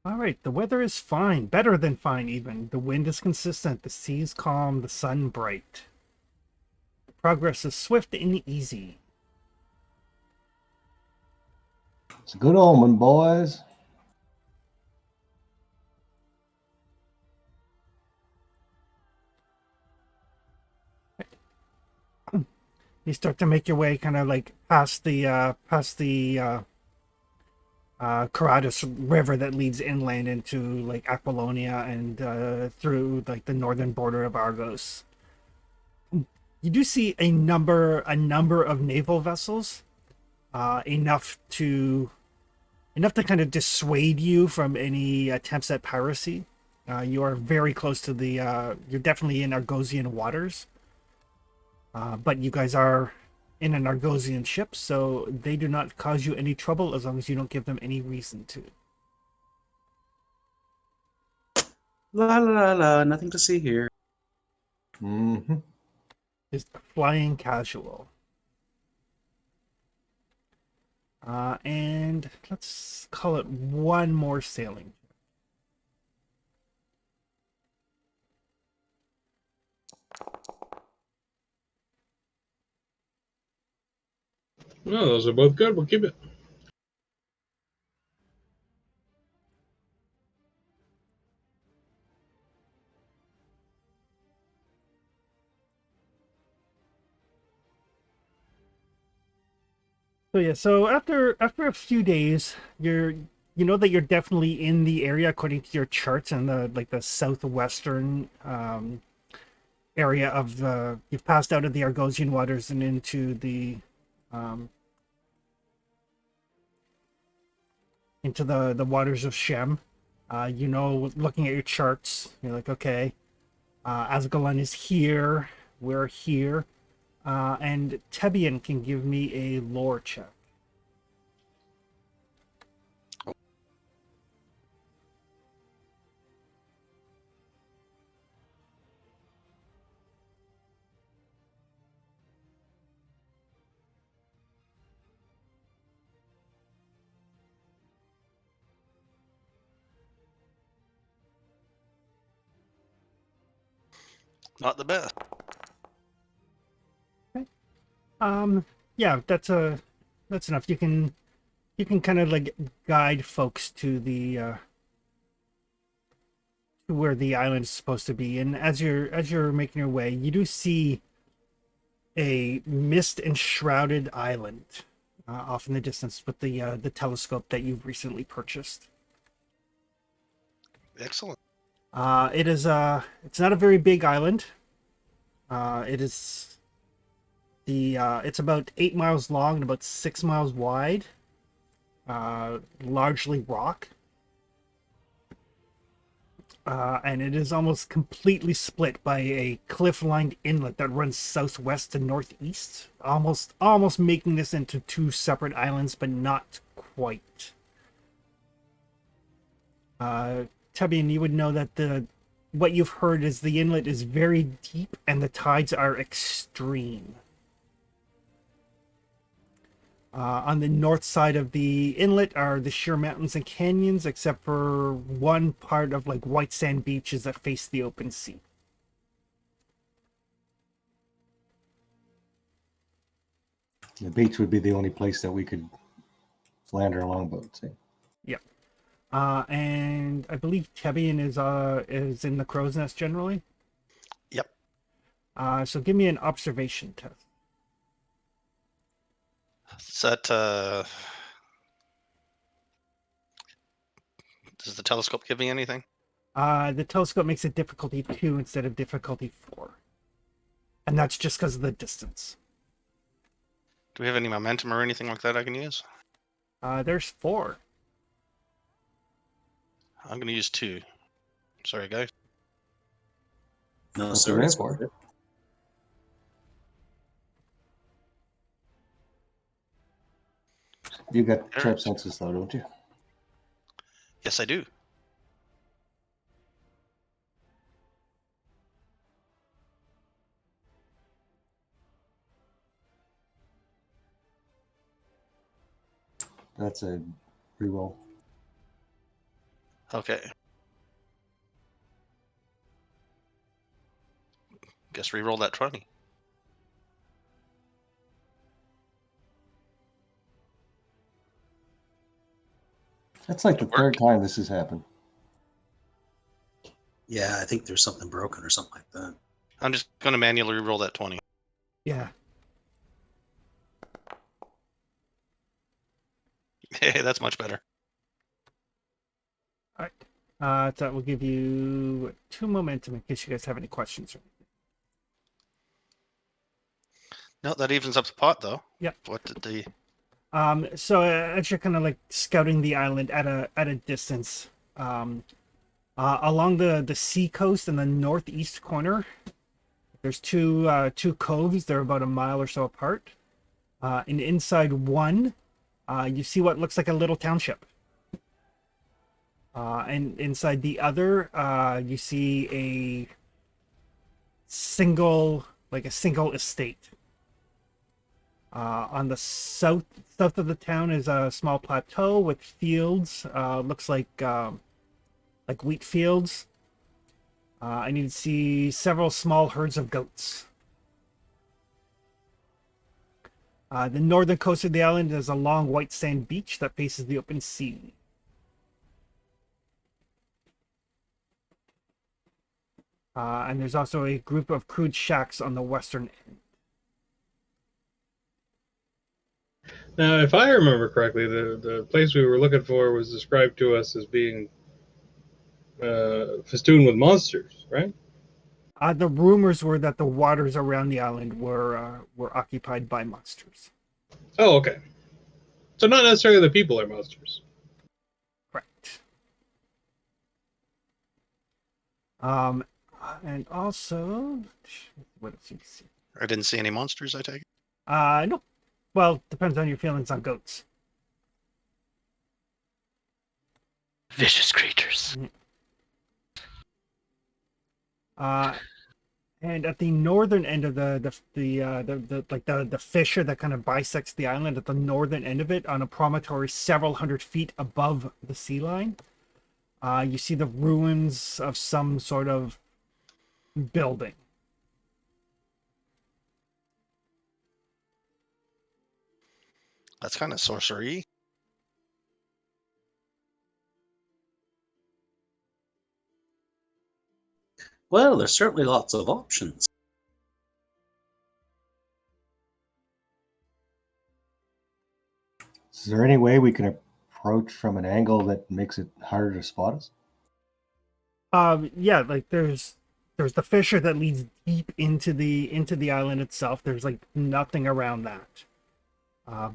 All right, the weather is fine, better than fine even. The wind is consistent, the sea's calm, the sun bright. Progress is swift and easy. It's a good omen, boys. You start to make your way kind of like past the Carados River that leads inland into like Apollonia and through like the northern border of Argos. You do see a number of naval vessels, enough to kind of dissuade you from any attempts at piracy. You are very close to you're definitely in Argosian waters, but you guys are in an Argosian ship, so they do not cause you any trouble as long as you don't give them any reason to. La la la la. Nothing to see here. Mm-hmm. Just flying casual. And let's call it one more sailing. No, those are both good. We'll keep it. So yeah, so after a few days, you know that you're definitely in the area according to your charts and the southwestern area of the you've passed out of the Argosian waters and um into the waters of Shem. You know, looking at your charts, you're like, okay, Asgalan is here, we're here, and Tebian can give me a lore check. Not the best. Um, yeah, that's enough. You can kind of like guide folks to the to where the island is supposed to be, and as you're making your way, you do see a mist enshrouded island off in the distance with the telescope that you've recently purchased. Excellent. It is it's not a very big island. It is it's about 8 miles long and about 6 miles wide. Largely rock. And it is almost completely split by a cliff-lined inlet that runs southwest to northeast, almost making this into two separate islands, but not quite. Tebian, you would know that what you've heard is the inlet is very deep and the tides are extreme. On the north side of the inlet are the sheer mountains and canyons, except for one part of like white sand beaches that face the open sea. The beach would be the only place that we could land our longboats. Eh? Yep. And I believe Tebian is in the crow's nest generally. Yep. So give me an observation test. Is that does the telescope give me anything? The telescope makes it difficulty 2 instead of difficulty 4. And that's just because of the distance. Do we have any momentum or anything like that I can use? There's 4. I'm going to use 2. Sorry, guys. No, What's sir. it It's in for? good. You got sharp senses, though, don't you? Yes, I do. That's a reroll. Okay. Guess reroll that 20. That's like the third time this has happened. Yeah, I think there's something broken or something like that. I'm just going to manually reroll that 20. Yeah. Hey, that's much better. All right. So that will give you 2 momentum in case you guys have any questions. No, that evens up the pot, though. Yep. What did the... So as you're kind of like scouting the island at a distance, along the sea coast in the northeast corner, there's two coves. They're about a mile or so apart. And inside one, you see what looks like a little township. And inside the other, you see a single estate. On the south of the town is a small plateau with fields. Looks like wheat fields. And you can see several small herds of goats. The northern coast of the island is a long white sand beach that faces the open sea. And there's also a group of crude shacks on the western end. Now, if I remember correctly, the place we were looking for was described to us as being festooned with monsters, right? The rumors were that the waters around the island were occupied by monsters. Oh, okay. So not necessarily the people are monsters. Correct. And also, what else you see? I didn't see any monsters, I take it. No. Well, depends on your feelings on goats. Vicious creatures. And at the northern end of the fissure that kind of bisects the island, at the northern end of it, on a promontory several hundred feet above the sea line, you see the ruins of some sort of building. That's kind of sorcery. Well, there's certainly lots of options. Is there any way we can approach from an angle that makes it harder to spot us? Yeah, like there's the fissure that leads deep into the island itself. There's like nothing around that.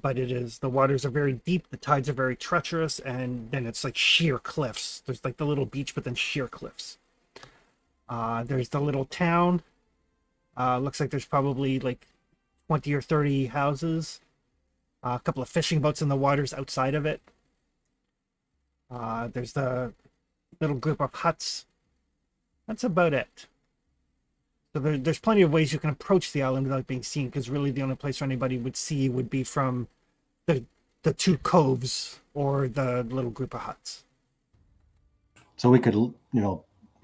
But the waters are very deep, the tides are very treacherous, and then it's like sheer cliffs. There's like the little beach, but then sheer cliffs. There's the little town. Looks like there's probably like 20 or 30 houses. A couple of fishing boats in the waters outside of it. There's the little group of huts. That's about it. So there's plenty of ways you can approach the island without being seen, because really the only place where anybody would see would be from the two coves or the little group of huts. So we could,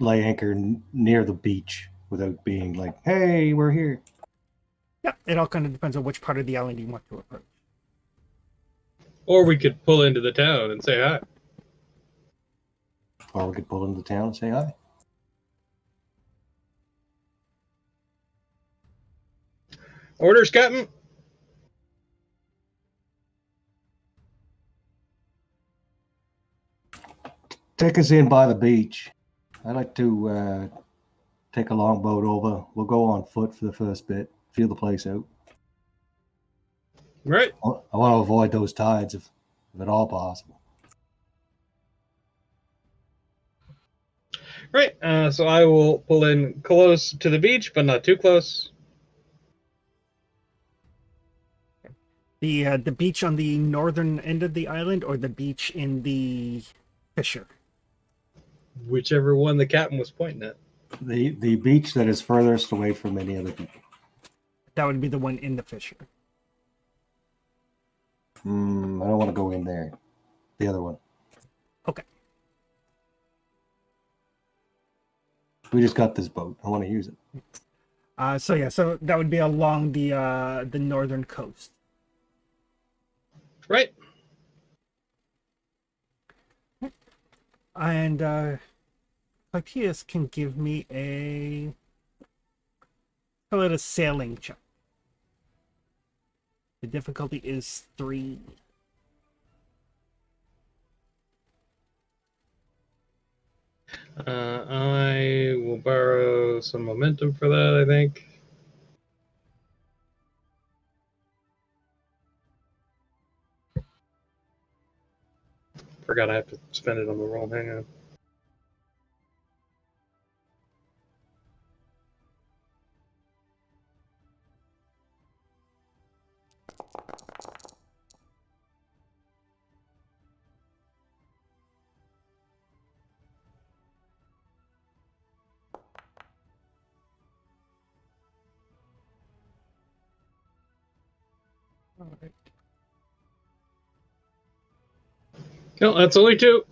lay anchor near the beach without being like, hey, we're here. Yeah, it all kind of depends on which part of the island you want to approach. Or we could pull into the town and say hi. Or we could pull into town and say hi. Orders, Captain. Take us in by the beach. I'd like to take a longboat over. We'll go on foot for the first bit, feel the place out. Right. I want to avoid those tides if at all possible. Right. So I will pull in close to the beach, but not too close. The beach on the northern end of the island, or the beach in the fissure? Whichever one the captain was pointing at. The beach that is furthest away from any other people. That would be the one in the fissure. I don't want to go in there. The other one. Okay. We just got this boat. I want to use it. So that would be along the northern coast. Right. And Pythias can give me call it a sailing check. The difficulty is 3. I will borrow some momentum for that, I think. Forgot I have to spend it on the roll. Hang on. All right. No, that's only 2.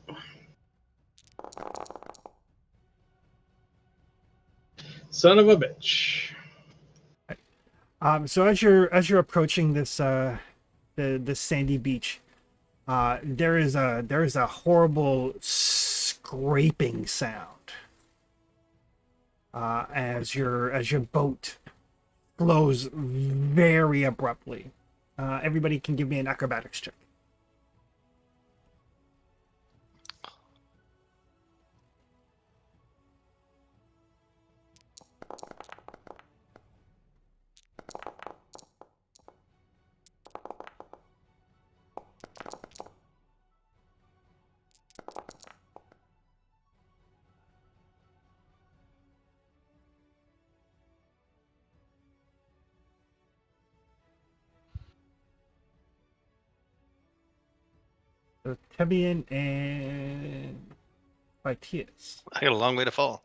Son of a bitch. So as you're approaching this the sandy beach, there is a horrible scraping sound as your boat flows very abruptly. Everybody can give me an acrobatics check. So Tebian and Vitius. I got a long way to fall.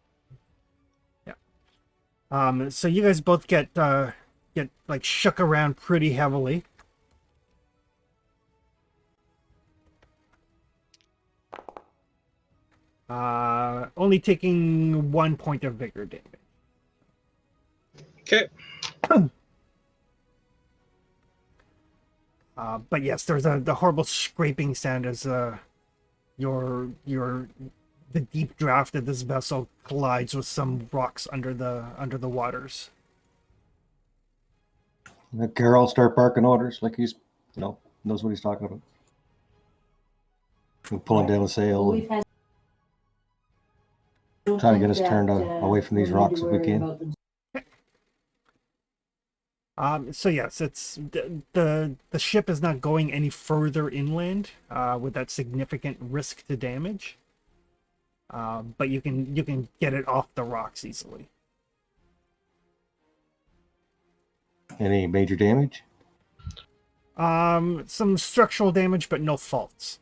So you guys both get like shook around pretty heavily. Only taking 1 point of vigor damage. Okay. But yes, there's the horrible scraping sound as your the deep draft of this vessel collides with some rocks under the waters. Carol start barking orders like he's, knows what he's talking about. And pulling down the sail, and trying to get us turned away from these rocks if we can. So yes, it's the ship is not going any further inland with that significant risk to damage. But you can get it off the rocks easily. Any major damage? Some structural damage, but no faults.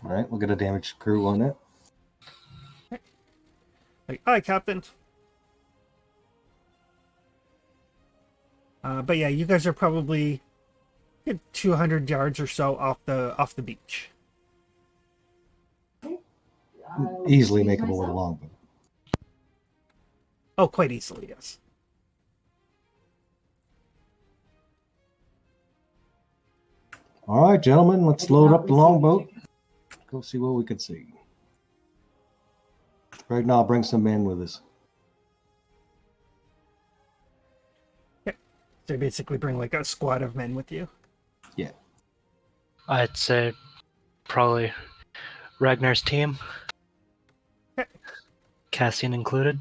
All right, we'll get a damaged crew on that. Like, hi, Captain. But yeah, you guys are probably 200 yards or so off the beach. Easily makeable with a longbow. Oh, quite easily, yes. All right, gentlemen, let's load up the longboat. Go see what we can see. Right now, I'll bring some men with us. So you basically bring like a squad of men with you. Yeah. I'd say probably Ragnar's team. Okay. Cassian included.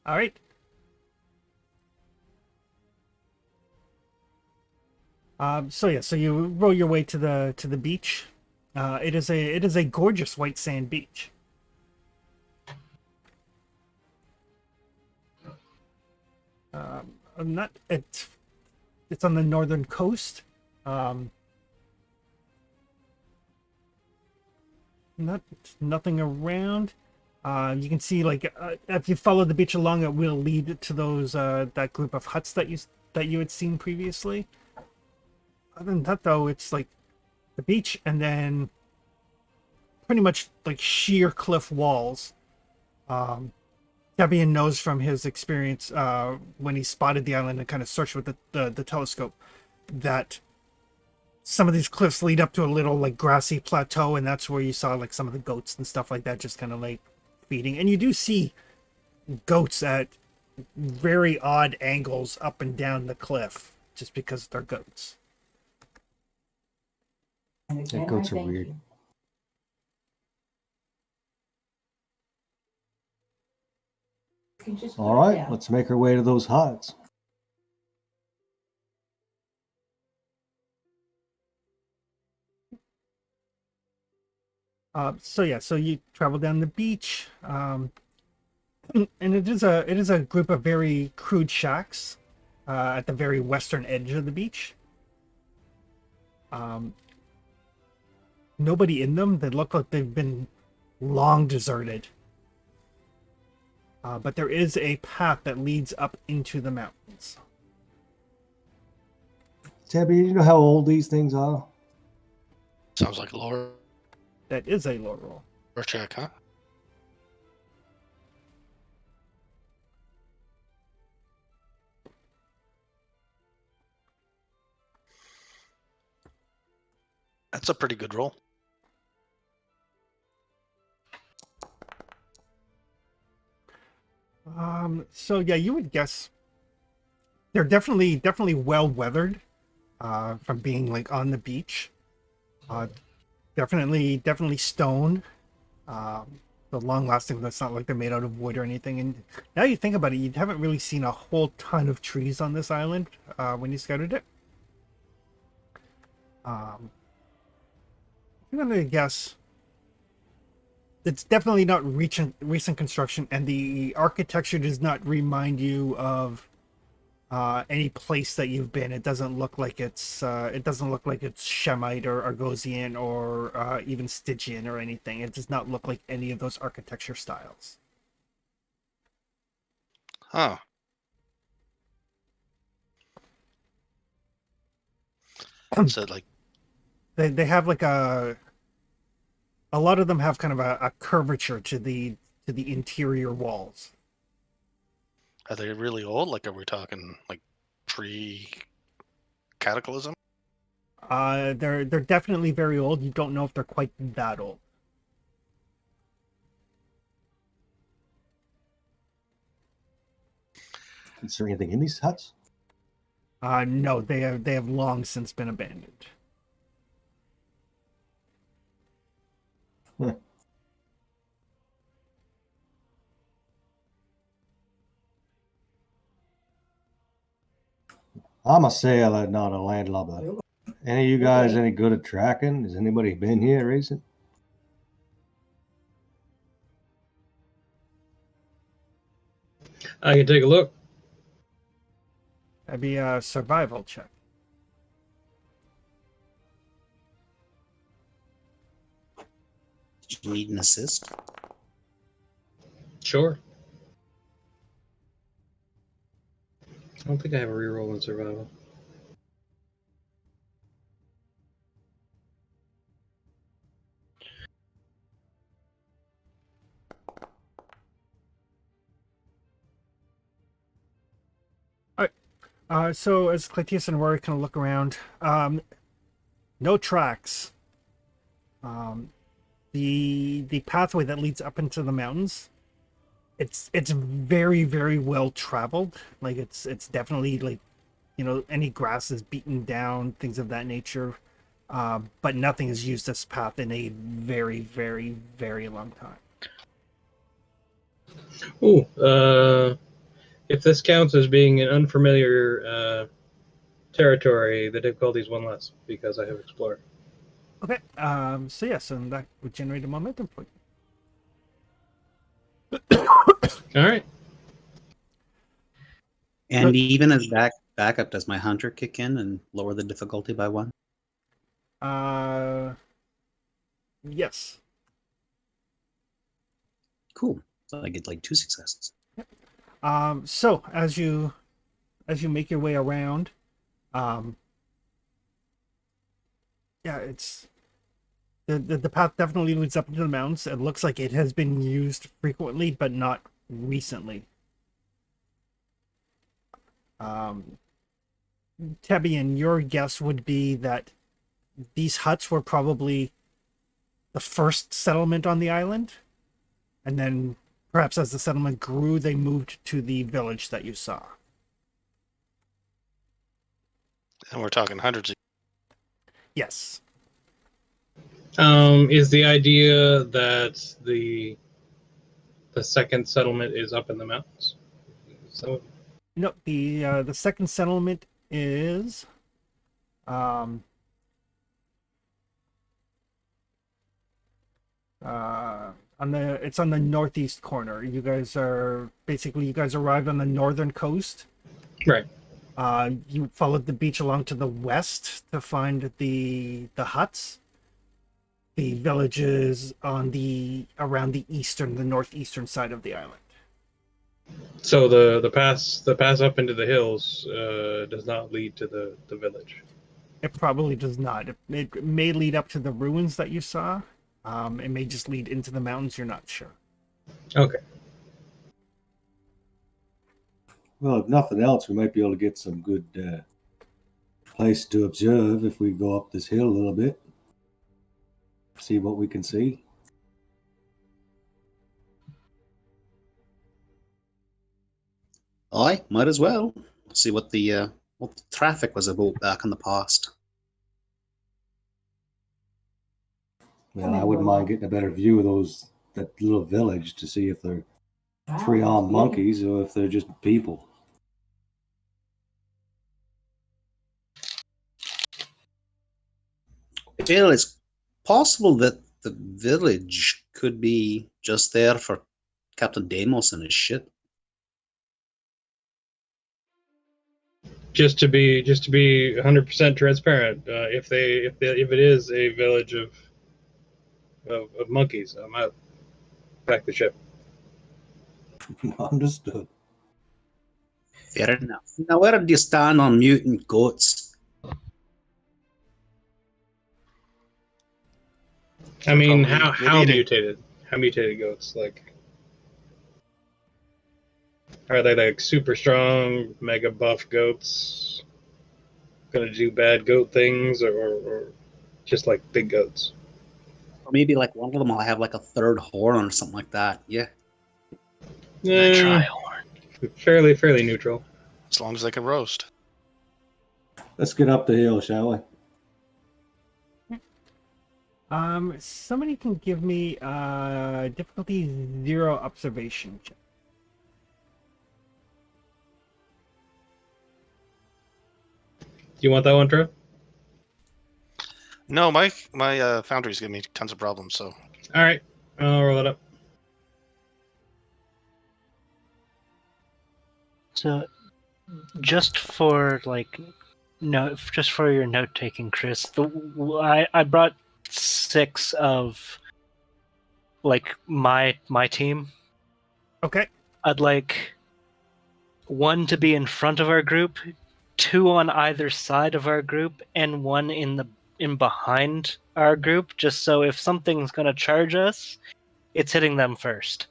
All right. So you row your way to the beach. It is a gorgeous white sand beach. It's on the northern coast. Nothing around. You can see like if you follow the beach along, it will lead to those that group of huts that you had seen previously. Other than that, though, it's like the beach and then pretty much like sheer cliff walls. Debian knows from his experience when he spotted the island and kind of searched with the telescope that some of these cliffs lead up to a little like grassy plateau, and that's where you saw like some of the goats and stuff like that just kind of like feeding. And you do see goats at very odd angles up and down the cliff just because they're goats. Yeah, goats are weird. All right, let's make our way to those huts. So you travel down the beach, and it is a group of very crude shacks at the very western edge of the beach. Nobody in them. They look like they've been long deserted. But there is a path that leads up into the mountains. Tabby, do you know how old these things are? Sounds like a lore That is a lore roll. check, huh? That's a pretty good roll. So yeah, you would guess They're definitely well weathered from being like on the beach. Definitely stone. The long lasting. That's not like they're made out of wood or anything. And now you think about it, you haven't really seen a whole ton of trees on this island when you scouted it. I'm gonna guess it's definitely not recent construction, and the architecture does not remind you of any place that you've been. It doesn't look like it's Shemite or Argosian or even Stygian or anything. It does not look like any of those architecture styles. Huh. So like, They have like a lot of them have kind of a curvature to the interior walls. are they really old? Like, are we talking like pre-cataclysm? They're definitely very old. You don't know if they're quite that old. Is there anything in these huts? No, they have long since been abandoned. Huh. I'm a sailor, not a landlubber. Any of you guys any good at tracking? Has anybody been here recent? I can take a look. That'd be a survival check. Did you need an assist? Sure. I don't think I have a reroll in survival. So as Clytius and Rory kind of look around, no tracks. The pathway that leads up into the mountains, it's very well traveled. Like it's definitely like, any grass is beaten down, things of that nature. But nothing has used this path in a very long time. Ooh, if this counts as being an unfamiliar territory, the difficulty is one less because I have explored. Okay. So yes, and that would generate a momentum for you. All right. And even as backup, does my hunter kick in and lower the difficulty by 1? Yes. Cool. So I get like 2 successes. So as you make your way around, it's the path definitely leads up into the mountains. It looks like it has been used frequently, but not recently. Tebian, your guess would be that these huts were probably the first settlement on the island, and then perhaps as the settlement grew, they moved to the village that you saw. And we're talking hundreds of. Yes. Is the idea that the second settlement is up in the mountains? So No, the second settlement is it's on the northeast corner. You guys arrived on the northern coast. right. You followed the beach along to the west to find the huts. The village is around the northeastern side of the island. So the pass up into the hills does not lead to the village. It probably does not. It may lead up to the ruins that you saw. It may just lead into the mountains. You're not sure. Okay. Well, if nothing else, we might be able to get some good place to observe if we go up this hill a little bit. See what we can see. Aye, might as well. See what the traffic was about back in the past. Well, I wouldn't mind getting a better view of that little village to see if they're tree-armed monkeys or if they're just people. Well, it's possible that the village could be just there for Captain Deimos and his shit. Just to be 100% transparent, if it is a village of monkeys, I'm out. Back the ship. Understood. Fair enough. Now, where do you stand on mutant goats? I mean, Probably how good eating. mutated? How mutated goats? Like, are they like super strong, mega buff goats? Gonna do bad goat things, or just like big goats? Or maybe like one of them will have like a third horn or something like that. Yeah. The tri-horn. Fairly neutral. As long as they can roast. Let's get up the hill, shall we? Somebody can give me difficulty 0 observation check. Do you want that one, Trev? No, my foundry's giving me tons of problems. So All right, I'll roll it up. So, just for just for your note taking, Chris, I brought 6 of like my team. Okay. I'd like 1 to be in front of our group, 2 on either side of our group, and 1 in behind our group, just so if something's gonna charge us, it's hitting them first.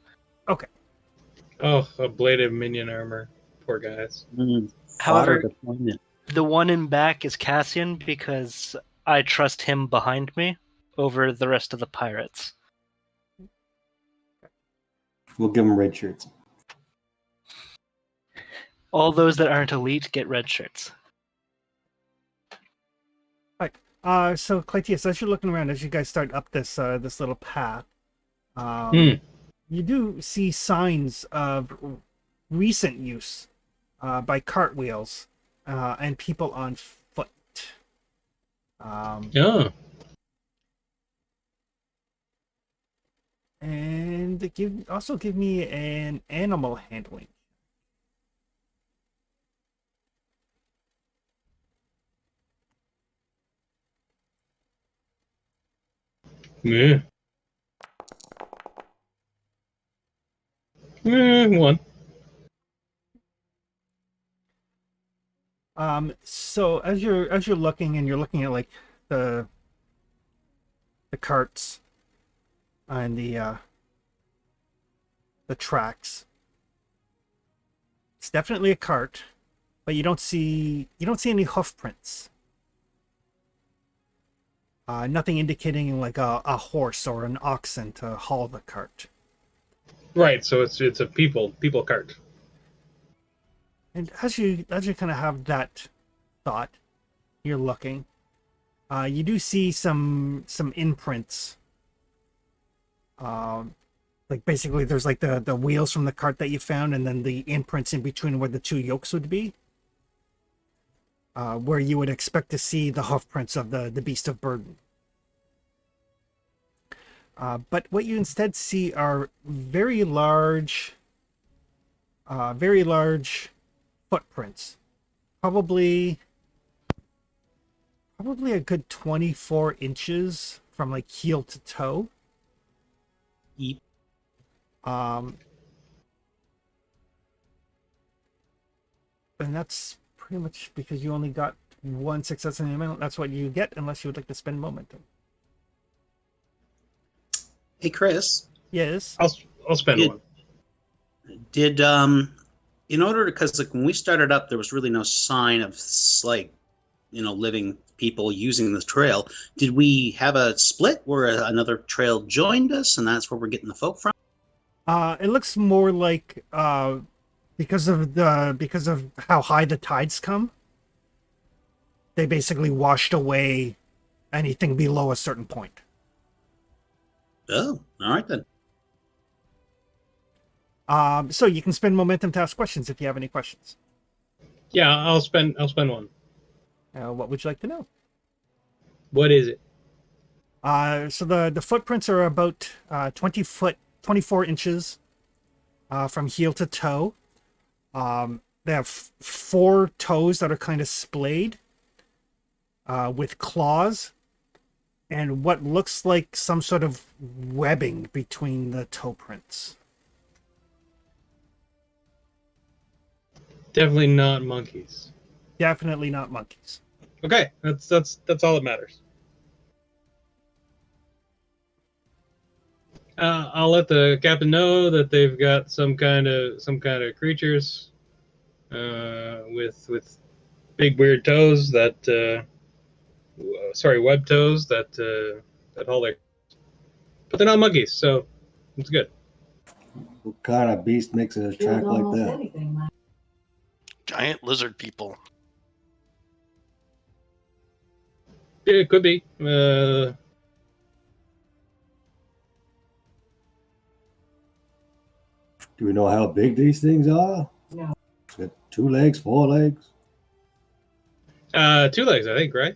Oh, a bladed minion armor. Poor guys. However, Fodder deployment. the one in back is Cassian because I trust him behind me over the rest of the pirates. We'll give them red shirts. All those that aren't elite get red shirts. So Clytius, as you're looking around, as you guys start up this this little path, you do see signs of recent use by cartwheels and people on foot. Oh, And give me an animal handling. yeah. 1. So as you're looking, and you're looking at like the carts and the tracks, it's definitely a cart, but you don't see any hoof prints. Nothing indicating like a horse or an oxen to haul the cart. Right. So it's a people cart. And as you kind of have that thought, you're looking. You do see some imprints. Like basically, there's like the wheels from the cart that you found, and then the imprints in between where the 2 yokes would be. Where you would expect to see the hoof prints of the beast of burden. But what you instead see are very large footprints. Probably a good 24 inches from like heel to toe. Yep. And that's pretty much because you only got 1 success in the amount. That's what you get unless you would like to spend momentum. Hey, Chris. Yes. I'll spend 1. Did in order to, because like when we started up, there was really no sign of like living people using the trail. Did we have a split where another trail joined us, and that's where we're getting the folk from? It looks more like because of how high the tides come, they basically washed away anything below a certain point. Oh, all right then. So you can spend momentum to ask questions if you have any questions. Yeah, I'll spend one. What would you like to know? What is it? So the footprints are about 24 inches from heel to toe. They have 4 toes that are kind of splayed with claws and what looks like some sort of webbing between the toe prints. Definitely not monkeys. Definitely not monkeys. Okay, that's all that matters. I'll let the captain know that they've got some kind of creatures with big weird toes that web toes that haul their, but they're not monkeys, so it's good. What kind of beast makes a track like that? Giant lizard people. It could be. Do we know how big these things are? No. It's got 2 legs, 4 legs. 2 legs, I think, right?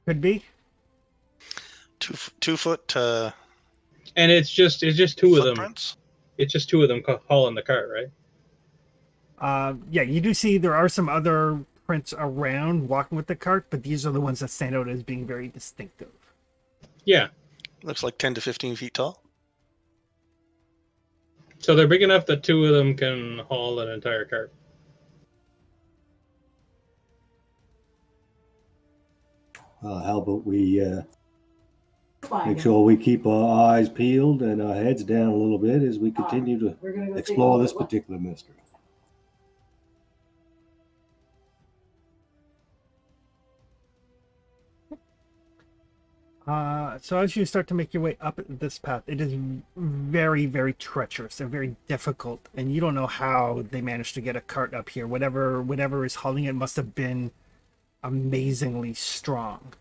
Could be. 2 foot And it's just 2 of them. footprints. It's just 2 of them hauling the cart, right? Yeah, you do see there are some other prints around walking with the cart, but these are the ones that stand out as being very distinctive. Yeah. Looks like 10 to 15 feet tall. So they're big enough that 2 of them can haul an entire cart. How about we make sure we keep our eyes peeled and our heads down a little bit as we continue to explore this particular mystery. So as you start to make your way up this path, it is very, very treacherous and very difficult, and you don't know how they managed to get a cart up here. Whatever is hauling it must have been amazingly strong.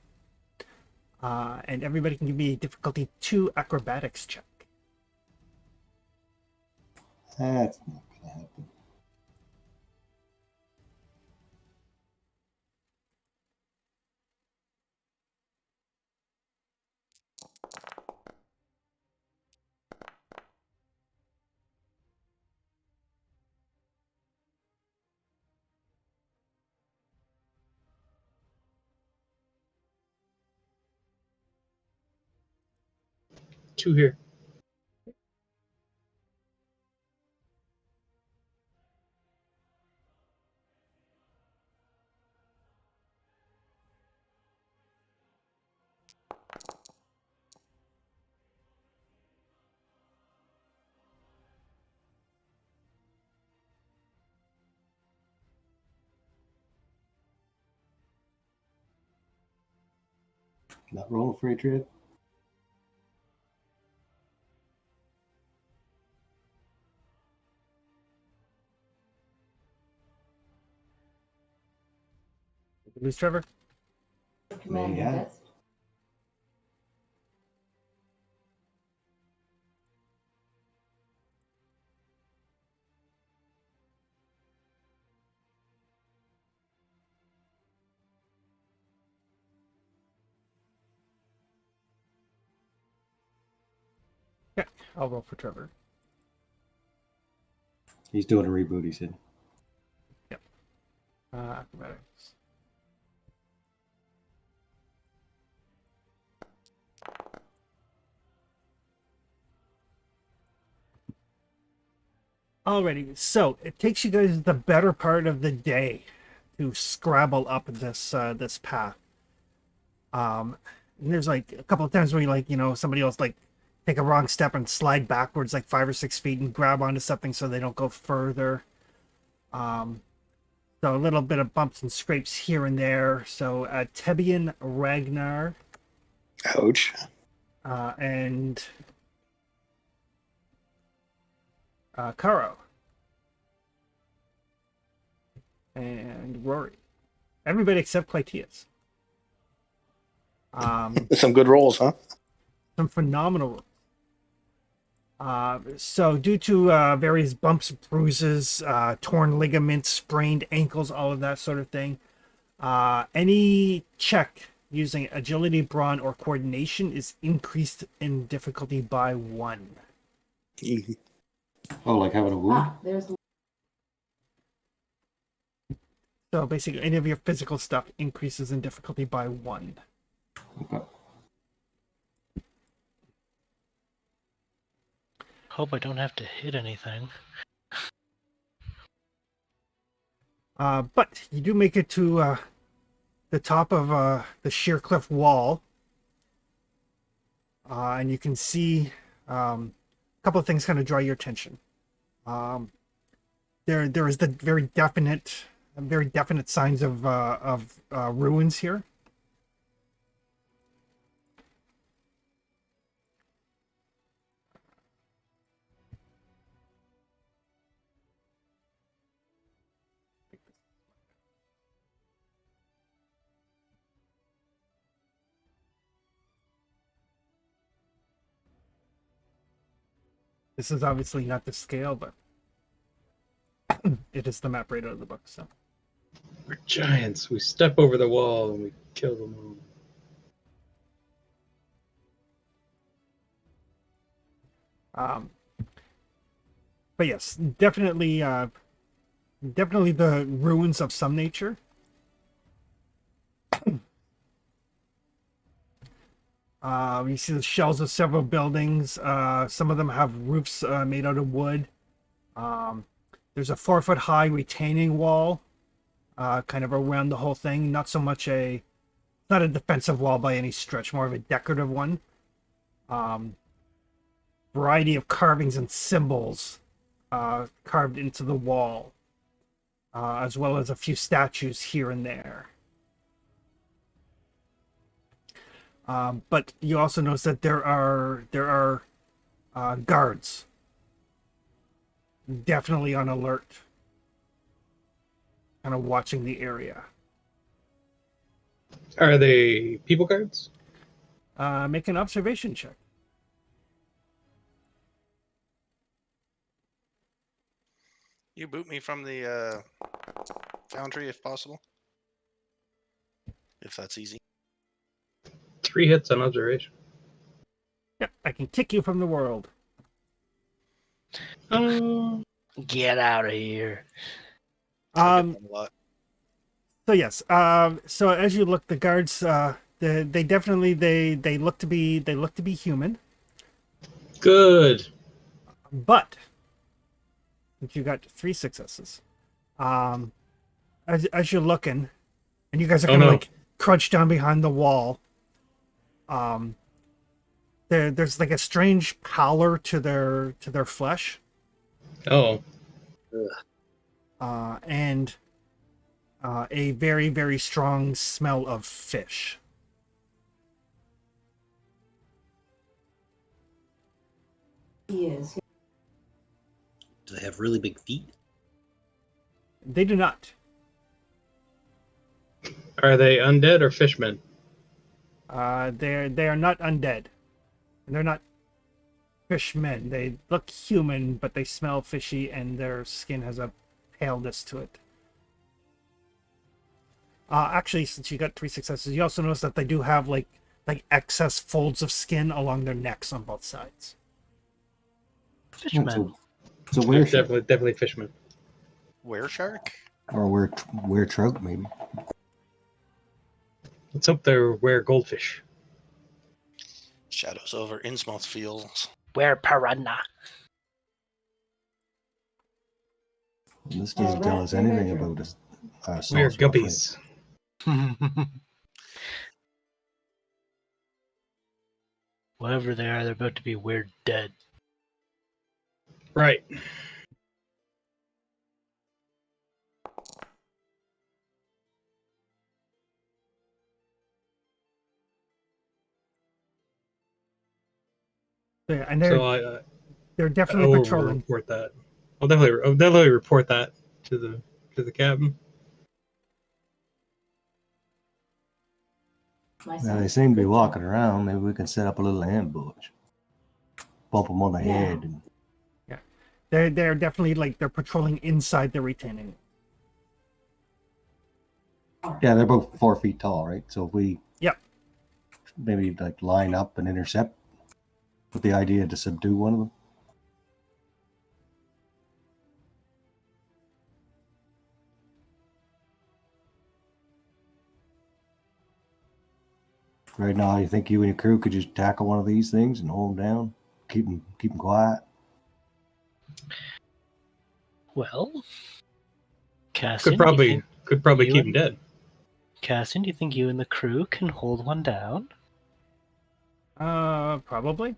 And everybody can give me a difficulty 2 acrobatics check. That's not gonna happen. Two here. Not roll a free trip. Lose Trevor? Command your Yeah. best. Yeah, I'll roll for Trevor. He's doing a reboot, he said. Acrobatics. Alrighty, so it takes you guys the better part of the day to scrabble up this path. And there's like a couple of times where somebody else like take a wrong step and slide backwards like 5 or 6 feet and grab onto something so they don't go further. So a little bit of bumps and scrapes here and there. So Tebian, Ragnar, Ouch. and Karo, and Rory. Everybody except Clytius. Some good rolls, huh? Some phenomenal rolls. So due to various bumps, bruises, torn ligaments, sprained ankles, all of that sort of thing, any check using agility, brawn, or coordination is increased in difficulty by 1. Easy. Oh, like having a wound? There's So basically, any of your physical stuff increases in difficulty by 1. Okay. Hope I don't have to hit anything. But you do make it to the top of the sheer cliff wall, and you can see a couple of things kind of draw your attention. There is the very definite signs of ruins here. This is obviously not the scale, but it is the map right out of the book. So We're giants. We step over the wall and we kill them all. But yes, definitely the ruins of some nature. You see the shells of several buildings. Some of them have roofs made out of wood. There's a 4-foot high retaining wall, kind of around the whole thing. Not so much not a defensive wall by any stretch, more of a decorative one. Variety of carvings and symbols carved into the wall, as well as a few statues here and there. But you also notice that there are guards, definitely on alert, kind of watching the area. Are they people guards? Make an observation check. You boot me from the foundry if possible. If that's easy. 3 hits on observation. Yep, I can kick you from the world. Get out of here. I get them a lot. So yes. So as you look, the guards, they definitely they look to be human. Good. But you got 3 successes. As you're looking, and you guys are kind of like crouched down behind the wall. There's like a strange pallor to their flesh. Oh. And a very, very strong smell of fish. he is. Do they have really big feet? They do not. Are they undead or fishmen? They are not undead. And they're not fishmen. They look human, but they smell fishy, and their skin has a paleness to it. Actually, since you got 3 successes, you also notice that they do have like excess folds of skin along their necks on both sides. Fishman. So where Definitely fishmen. Were shark? or where trout maybe. Let's hope they're goldfish. Shadows over Innsmouth fields. Where piranha? This doesn't tell us anything about us. We're guppies. Whatever they are, they're about to be weird dead. Right. Yeah, and So they're definitely I will patrolling. report that. I'll definitely report that to the captain. Now they seem to be walking around. Maybe we can set up a little ambush. Bump them on the Yeah. head. And, They're definitely like they're patrolling inside the retaining. yeah, they're both 4 feet tall, right? So if we Yep. maybe like line up and intercept with the idea to subdue one of them. Right now, you think you and your crew could just tackle one of these things and hold them down, keep them quiet? Well, Could Cassian, probably you keep him and- dead. Cassian, do you think you and the crew can hold one down? Probably.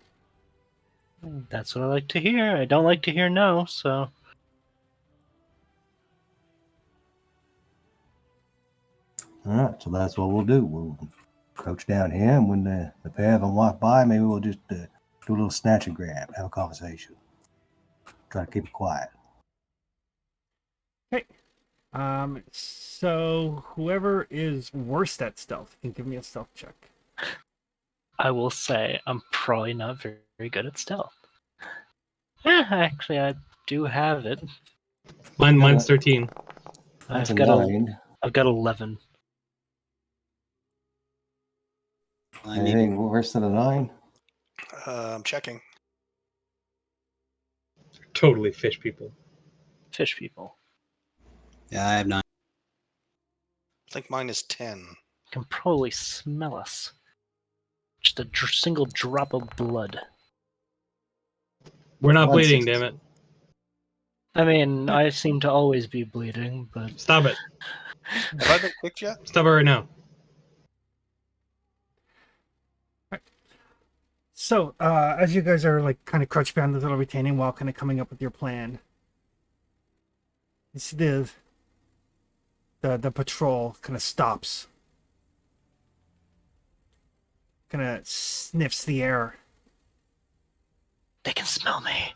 That's what I like to hear. I don't like to hear no, so All right, so that's what we'll do. We'll crouch down here, and when the pair of them walk by, maybe we'll just do a little snatch and grab, have a conversation. Try to keep it quiet. So whoever is worst at stealth can give me a stealth check. I will say I'm probably not very, very good at stealth. Actually, I do have it. Mine's 13. That's I've a got 9. I've got 11. I need Anything worse than a 9? I'm checking. Totally fish people. Fish people Yeah, I have 9. I think mine is 10. can probably smell us. Just a single drop of blood. We're not Mine's bleeding, 6. damn it. I mean, I seem to always be bleeding, but Stop it. Have I been kicked yet? Stop it right now. So, as you guys are like kind of crouched behind the little retaining wall, kind of coming up with your plan, you see the patrol kind of stops, kind of sniffs the air, they can smell me.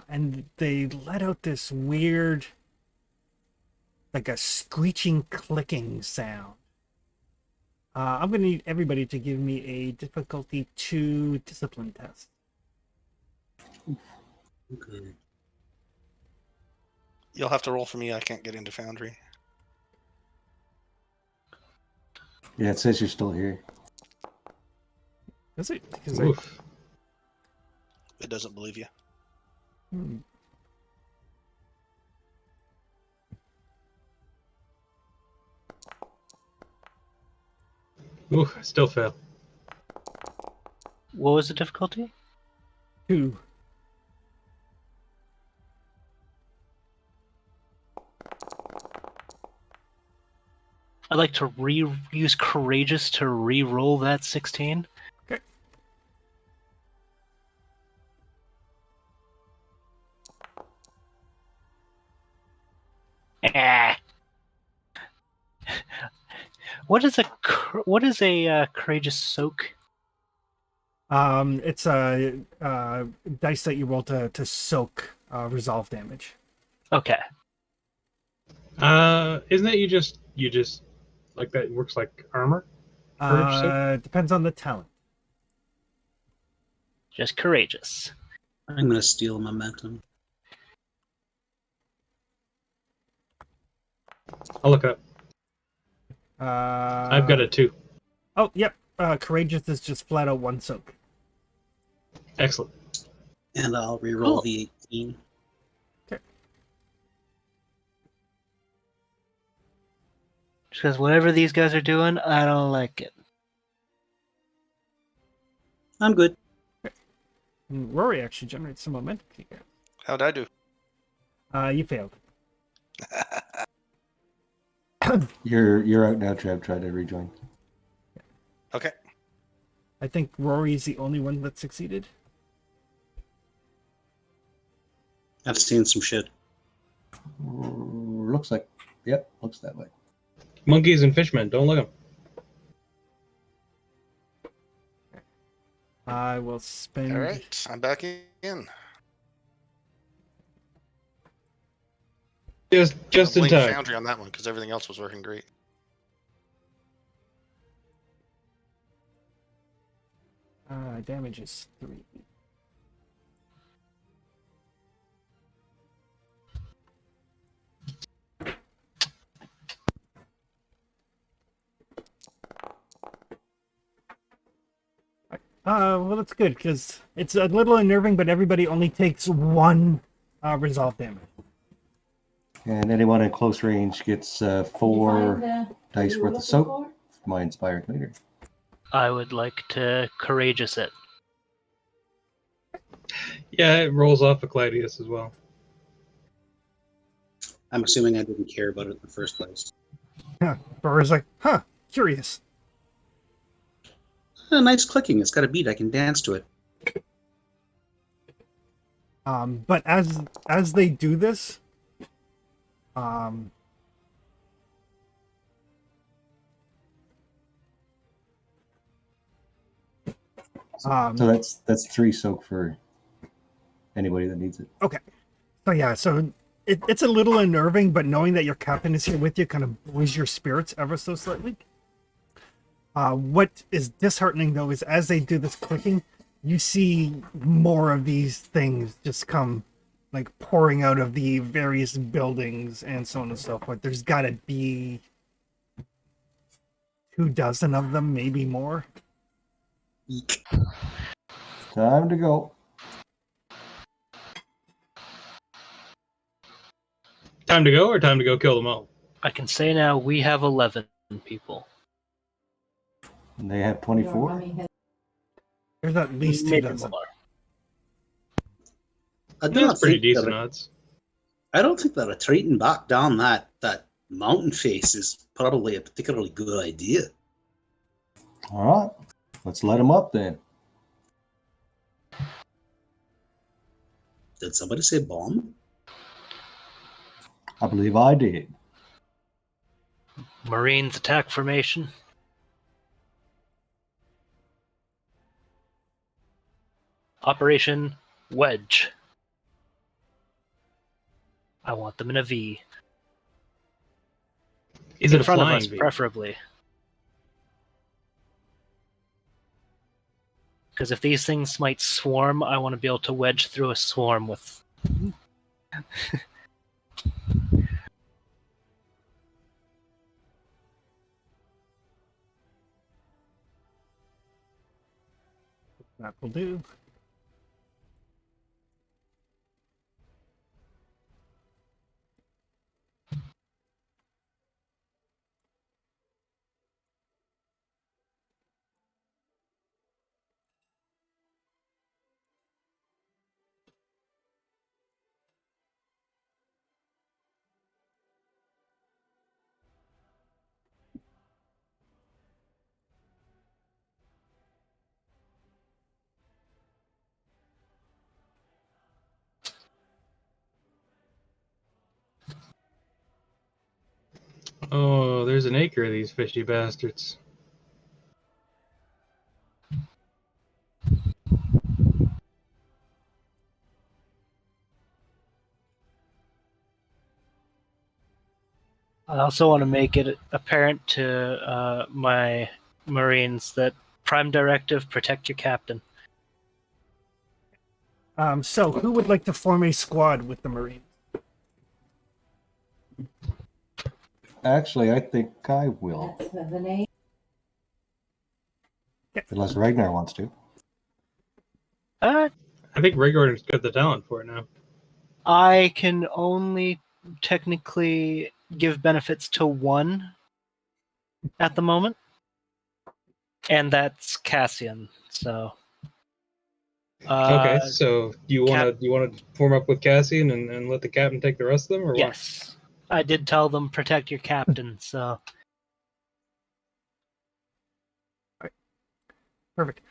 and they let out this weird, like a screeching, clicking sound. I'm going to need everybody to give me a difficulty 2 discipline test. Okay. You'll have to roll for me. I can't get into Foundry. Yeah, it says you're still here. Is it? Because Oof. It doesn't believe you. Oof, I still fail. What was the difficulty? 2. I'd like to use courageous to re-roll that 16. Okay. Ah. What is a courageous soak? It's a dice that you roll to soak resolve damage. Okay. Isn't it you just like that works like armor? Courage soak? Depends on the talent. Just courageous. I'm gonna steal momentum. I'll look it up. Uh, I've got a 2. Oh, yep. Courageous is just flat out 1 soak. Excellent. And I'll reroll Cool. the 18. Because whatever these guys are doing, I don't like it. I'm good. And Rory actually generates some momentum for you guys. How'd I do? You failed. You're out now, Trev. Try to rejoin. Okay. I think Rory's the only one that succeeded. I've seen some shit. Looks like, yep, looks that way. Monkeys and fishmen, don't look 'em. I will spend. All right. I'm back in. Just in Blame time. Foundry on that one because everything else was working great. Damage is 3. Well, that's good because it's a little unnerving, but everybody only takes 1 resolve damage. And anyone in close range gets 4 dice worth of soap for my inspired leader. I would like to courageous it. Yeah, it rolls off of Claudius as well. I'm assuming I didn't care about it in the first place. Burr's like, curious. Nice clicking. It's got a beat. I can dance to it. But as they do this, So that's 3 soak for anybody that needs it. okay. So yeah, so it's a little unnerving, but knowing that your captain is here with you kind of buoys your spirits ever so slightly. What is disheartening though is as they do this clicking, you see more of these things just come like pouring out of the various buildings and so on and so forth. There's gotta be 24 of them, maybe more. Eek. Time to go. Time to go or time to go kill them all? I can say now we have 11 people. And they have 24. There's at least 2 Maybe dozen. more. I do That's not pretty think decent that odds. I don't think that retreating back down that mountain face is probably a particularly good idea. All right. Let's let them up then. Did somebody say bomb? I believe I did. Marines attack formation. Operation Wedge. I want them in a V. Is In it a front of flying us, V? preferably. Because if these things might swarm, I want to be able to wedge through a swarm with... That will do. Oh, there's an acre of these fishy bastards. I also want to make it apparent to my Marines that Prime Directive, protect your captain. So who would like to form a squad with the Marines? Actually, I think I will. That's the name. Unless Ragnar wants to. Uh, I think Rigor's got the talent for it now. I can only technically give benefits to one at the moment, and that's Cassian. So, Okay, so you Cap- want to form up with Cassian and let the captain take the rest of them, or what? yes, I did tell them protect your captain. So, Perfect.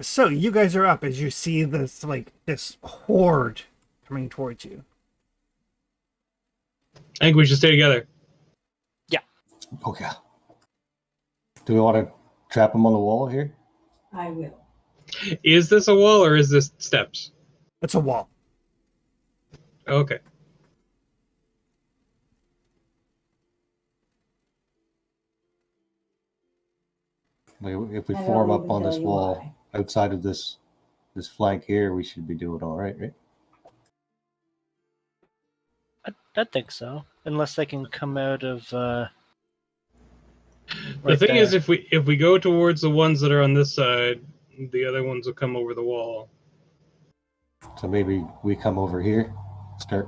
So you guys are up as you see this this horde coming towards you. I think we should stay together. Oh, yeah. Do we want to trap them on the wall here? I will. Is this a wall or is this steps? It's a wall. Okay. Like, if we I form don't up even on tell this you wall why. outside of this flank here, we should be doing all right, right? I think so, unless they can come out of The right thing is, there. if we go towards the ones that are on this side, the other ones will come over the wall. So maybe we come over here, start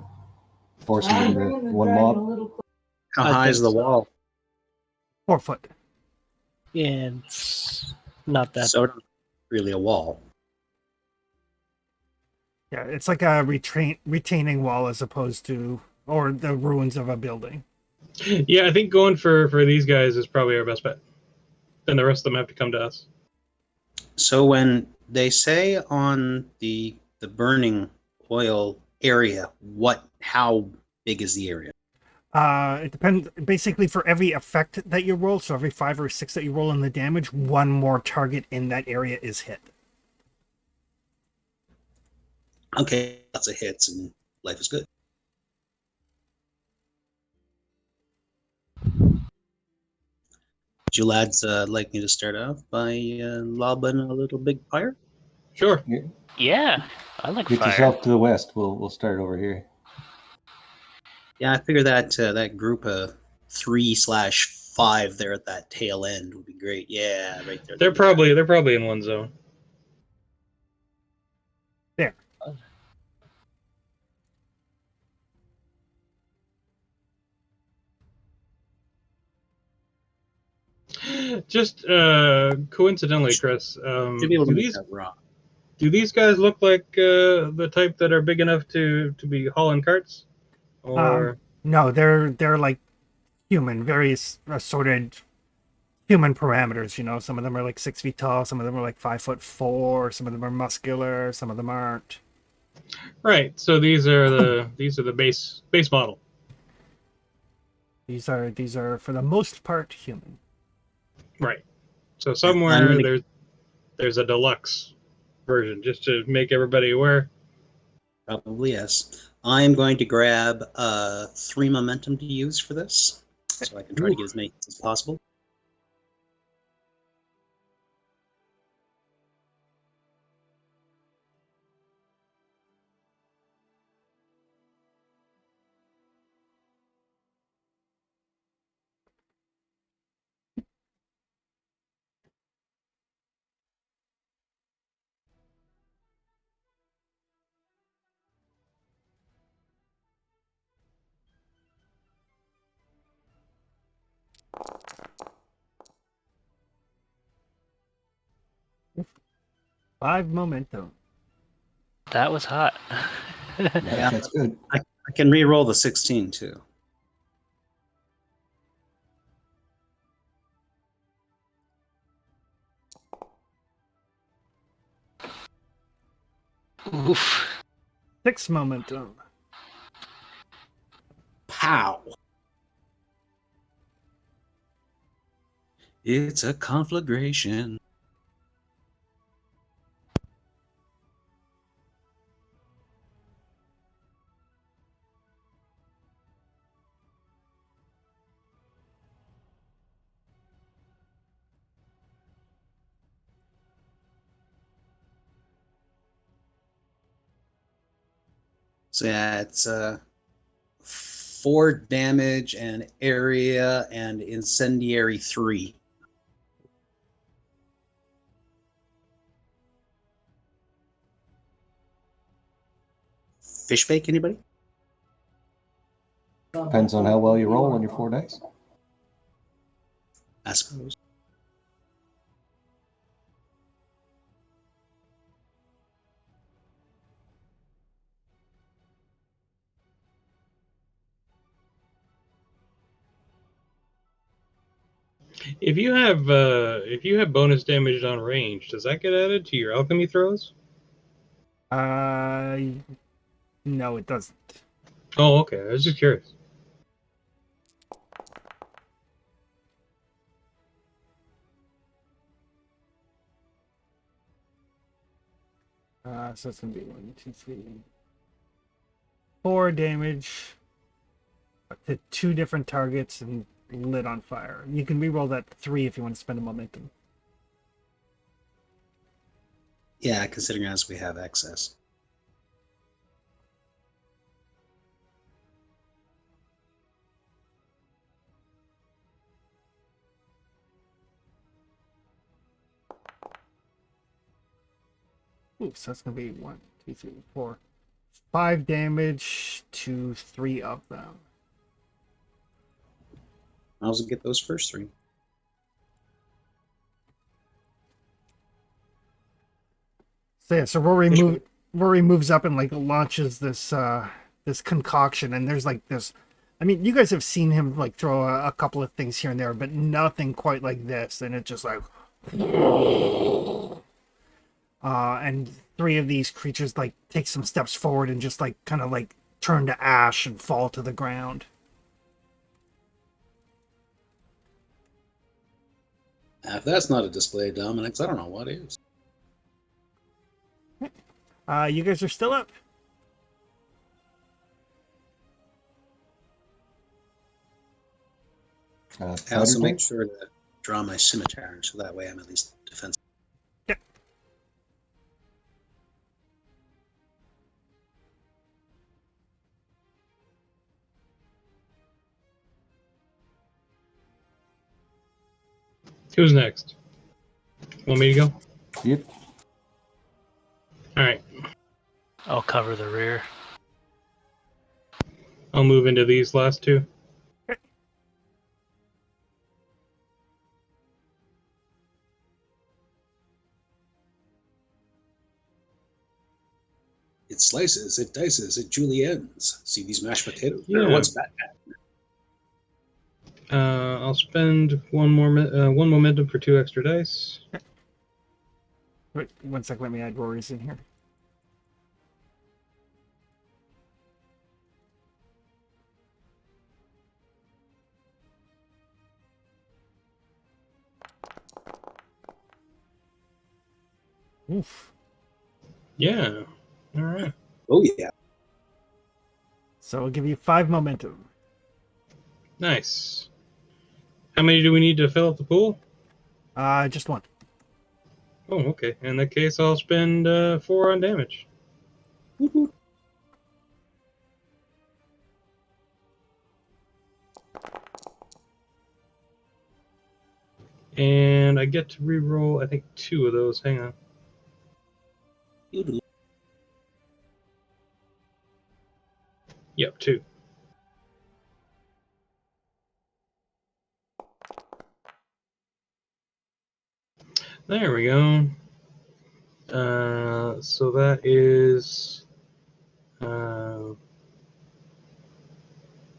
forcing I'm into bringing the one dragon a mob. little closer. How I high is think the so. wall? 4 foot. And it's not that. So not really a wall. Yeah, it's like a retaining wall as opposed to, or the ruins of a building. Yeah, I think going for these guys is probably our best bet. Then the rest of them have to come to us. So when they say on the burning oil area, how big is the area? It depends. Basically, for every effect that you roll, so every 5 or 6 that you roll in the damage, one more target in that area is hit. Okay, lots of hits and life is good. Would you lads like me to start off by lobbing a little big fire? Sure. Yeah, I like Get fire. yourself to the west. We'll start over here. Yeah, I figure that that group of 3/5 there at that tail end would be great. Yeah, right there. They're probably in one zone. There. Just coincidentally, Chris, Should be able to do make these that rock. do these guys look like the type that are big enough to be hauling carts? Or No, they're like human, very assorted human parameters. You know, some of them are like 6 feet tall, some of them are like 5'4", some of them are muscular, some of them aren't. right? So these are the base model. These are for the most part human. Right. So I'm somewhere gonna- there's a deluxe version, just to make everybody aware. Probably yes. I'm going to grab 3 momentum to use for this, so I can try to get as many hits as possible. Five momentum. That was hot. Yeah. That's good. I can re-roll the 16 too. Oof. 6 momentum. Pow! It's a conflagration. So yeah, it's 4 damage and area and incendiary 3. Fish bake, anybody? Depends on how well you roll on your 4 dice. I suppose. If you have bonus damage on range, does that get added to your alchemy throws? No, it doesn't. Oh, okay. I was just curious. So it's gonna be 1, 2, 3, 4 damage to 2 different targets and lit on fire. You can reroll that 3 if you want to spend a momentum. Yeah, considering as we have access. Ooh, so that's gonna be 1, 2, 3, 4, 5 damage to 3 of them. I'll also get those first 3. So yeah, so Rory moves up and like launches this concoction, and there's like this. I mean, you guys have seen him like throw a couple of things here and there, but nothing quite like this. And it just like, and 3 of these creatures like take some steps forward and just like kind of like turn to ash and fall to the ground. If that's not a display of dominance, I don't know what is. You guys are still up. I also Fighter make type? sure to draw my scimitar, so that way I'm at least defensive. Who's next? Want me to go? Yep. All right. I'll cover the rear. I'll move into these last 2. It slices, it dices, it juliennes. See these mashed potatoes? Yeah. They're what's bad. I'll spend one momentum for 2 extra dice. Wait, 1 sec. Let me add Rory's in here. Oof. Yeah. All right. Oh yeah. So I'll give you 5 momentum. Nice. How many do we need to fill up the pool? Just 1. Oh, okay. In that case, I'll spend 4 on damage. Woo-hoo. And I get to reroll, I think, 2 of those. Hang on. Doo-doo. Yep, 2. There we go. So that is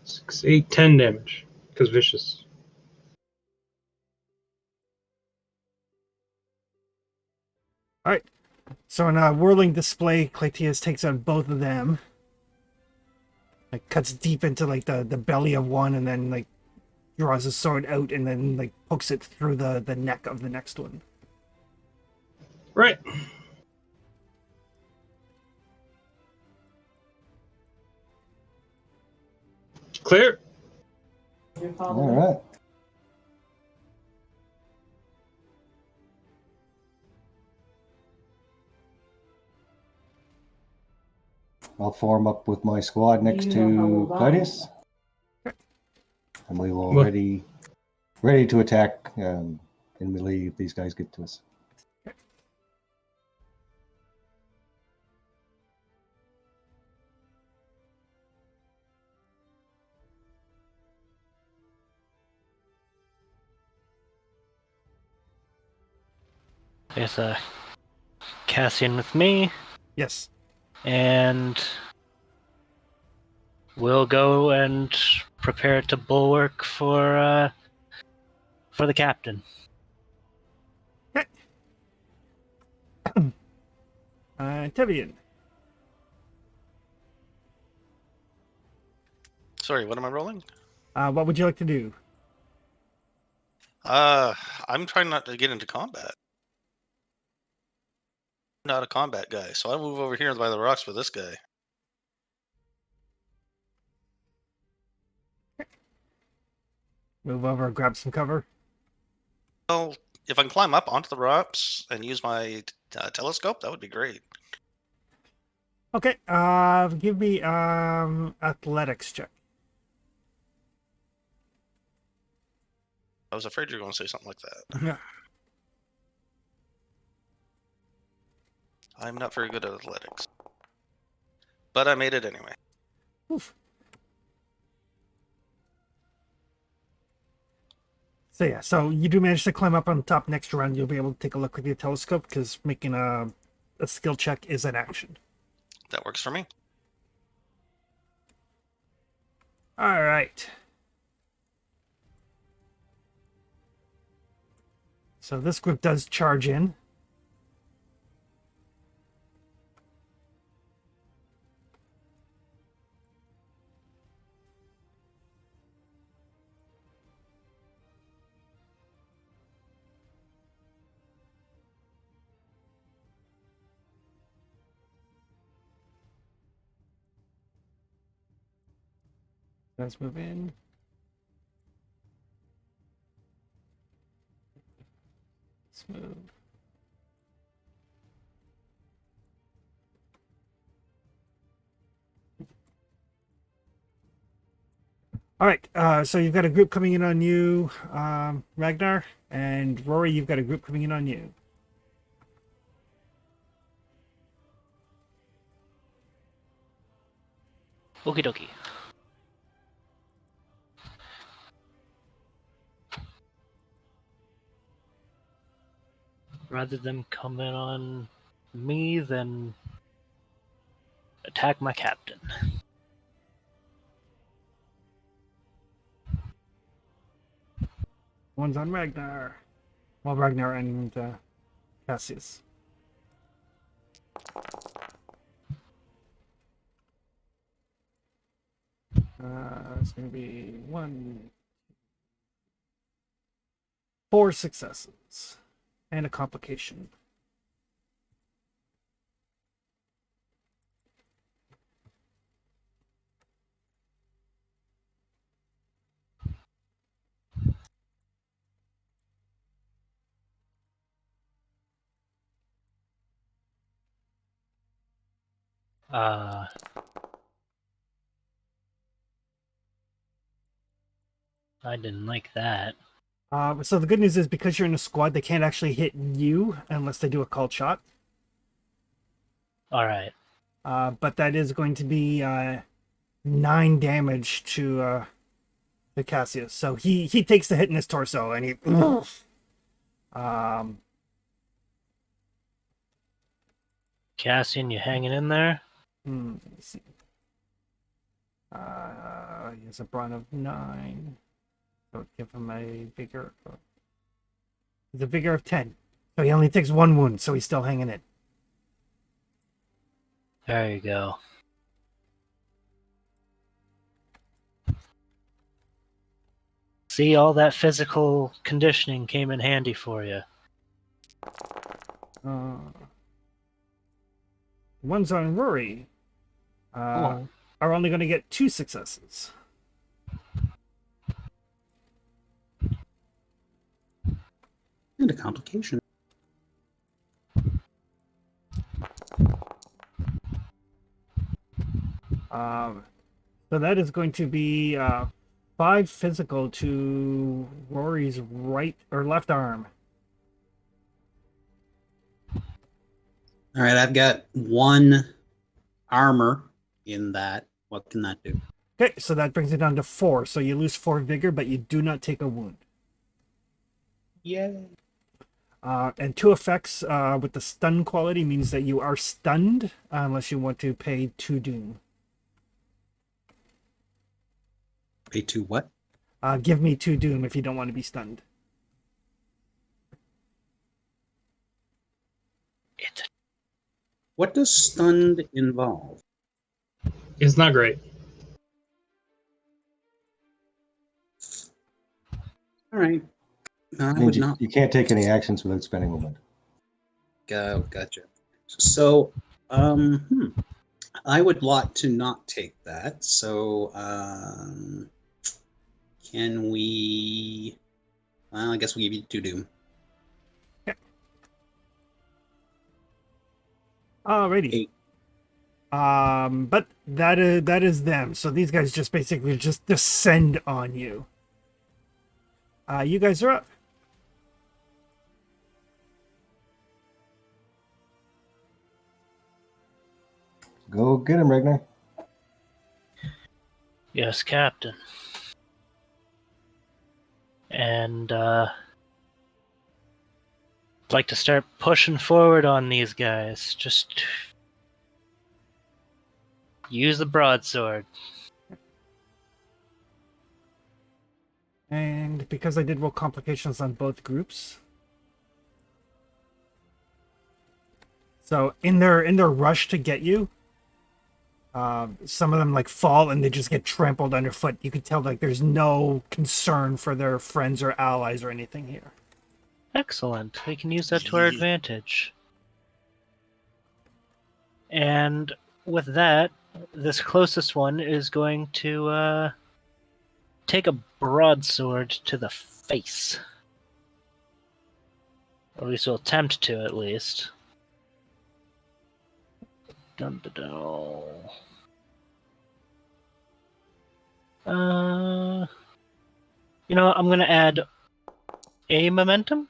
6, 8, 10 damage. Because vicious. All right. So in a whirling display, Clytius takes on both of them. Like cuts deep into like the belly of one, and then like draws his sword out, and then like pokes it through the neck of the next one. Right. Clear. All right. I'll form up with my squad next You to know how we'll buy. Claudius. And we will Well- ready to attack in melee if these guys get to us. There's Cassian with me, Yes. and we'll go and prepare to bulwark for the captain. Tevian. Sorry, what am I rolling? What would you like to do? I'm trying not to get into combat. I'm not a combat guy, so I'll move over here by the rocks with this guy. Move over, grab some cover. Well, if I can climb up onto the rocks and use my Telescope? That would be great. Okay, give me athletics check. I was afraid you were going to say something like that. Yeah. I'm not very good at athletics. But I made it anyway. Oof. So yeah, so you do manage to climb up on top. Next round, you'll be able to take a look with your telescope because making a skill check is an action. That works for me. All right. So this group does charge in. Let's move in. Let's move. All right, so you've got a group coming in on you, Ragnar, and Rory, you've got a group coming in on you. Okie dokie. Rather than come in on me, then attack my captain. One's on Ragnar. Well, Ragnar and Cassius. It's going to be 4 successes and a complication. I didn't like that. So the good news is because you're in a squad, they can't actually hit you unless they do a called shot. All right. But that is going to be 9 damage to Cassius. So he takes the hit in his torso and he. Cassian, you hanging in there? Let me see. He has a brawn of 9. So give him a vigor. He's a vigor of 10. So he only takes 1 wound, so he's still hanging in. There you go. See, all that physical conditioning came in handy for you. One's on Rory. Are only going to get 2 successes. And a complication. So that is going to be 5 physical to Rory's right or left arm. All right, I've got 1 armor in that. What can that do? Okay, so that brings it down to 4. So you lose 4 vigor, but you do not take a wound. Yay. And 2 effects with the stun quality means that you are stunned unless you want to pay 2 doom. Pay 2 what? Give me 2 doom if you don't want to be stunned. What does stunned involve? It's not great. All right. I Means would you, not. you can't take any actions without spending movement. Gotcha. So, I would like to not take that. So, can we? Well, I guess we'll give you 2 doom. Alrighty. 8. But that is them. So these guys just basically just descend on you. You guys are up. Go get him, Ragnar. Yes, Captain. And I'd like to start pushing forward on these guys. Just use the broadsword. And because I did roll complications on both groups, so in their rush to get you, some of them like fall and they just get trampled underfoot. You can tell like there's no concern for their friends or allies or anything here. Excellent. We can use that to our advantage. And with that, this closest one is going to take a broadsword to the face. Or at least will attempt to, at least. Dun, dun, dun. You know what? I'm going to add a momentum.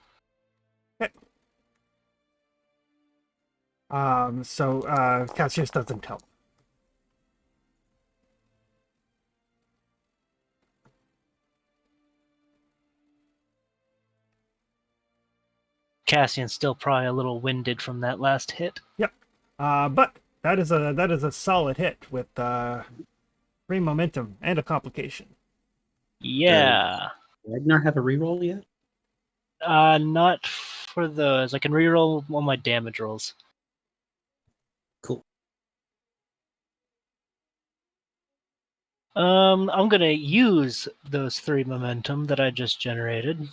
Cassius doesn't help. Cassian's still probably a little winded from that last hit. Yep. But that is a solid hit with 3 momentum and a complication. Yeah. Ragnar have a reroll yet? Not for those. I can reroll all my damage rolls. Cool. I'm gonna use those 3 momentum that I just generated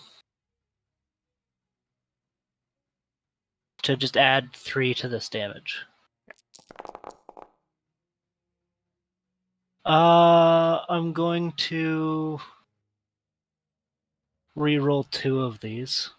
to just add 3 to this damage. I'm going to reroll 2 of these.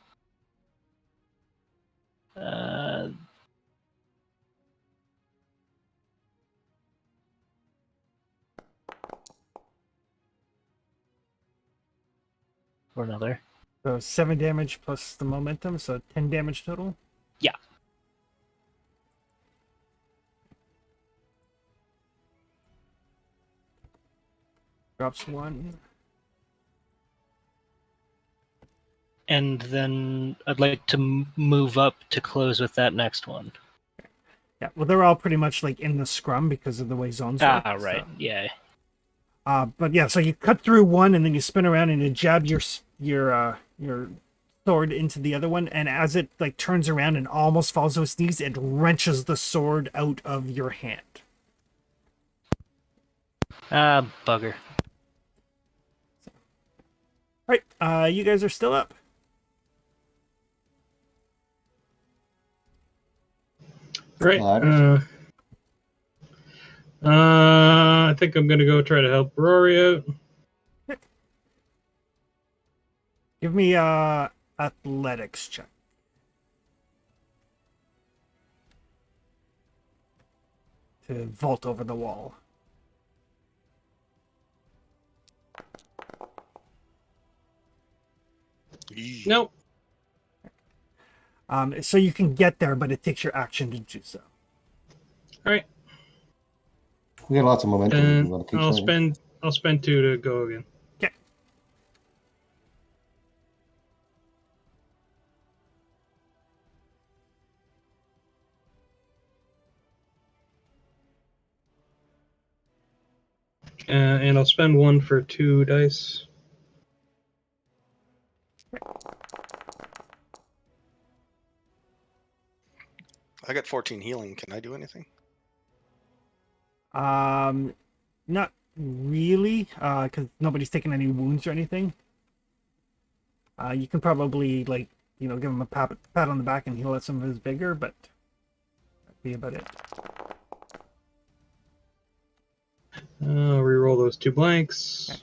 For another. So 7 damage plus the momentum, so 10 damage total. Yeah. Drops 1. And then I'd like to move up to close with that next one. Yeah, well, they're all pretty much like in the scrum because of the way zones work. Right. So. Yeah. But yeah, so you cut through one and then you spin around and you jab your sword into the other one, and as it like turns around and almost falls to its knees, it wrenches the sword out of your hand. Bugger. All right, you guys are still up. Right. Ladders. I think I'm gonna go try to help Rory out. Give me athletics check. To vault over the wall. Nope. So you can get there, but it takes your action to do so. All right. We got lots of momentum. And You wanna keep I'll swinging? spend 2 to go again. Okay. And I'll spend 1 for 2 dice. I got 14 healing. Can I do anything? Not really, because nobody's taken any wounds or anything. You can probably like, give him a pat on the back and heal at some of his vigor, but that'd be about it. I'll reroll those 2 blanks. Okay.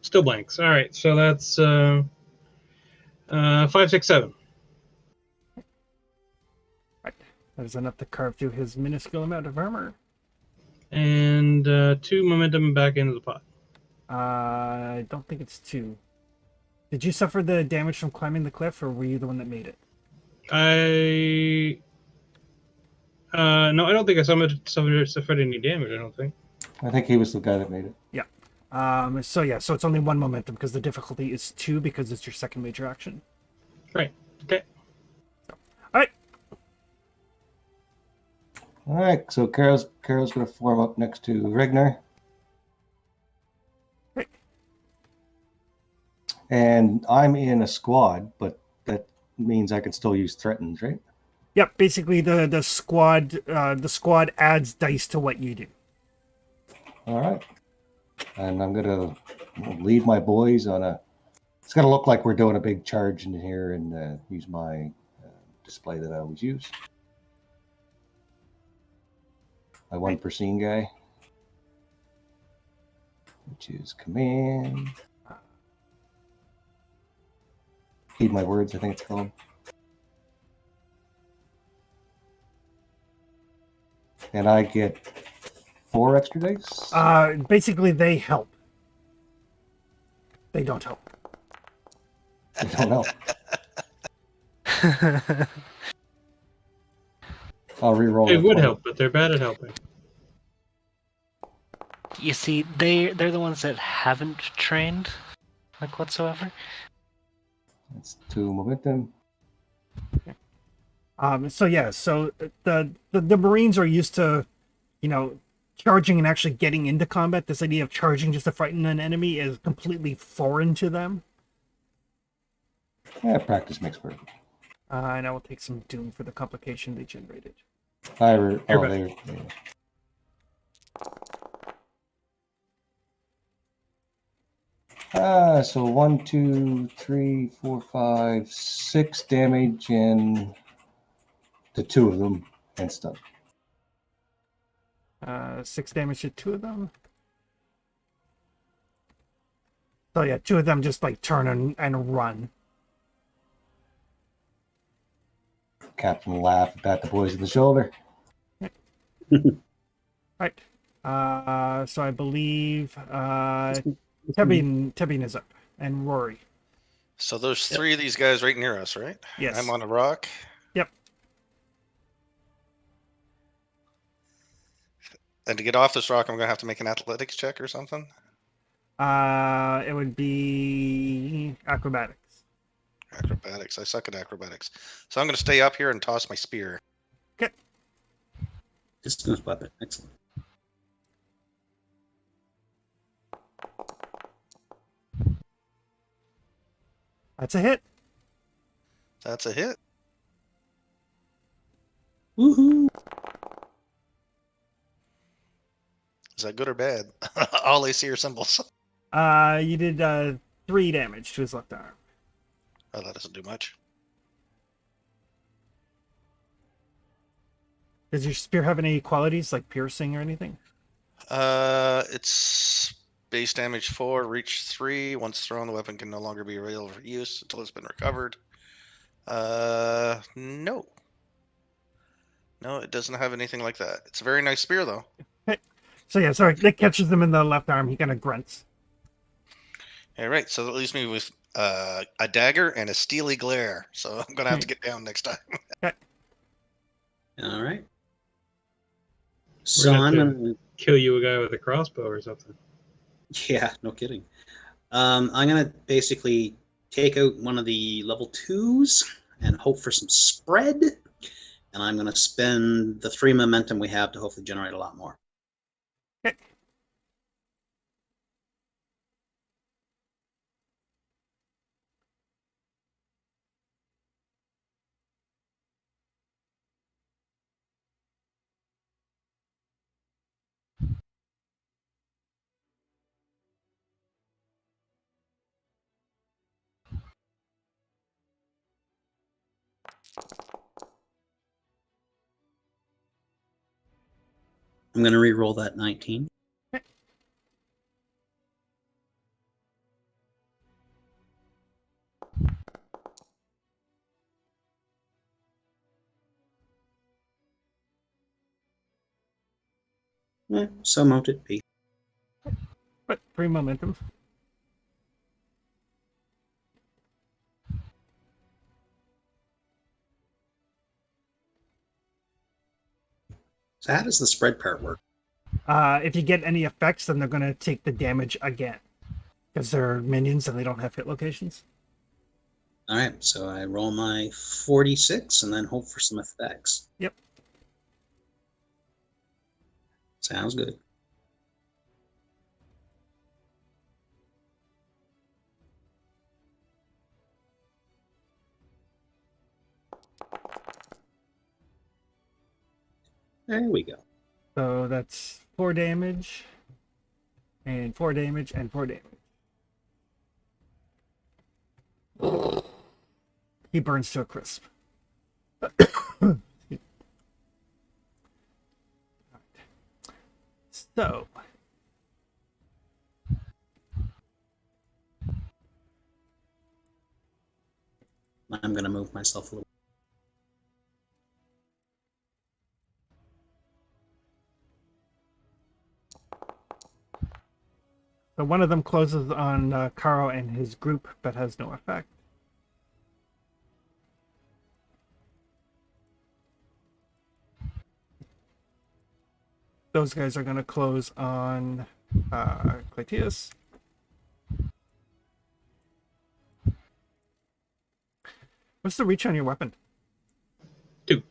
Still blanks. All right, so that's 5, 6, 7. Right. That is enough to carve through his minuscule amount of armor. And 2 momentum back into the pot. I don't think it's 2. Did you suffer the damage from climbing the cliff, or were you the one that made it? No, I don't think I suffered any damage. I don't think. I think he was the guy that made it. Yeah. So it's only 1 momentum because the difficulty is 2 because it's your second major action. Right. Okay. All right. All right, so Carol's going to form up next to Rigner. Right. And I'm in a squad, but that means I can still use threatens, right? Yep. Basically, the squad adds dice to what you do. All right. And I'm going to lead my boys on a... It's going to look like we're doing a big charge in here and use my display that I always use. My one Persine guy, which is command. Heed my words, I think it's called. And I get 4 extra dice. Basically, they help. They don't help. I don't know. I'll re-roll. They the would 20. help, but they're bad at helping. You see, they're the ones that haven't trained, like whatsoever. That's 2 momentum. So the Marines are used to, charging and actually getting into combat. This idea of charging just to frighten an enemy is completely foreign to them. Yeah, practice makes perfect. And I will take some doom for the complication they generated. So 1, 2, 3, 4, 5, 6 damage and to 2 of them and stun. 6 damage to 2 of them. So yeah, 2 of them just like turn and run. Captain laugh, pat the boys on the shoulder. Right. So I believe Tebin is up, and Rory. So there's 3 of these guys right near us, right? Yes. I'm on a rock. Yep. And to get off this rock, I'm going to have to make an athletics check or something. It would be acrobatics. Acrobatics. I suck at acrobatics. So I'm going to stay up here and toss my spear. Okay. Distance weapon. Excellent. That's a hit. That's a hit. Woohoo! Is that good or bad? All I see are symbols. You did 3 damage to his left arm. Oh, that doesn't do much. Does your spear have any qualities like piercing or anything? It's base damage 4, reach 3. Once thrown, the weapon can no longer be available for use until it's been recovered. No. No, it doesn't have anything like that. It's a very nice spear, though. So yeah, sorry, that catches him in the left arm. He kind of grunts. All right, so that leaves me with a dagger and a steely glare. So I'm gonna have to get down next time. All right. We're So gonna I'm have gonna. Kill you a guy with a crossbow or something. Yeah, no kidding. I'm gonna basically take out one of the level 2s and hope for some spread. And I'm gonna spend the 3 momentum we have to hopefully generate a lot more. Okay. I'm gonna re-roll that 19. So mounted be. But 3 momentum. So how does the spread part work? If you get any effects, then they're going to take the damage again. Because they're minions and they don't have hit locations. All right, so I roll my 46 and then hope for some effects. Yep. Sounds good. There we go. So that's 4 damage. And 4 damage and 4 damage. He burns to a crisp. So, I'm going to move myself a little. so one of them closes on Karo and his group, but has no effect. Those guys are going to close on Clytius. What's the reach on your weapon? 2.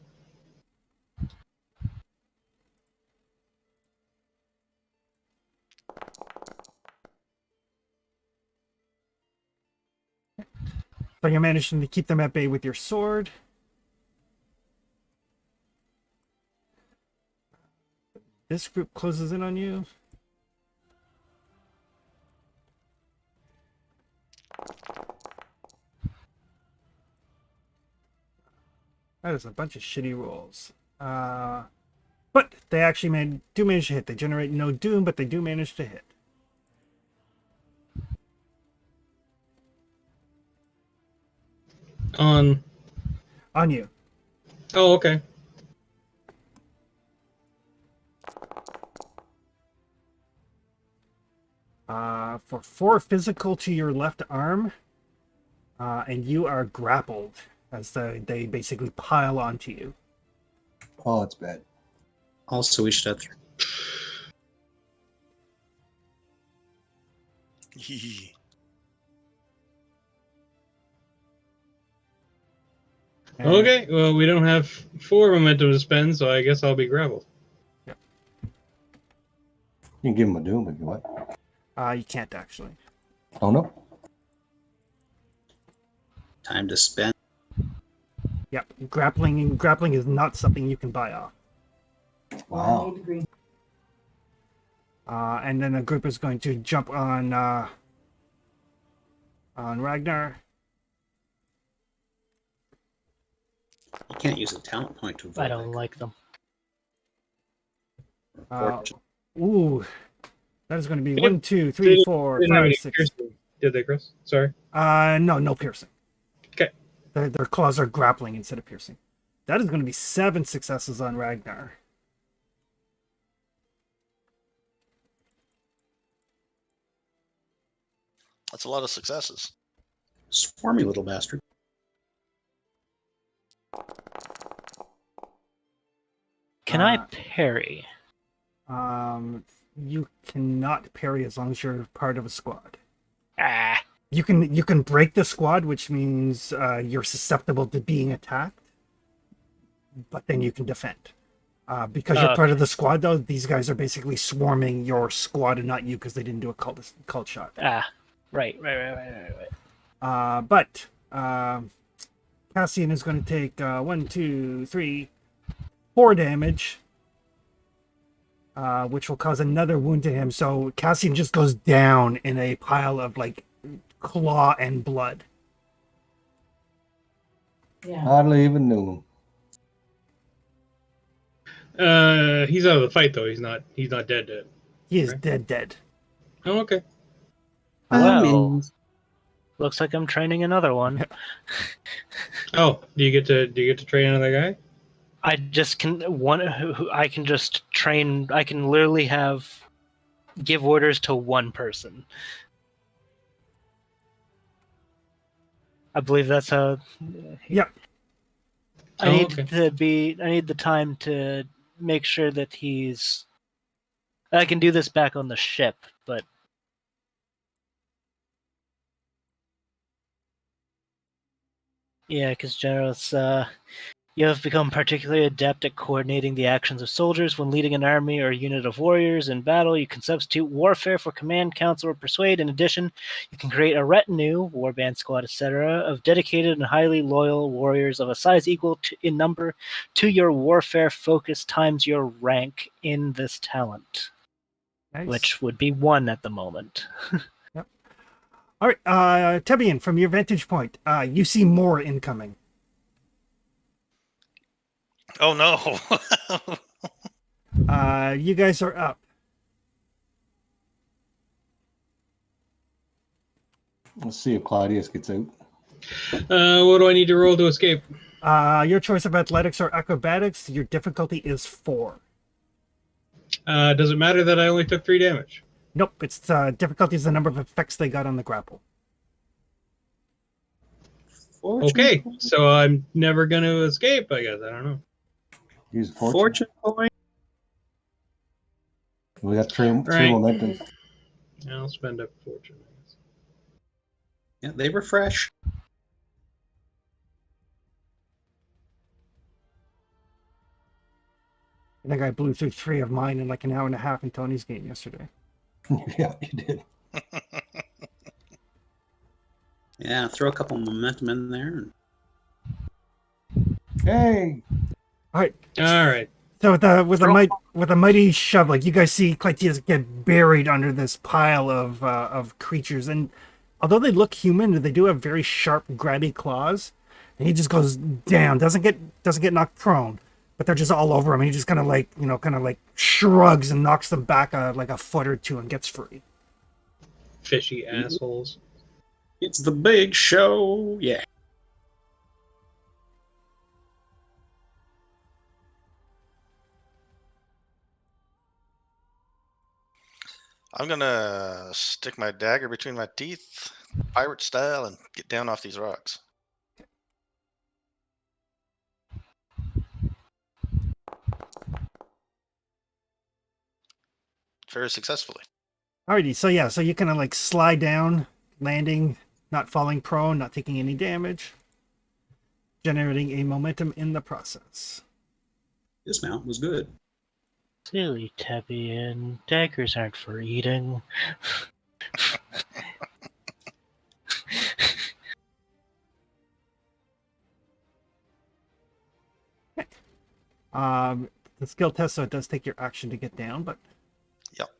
So you're managing to keep them at bay with your sword. This group closes in on you. That is a bunch of shitty rolls. But they actually do manage to hit. They generate no doom, but they do manage to hit. On you. Oh, okay. For 4 physical to your left arm, and you are grappled as they basically pile onto you. Oh, it's bad. Also, we should have And- Okay, well, we don't have 4 momentum to spend, so I guess I'll be grappled. You can give him a doom if you want. You can't actually. Oh, no. time to spend. Yep, grappling is not something you can buy off. Wow. And then the group is going to jump on Ragnar. You can't use a talent point to avoid I don't like them. Ooh, that is going to be They 1, 2, 3, 4, Didn't have 5, any 6. piercing, did they, Chris? Sorry. No piercing. Okay. Their claws are grappling instead of piercing. That is going to be 7 successes on Ragnar. That's a lot of successes. Swarmy little bastard. Can I parry? You cannot parry as long as you're part of a squad. Ah, You can break the squad, which means you're susceptible to being attacked, but then you can defend. Because you're part of the squad, though, these guys are basically swarming your squad and not you because they didn't do a cult shot. right. But Cassian is going to take 1, 2, 3, 4 damage, which will cause another wound to him. So Cassian just goes down in a pile of like claw and blood. Yeah. Hardly even knew him. He's out of the fight though. He's not dead. He is Okay. dead. Oh, okay. Well, looks like I'm training another one. Oh, do you get to train another guy? I just can I can just train. I can literally give orders to one person. I believe that's how. Yep. I need okay. I need the time to make sure that he's. I can do this back on the ship, but yeah, because General, you have become particularly adept at coordinating the actions of soldiers when leading an army or a unit of warriors in battle. You can substitute warfare for command, counsel, or persuade. In addition, you can create a retinue, warband squad, etc., of dedicated and highly loyal warriors of a size equal in number to your warfare focus times your rank in this talent, Nice. which would be 1 at the moment. Yep. All right, Tebian, from your vantage point, you see more incoming. Oh no. You guys are up. Let's see if Claudius gets out. What do I need to roll to escape? Your choice of athletics or acrobatics. Your difficulty is 4. Does it matter that I only took 3 damage? Nope, it's difficulty is the number of effects they got on the grapple. Okay, so I'm never going to escape, I guess. I don't know. Use fortune point. We got three Right. momentum. I'll spend a fortune, I guess. Yeah, they refresh. I think I blew through 3 of mine in like an hour and a half in Tony's game yesterday. Yeah, you did. Yeah, throw a couple momentum in there. Hey. All right. All right. So with a mighty shove, like you guys see Clytius get buried under this pile of creatures, and although they look human, they do have very sharp, grabby claws, and he just goes down. Doesn't get knocked prone, but they're just all over him, and he just kind of like shrugs and knocks them back like a foot or 2 and gets free. Fishy assholes. It's the big show. Yeah. I'm gonna stick my dagger between my teeth, pirate style, and get down off these rocks. Very successfully. Alrighty, so you kind of like slide down, landing, not falling prone, not taking any damage, generating a momentum in the process. This mount was good. Silly Tebian, daggers aren't for eating. The skill test, so it does take your action to get down, but Yep.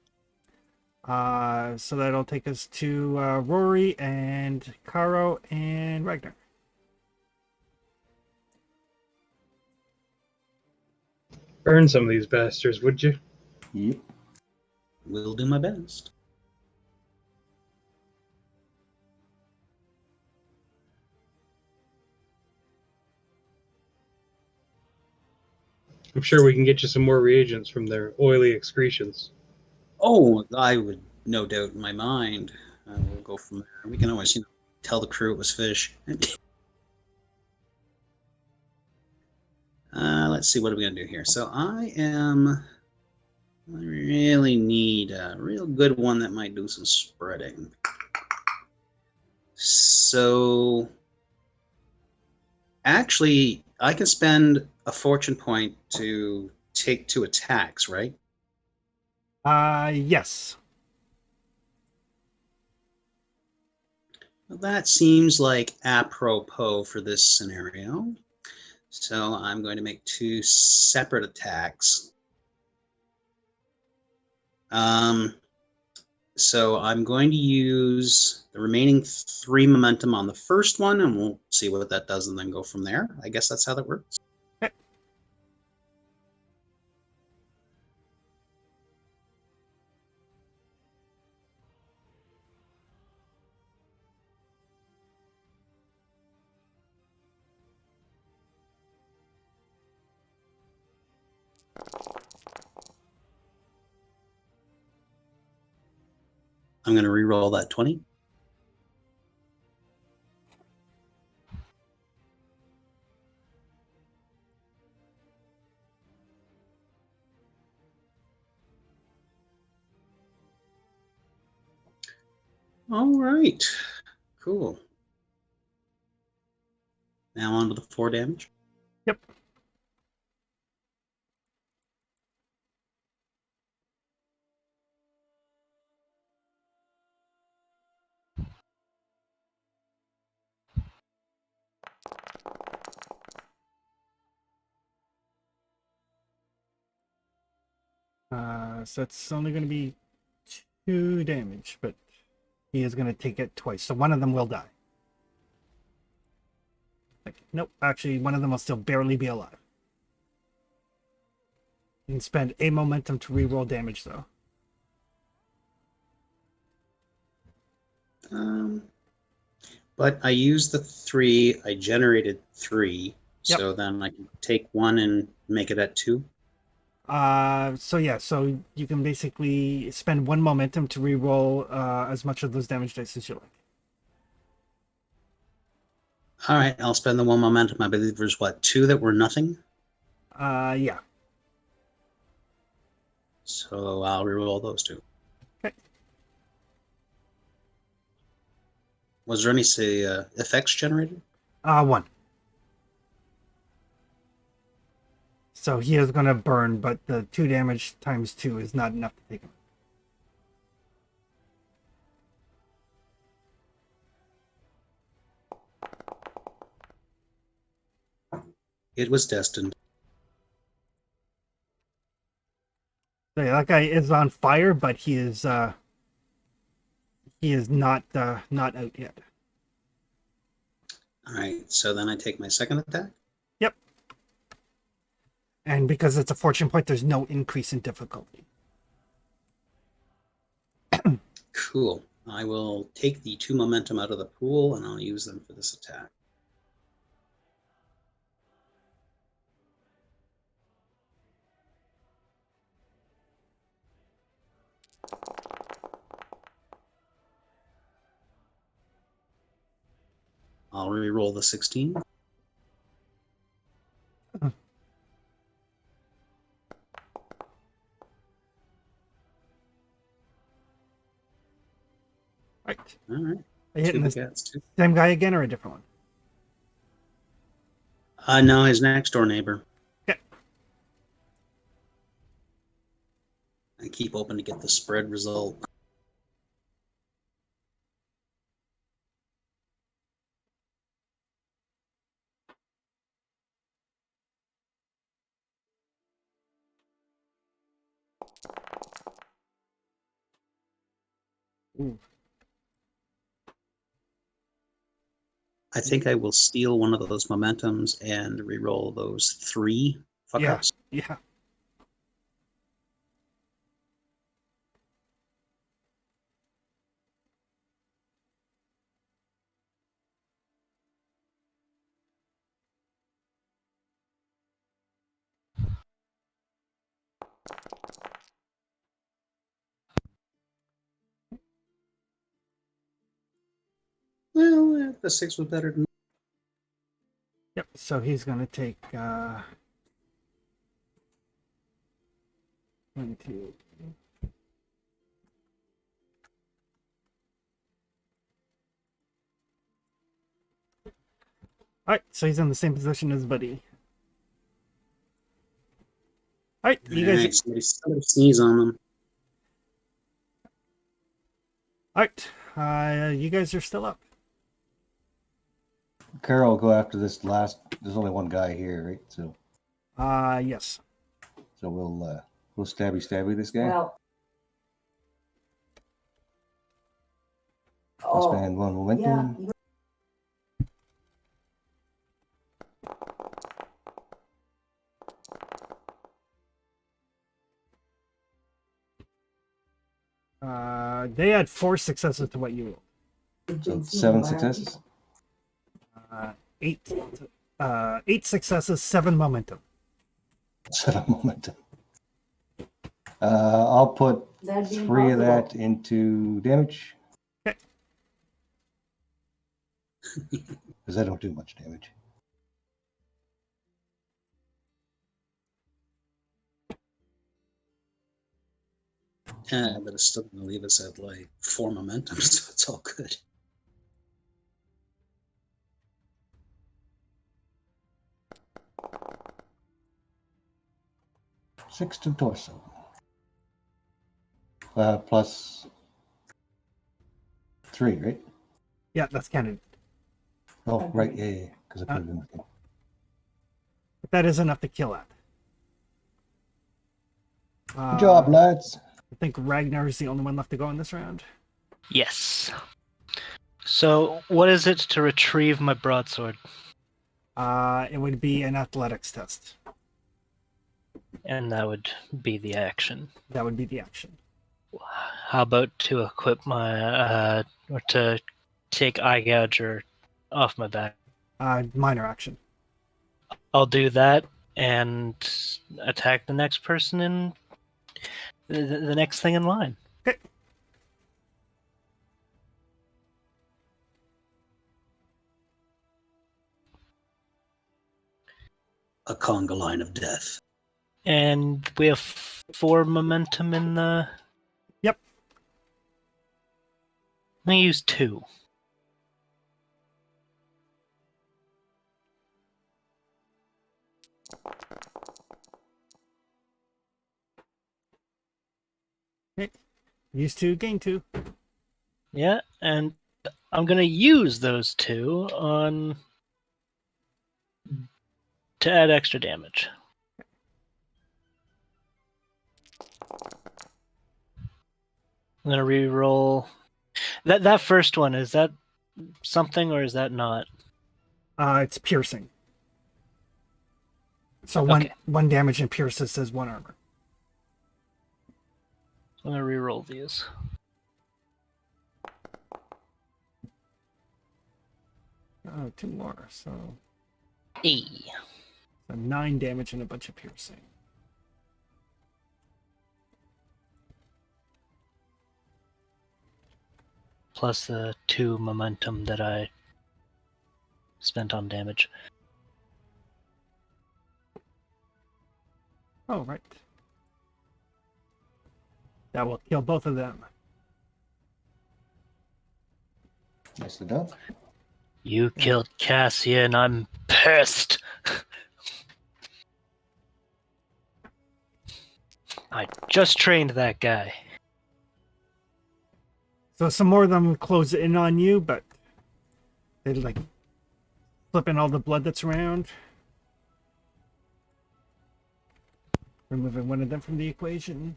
so that'll take us to Rory and Caro and Ragnar. Burn some of these bastards, would you? Yep. Will do my best. I'm sure we can get you some more reagents from their oily excretions. Oh, I would no doubt in my mind. We'll go from there. We can always, tell the crew it was fish. Let's see, what are we going to do here? So I really need a real good one that might do some spreading. So actually, I can spend a fortune point to take 2 attacks, right? Yes. Well, that seems like apropos for this scenario. So I'm going to make 2 separate attacks. So I'm going to use the remaining 3 momentum on the first one, and we'll see what that does and then go from there. I guess that's how that works. I'm going to re-roll that 20. All right. Cool. Now on to the 4 damage. Yep. So it's only going to be 2 damage, but he is going to take it twice. So one of them will die. Nope, actually, one of them will still barely be alive. You can spend a momentum to reroll damage, though. But I used the 3. I generated 3. Yep. So then I can take 1 and make it at 2. So you can basically spend 1 momentum to reroll as much of those damage dice as you like. All right, I'll spend the 1 momentum. I believe there's, 2 that were nothing? Yeah. So I'll reroll those 2. Okay. Was there any, effects generated? 1. So he is going to burn, but the 2 damage times 2 is not enough to take him. It was destined. So yeah, that guy is on fire, but he is not out yet. All right, so then I take my second attack. Yep. And because it's a fortune point, there's no increase in difficulty. Cool. I will take the 2 momentum out of the pool, and I'll use them for this attack. I'll re-roll the 16. Right. All right. Are you hitting 2 the begats, 2. same guy again or a different one? No, his next door neighbor. Okay. I keep hoping to get the spread result. Ooh. I think I will steal one of those momentums and re-roll those 3 fuck Yeah. ups. Yeah. Well, the 6 was better than. Yep. So he's gonna take 1, 2. All right. So he's in the same position as Buddy. All right. You guys. Alright, somebody sneeze on them. All right. You guys are still up. Carol will go after this last. There's only one guy here, right? So Yes. we'll stabby this guy. Well. I'll Oh, spend 1 yeah. momentum. They had 4 successes to what you rolled. So 7 successes. 8. 8 successes, 7 momentum. 7 momentum. I'll put That'd be 3 of that impossible. into damage. Okay. Because I don't do much damage. Yeah, but it's still going to leave us at like 4 momentum, so it's all good. Six to torso. Plus 3, right? Yeah, that's canon. Oh, Okay. right. Yeah. Because I put it in the thing. But that is enough to kill it. Good job, lads. I think Ragnar is the only one left to go in this round. Yes. So, what is it to retrieve my broadsword? It would be an athletics test. And that would be the action. That would be the action. How about to equip my, or to take Eye Gouger off my back? Minor action. I'll do that and attack the next person in the next thing in line. Okay. A conga line of death. And we have 4 momentum in the... Yep. I'm going to use 2. Okay. Use 2, gain 2. Yeah, and I'm going to use those 2 on... to add extra damage. I'm going to re-roll... That first one, is that something or is that not? It's piercing. So Okay. one damage and pierces says 1 armor. I'm going to re-roll these. Oh, 2 more. So 9 damage and a bunch of piercing. Plus the 2 momentum that I spent on damage. Oh, right. That will kill both of them. Nicely done. You killed Cassian, I'm pissed! I just trained that guy. So some more of them close in on you, but they like flipping all the blood that's around. Removing one of them from the equation.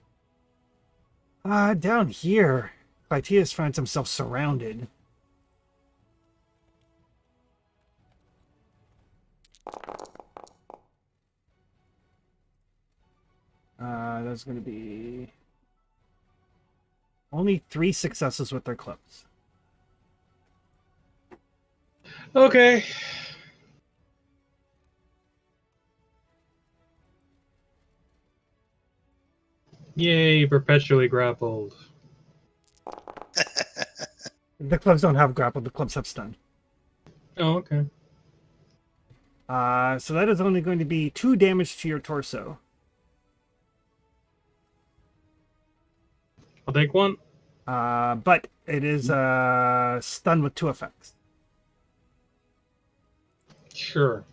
Down here, Clytius finds himself surrounded. There's going to be only 3 successes with their clubs. Okay. Yay, perpetually grappled. The clubs don't have grapple, the clubs have stun. Oh, okay. So that is only going to be 2 damage to your torso. I'll take 1. But it is stun with 2 effects. Sure.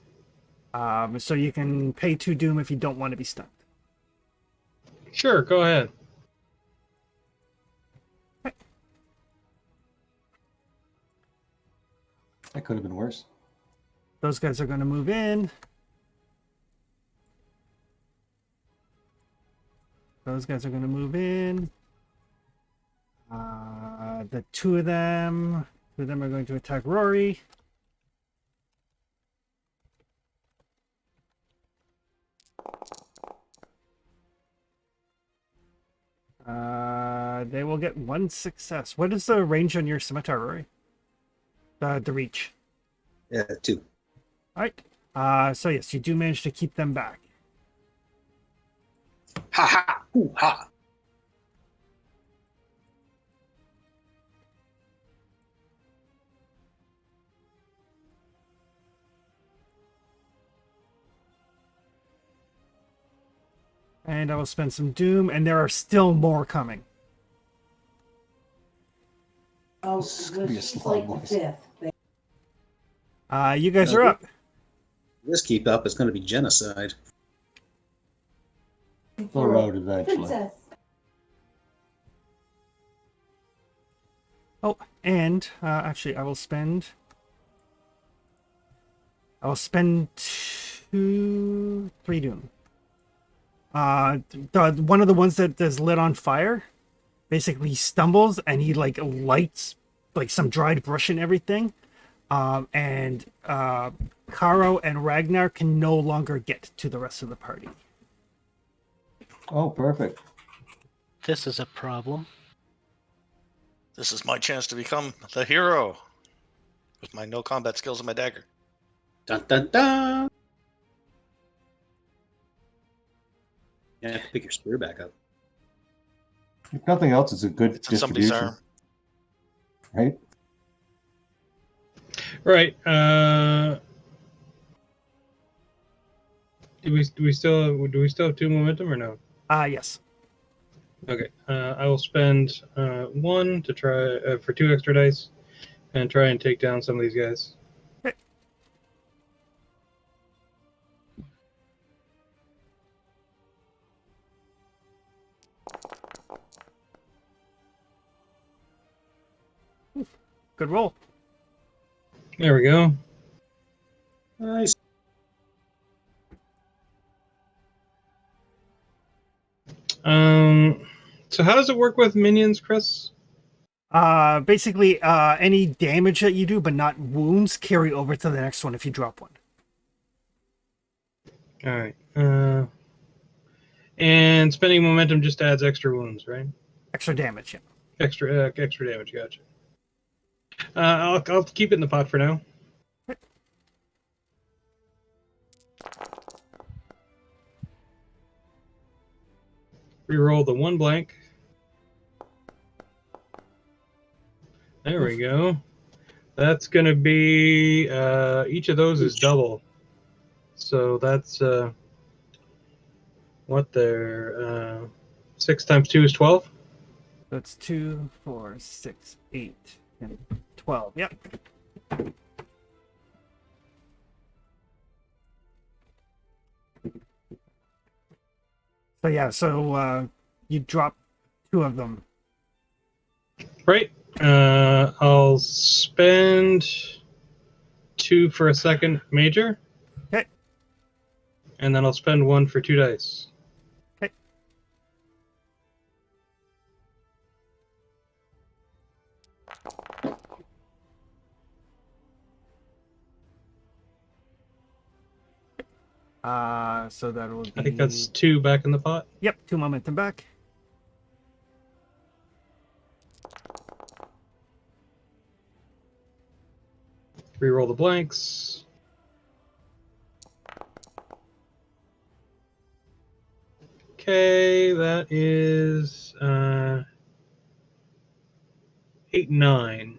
So you can pay 2 doom if you don't want to be stunned. Sure, go ahead. That could have been worse. Those guys are going to move in. Those guys are going to move in. The 2 of them are going to attack Rory. They will get 1 success. What is the range on your scimitar, Rory? The reach. Yeah, 2. All right. So yes, you do manage to keep them back. Ha ha! Ooh, ha! And I will spend some doom, and there are still more coming. Oh, This is gonna be a she's slog, like the boys. fifth. You guys No, are up. This keep up, it's going to be genocide. They're out eventually. Princess. Oh, and actually, I will spend 3 doom. One of the ones that is lit on fire basically stumbles, and he like lights like some dried brush and everything. And Karo and Ragnar can no longer get to the rest of the party. Oh, perfect. This is a problem. This is my chance to become the hero with my no combat skills and my dagger. Dun dun dun! You have to pick your spear back up. If nothing else, it's a good It's in somebody's distribution, arm. right? Right. Do we still have 2 momentum or no? Yes. Okay. I will spend 1 to try for 2 extra dice, and try and take down some of these guys. Good roll. There we go. Nice. So how does it work with minions, Chris? Basically, any damage that you do, but not wounds, carry over to the next one if you drop one. All right. And spending momentum just adds extra wounds, right? Extra damage, yeah. Extra damage. Gotcha. I'll keep it in the pot for now. Reroll the 1 blank. There we go. That's gonna be each of those is double. So that's what they're 6 times 2 is 12. That's 2, 4, 6, 8, and 12. Yep. So yeah, you drop 2 of them. Right. I'll spend 2 for a second major. Okay. And then I'll spend 1 for 2 dice. Okay. So that will be. I think that's 2 back in the pot. Yep, 2 momentum back. Reroll the blanks. Okay, that is 8, 9.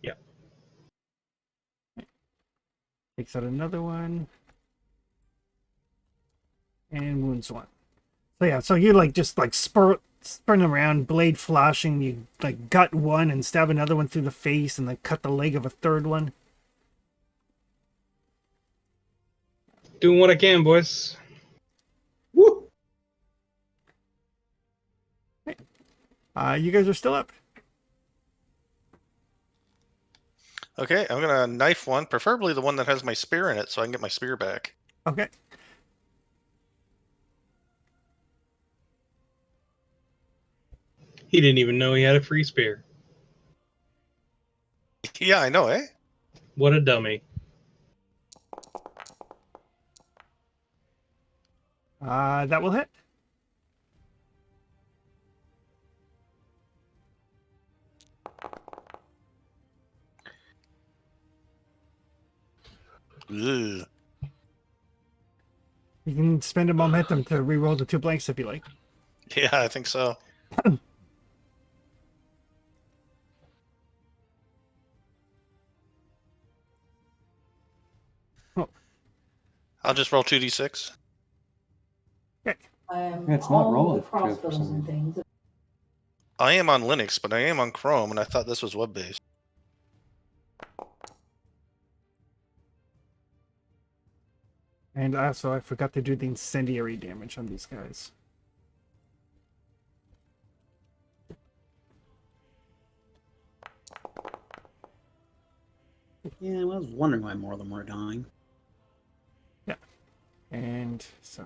Yeah. Takes out another one. And wounds 1. So yeah, so you like just like spurting around, blade flashing, you like gut one and stab another one through the face and then cut the leg of a third one. Doing what I can, boys. Woo! You guys are still up. Okay, I'm gonna knife one, preferably the one that has my spear in it, so I can get my spear back. Okay. He didn't even know he had a free spear. Yeah, I know, eh? What a dummy. That will hit. Ugh. You can spend a momentum to reroll the 2 blanks if you like. Yeah, I think so. Oh. I'll just roll 2d6. it's not all rolling the good for some crossbows and reason. things. I am on Linux, but I am on Chrome, and I thought this was web-based. And also, I forgot to do the incendiary damage on these guys. Yeah, I was wondering why more of them were dying. And so...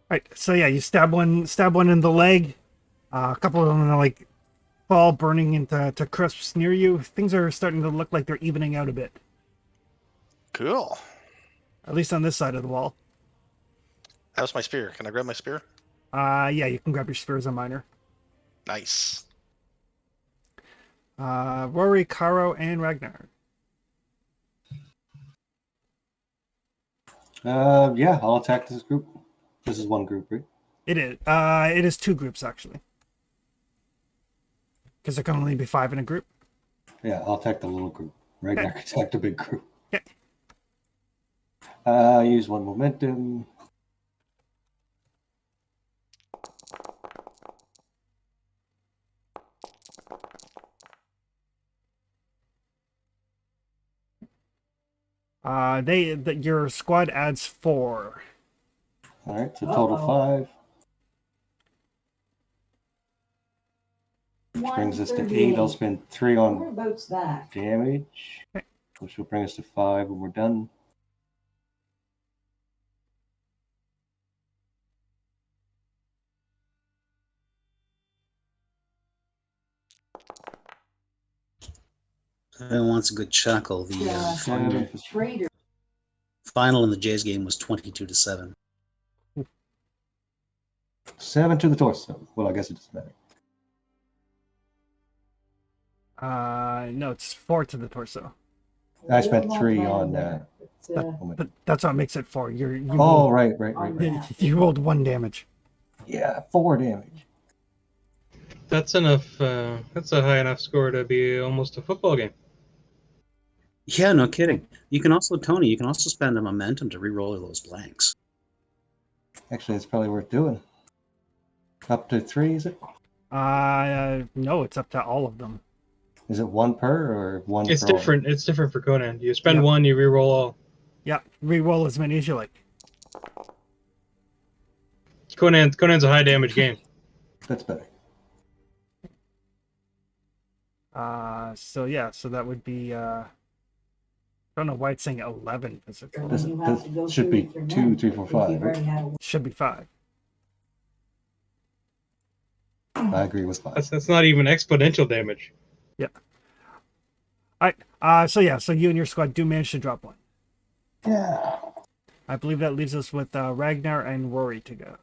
Right, so yeah, you stab one in the leg. A couple of them are like fall burning into crisps near you. Things are starting to look like they're evening out a bit, Cool. at least on this side of the wall. How's my spear? Can I grab my spear? Yeah, you can grab your spear as a miner. Nice. Rory, Caro, and Ragnar. Yeah, I'll attack this group. This is one group, right? It is two groups actually, because there can only be 5 in a group. Yeah, I'll attack the little group. Ragnar can attack the big group. Okay. Use one momentum. Your squad adds 4. All right, so total 5. Which brings us to 8. I'll spend 3 on Whereabouts that? damage, which will bring us to 5 when we're done. Who wants a good chuckle? The Yeah. Trader. final in the Jays game was 22-7. 7 to the torso. Well, I guess it doesn't matter. No, it's 4 to the torso. I spent 3 on that. But that's what makes it 4. You Oh, rolled, right. you rolled 1 damage. Yeah, 4 damage. That's enough. That's a high enough score to be almost a football game. Yeah, no kidding. You can also, Tony, you can also spend the momentum to re-roll those blanks. Actually, it's probably worth doing. Up to 3, is it? No, it's up to all of them. Is it 1 per or 1 It's for all? different. It's different for Conan. You spend Yep. 1, you re-roll all. Yeah, re-roll as many as you like. Conan's a high damage game. That's better. So yeah, so that would be I don't know why it's saying 11 physical. This should be 2, 3, 4, 5, right? Should be 5. I agree with 5. That's not even exponential damage. Yeah. Alright, so you and your squad do manage to drop 1. Yeah. I believe that leaves us with Ragnar and Rory to go.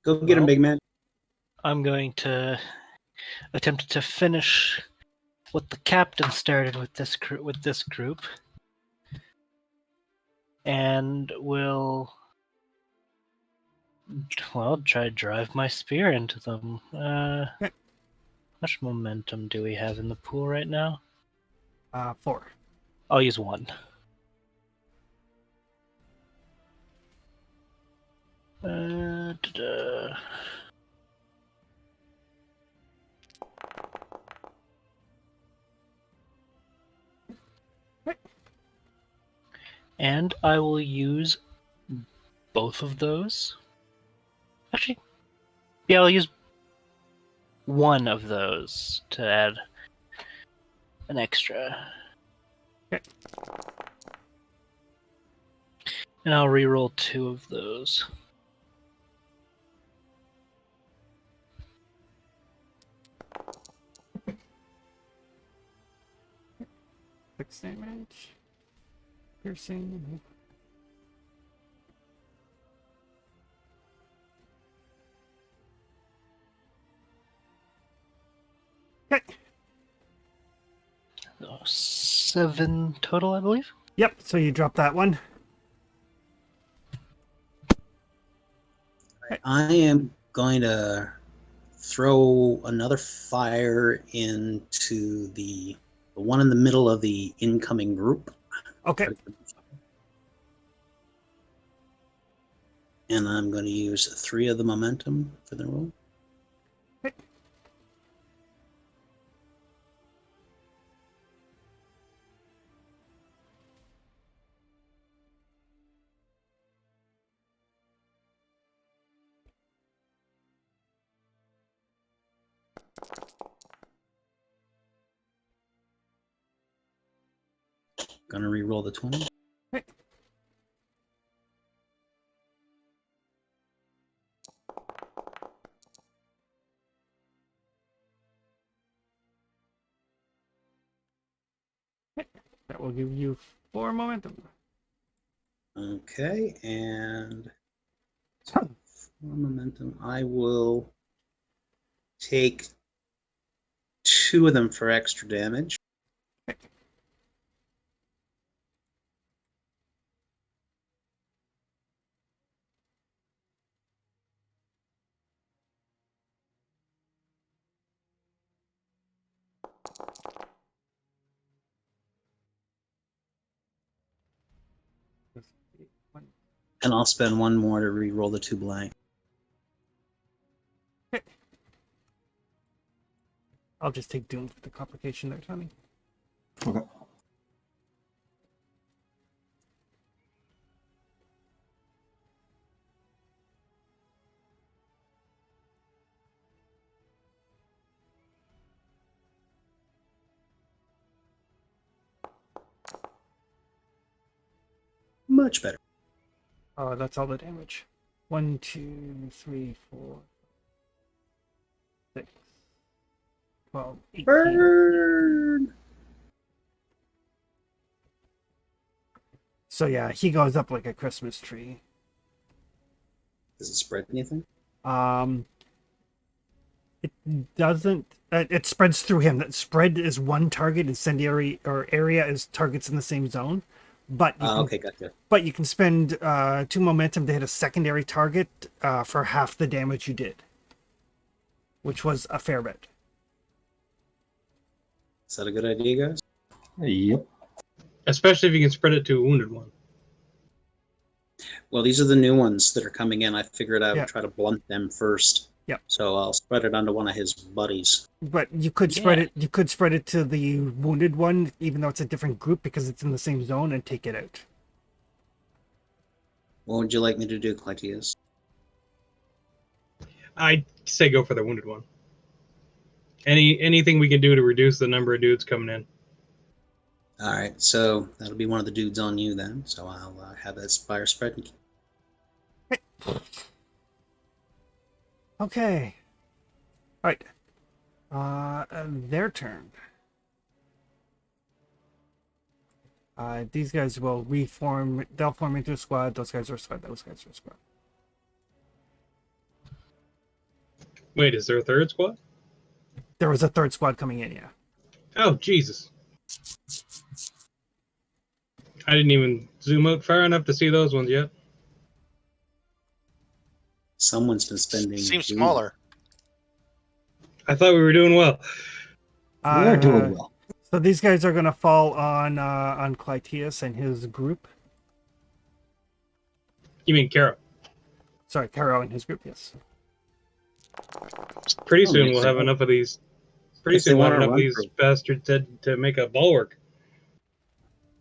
Go get him, big man. I'm going to attempt to finish what the captain started with this group, and will try to drive my spear into them. How much momentum do we have in the pool right now? 4. I'll use 1. And I will use both of those. Actually, yeah, I'll use one of those to add an extra. Okay. And I'll reroll 2 of those. Six damage. Piercing. Okay. 7 total, I believe. Yep, so you drop that one. I am going to throw another fire into the The one in the middle of the incoming group. Okay. And I'm going to use 3 of the momentum for the roll. Gonna re-roll the 20. That will give you 4 momentum. Okay, and so 4 momentum. I will take 2 of them for extra damage. And I'll spend 1 more to re-roll the 2 blank. I'll just take Doom for the complication there, Tony. Okay. Much better. That's all the damage. 1, 2, 3, 4, 6, 12, 18. Burn! So yeah, he goes up like a Christmas tree. Does it spread anything? It doesn't. It spreads through him. That spread is one target. Incendiary or area is targets in the same zone. But you can, Okay, gotcha. but you can spend 2 momentum to hit a secondary target for half the damage you did, which was a fair bit. Is that a good idea, guys? Yep. Especially if you can spread it to a wounded one. Well, these are the new ones that are coming in. I figured I would Yeah. try to blunt them first. Yeah. So I'll spread it onto one of his buddies. But you could spread it. You could spread it to the wounded one, even though it's a different group because it's in the same zone, and take it out. What would you like me to do, Clytius? I'd say go for the wounded one. Anything we can do to reduce the number of dudes coming in. All right, so that'll be one of the dudes on you then. So I'll have that fire spread. Okay. All right. Their turn. These guys will reform. They'll form into a squad. Those guys are a squad. Those guys are a squad. Wait, is there a third squad? There was a third squad coming in. Yeah. Oh, Jesus. I didn't even zoom out far enough to see those ones yet. Someone's been spending. Seems smaller. I thought we were doing well. We're doing well. So these guys are gonna fall on Clytius and his group. You mean Kara? Sorry, Caro and his group. Yes. Pretty Oh, soon makes we'll have sense. enough of these. Pretty If they soon we'll have wanna enough of run these through. bastards to make a bulwark.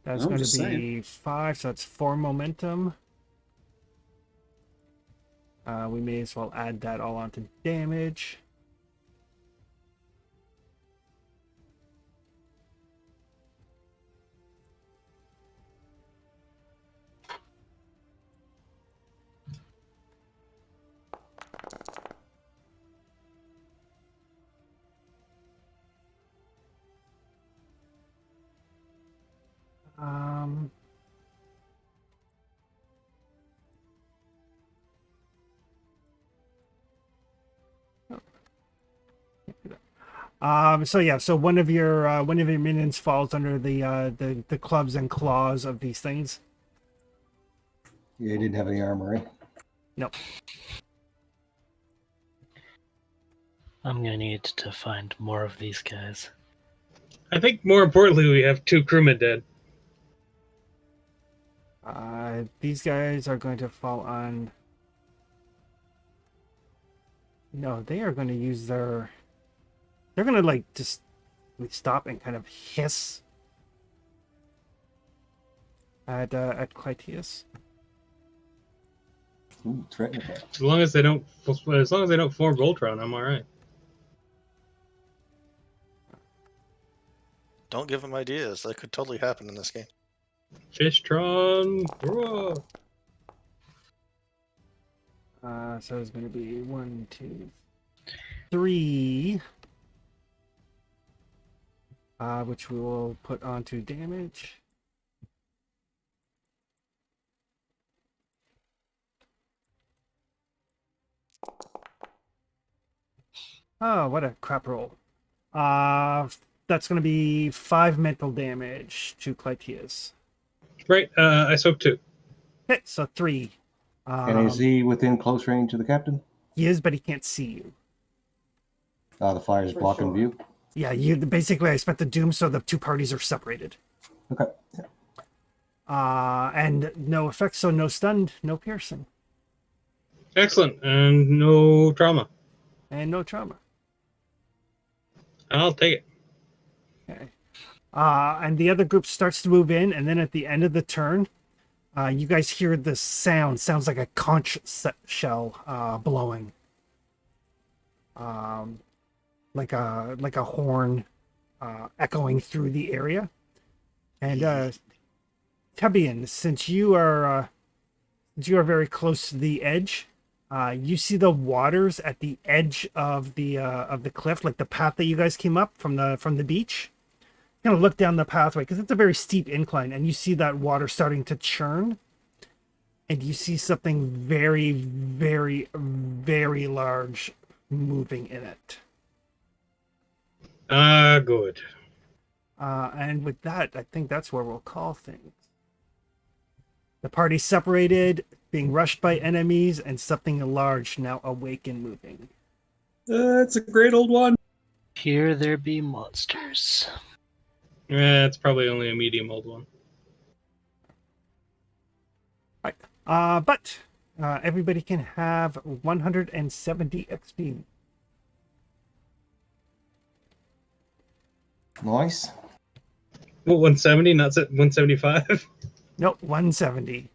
That's I'm going to just be saying. 5. So that's 4 momentum. We may as well add that all onto damage. Um, so yeah, so one of your minions falls under the clubs and claws of these things. Yeah, he didn't have any armor, eh? No. I'm gonna need to find more of these guys. I think more importantly, we have 2 crewmen dead. These guys are going to fall on. No, they are going to use their. They're going to like just stop and kind of hiss at Clytius. Ooh, threaten attack. As long as they don't form Voltron, I'm all right. Don't give him ideas. That could totally happen in this game. Fishtron. Whoa. So it's going to be 1, 2, 3. Which we will put onto damage. Oh, what a crap roll. That's going to be 5 mental damage to Clytius. Right. I soak 2. Okay, so 3. And is he within close range of the captain? He is, but he can't see you. The fire's For blocking sure. view. Yeah, you basically I spent the doom so the 2 parties are separated. Okay. And no effects, so no stunned, no piercing, Excellent. And no trauma. and no trauma. I'll take it. Okay. And the other group starts to move in, and then at the end of the turn, you guys hear this sounds like a conch shell blowing. Like a horn echoing through the area. And Tebian, since you are very close to the edge, you see the waters at the edge of the cliff, like the path that you guys came up from the beach. You kind of look down the pathway because it's a very steep incline, and you see that water starting to churn, and you see something very, very, very large moving in it. Good. And with that, I think that's where we'll call things. The party separated, being rushed by enemies, and something large now awake and moving. It's a great old one. Here there be monsters. It's probably only a medium old one. But everybody can have 170 XP. Nice. Well, 170, not 175. Nope, 170.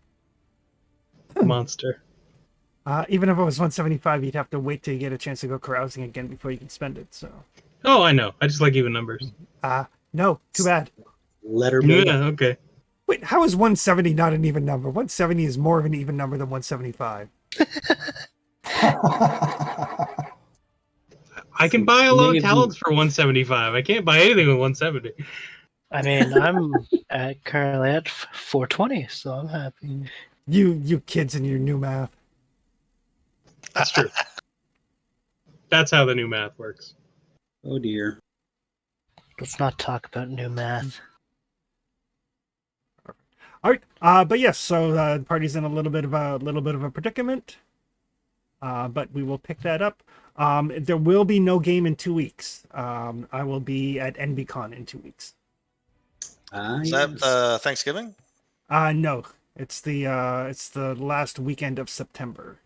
Monster. Even if it was 175, you'd have to wait till you get a chance to go carousing again before you can spend it. So, Oh, I know. I just like even numbers. no, too bad. Letter B. Yeah, okay. Wait, how is 170 not an even number? 170 is more of an even number than 175. I can buy a lot of Maybe- talents for 175. I can't buy anything with 170. I mean, I'm currently at 420, so I'm happy. You kids and your new math. That's true. That's how the new math works. Oh dear. Let's not talk about new math. All right, but yes, so the party's in a little bit of a predicament. But we will pick that up. There will be no game in 2 weeks. I will be at NBCon in 2 weeks. Is Yes. that Thanksgiving? No, it's the last weekend of September.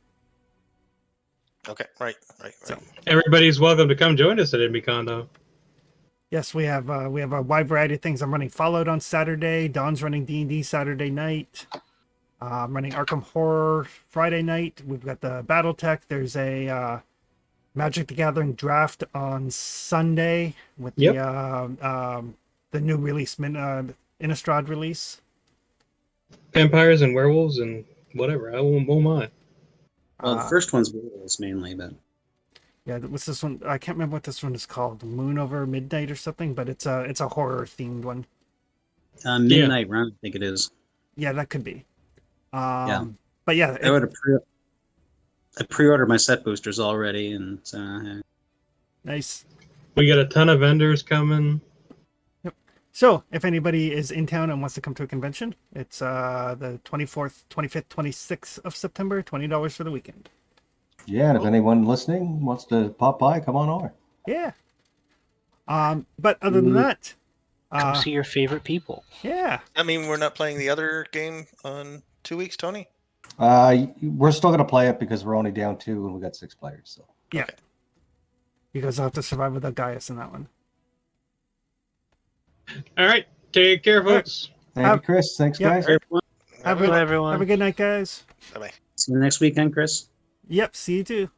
Okay, right. So, Everybody's welcome to come join us at NBCon, though. yes, we have a wide variety of things. I'm running Fallout on Saturday. Don's running D&D Saturday night. I'm running Arkham Horror Friday night. We've got the BattleTech. There's a Magic the Gathering draft on Sunday with the new release, Innistrad release. Vampires and werewolves and whatever. I won't mind. Well, the first one's werewolves mainly, but Yeah, what's this one? I can't remember what this one is called. Moon Over Midnight or something, but it's a horror themed one. Midnight Run, I think it is. Yeah, that could be. Yeah. But yeah, I would have I pre-ordered my set boosters already, and nice. We got a ton of vendors coming. So, if anybody is in town and wants to come to a convention, it's the 24th, 25th, 26th of September, $20 for the weekend. Yeah, and if anyone listening wants to pop by, come on over. Yeah. But other than that, Come see your favorite people. Yeah. I mean, we're not playing the other game on 2 weeks, Tony. We're still gonna play it because we're only down 2 and we got 6 players. So Yeah. Okay. You guys will have to survive without Gaius in that one. All right. Take care, folks. thank you, Chris. Thanks, Yep. guys. Everyone, Have a, Bye, everyone. have a good night, guys. Bye-bye. see you next weekend, Chris. Yep, see you too.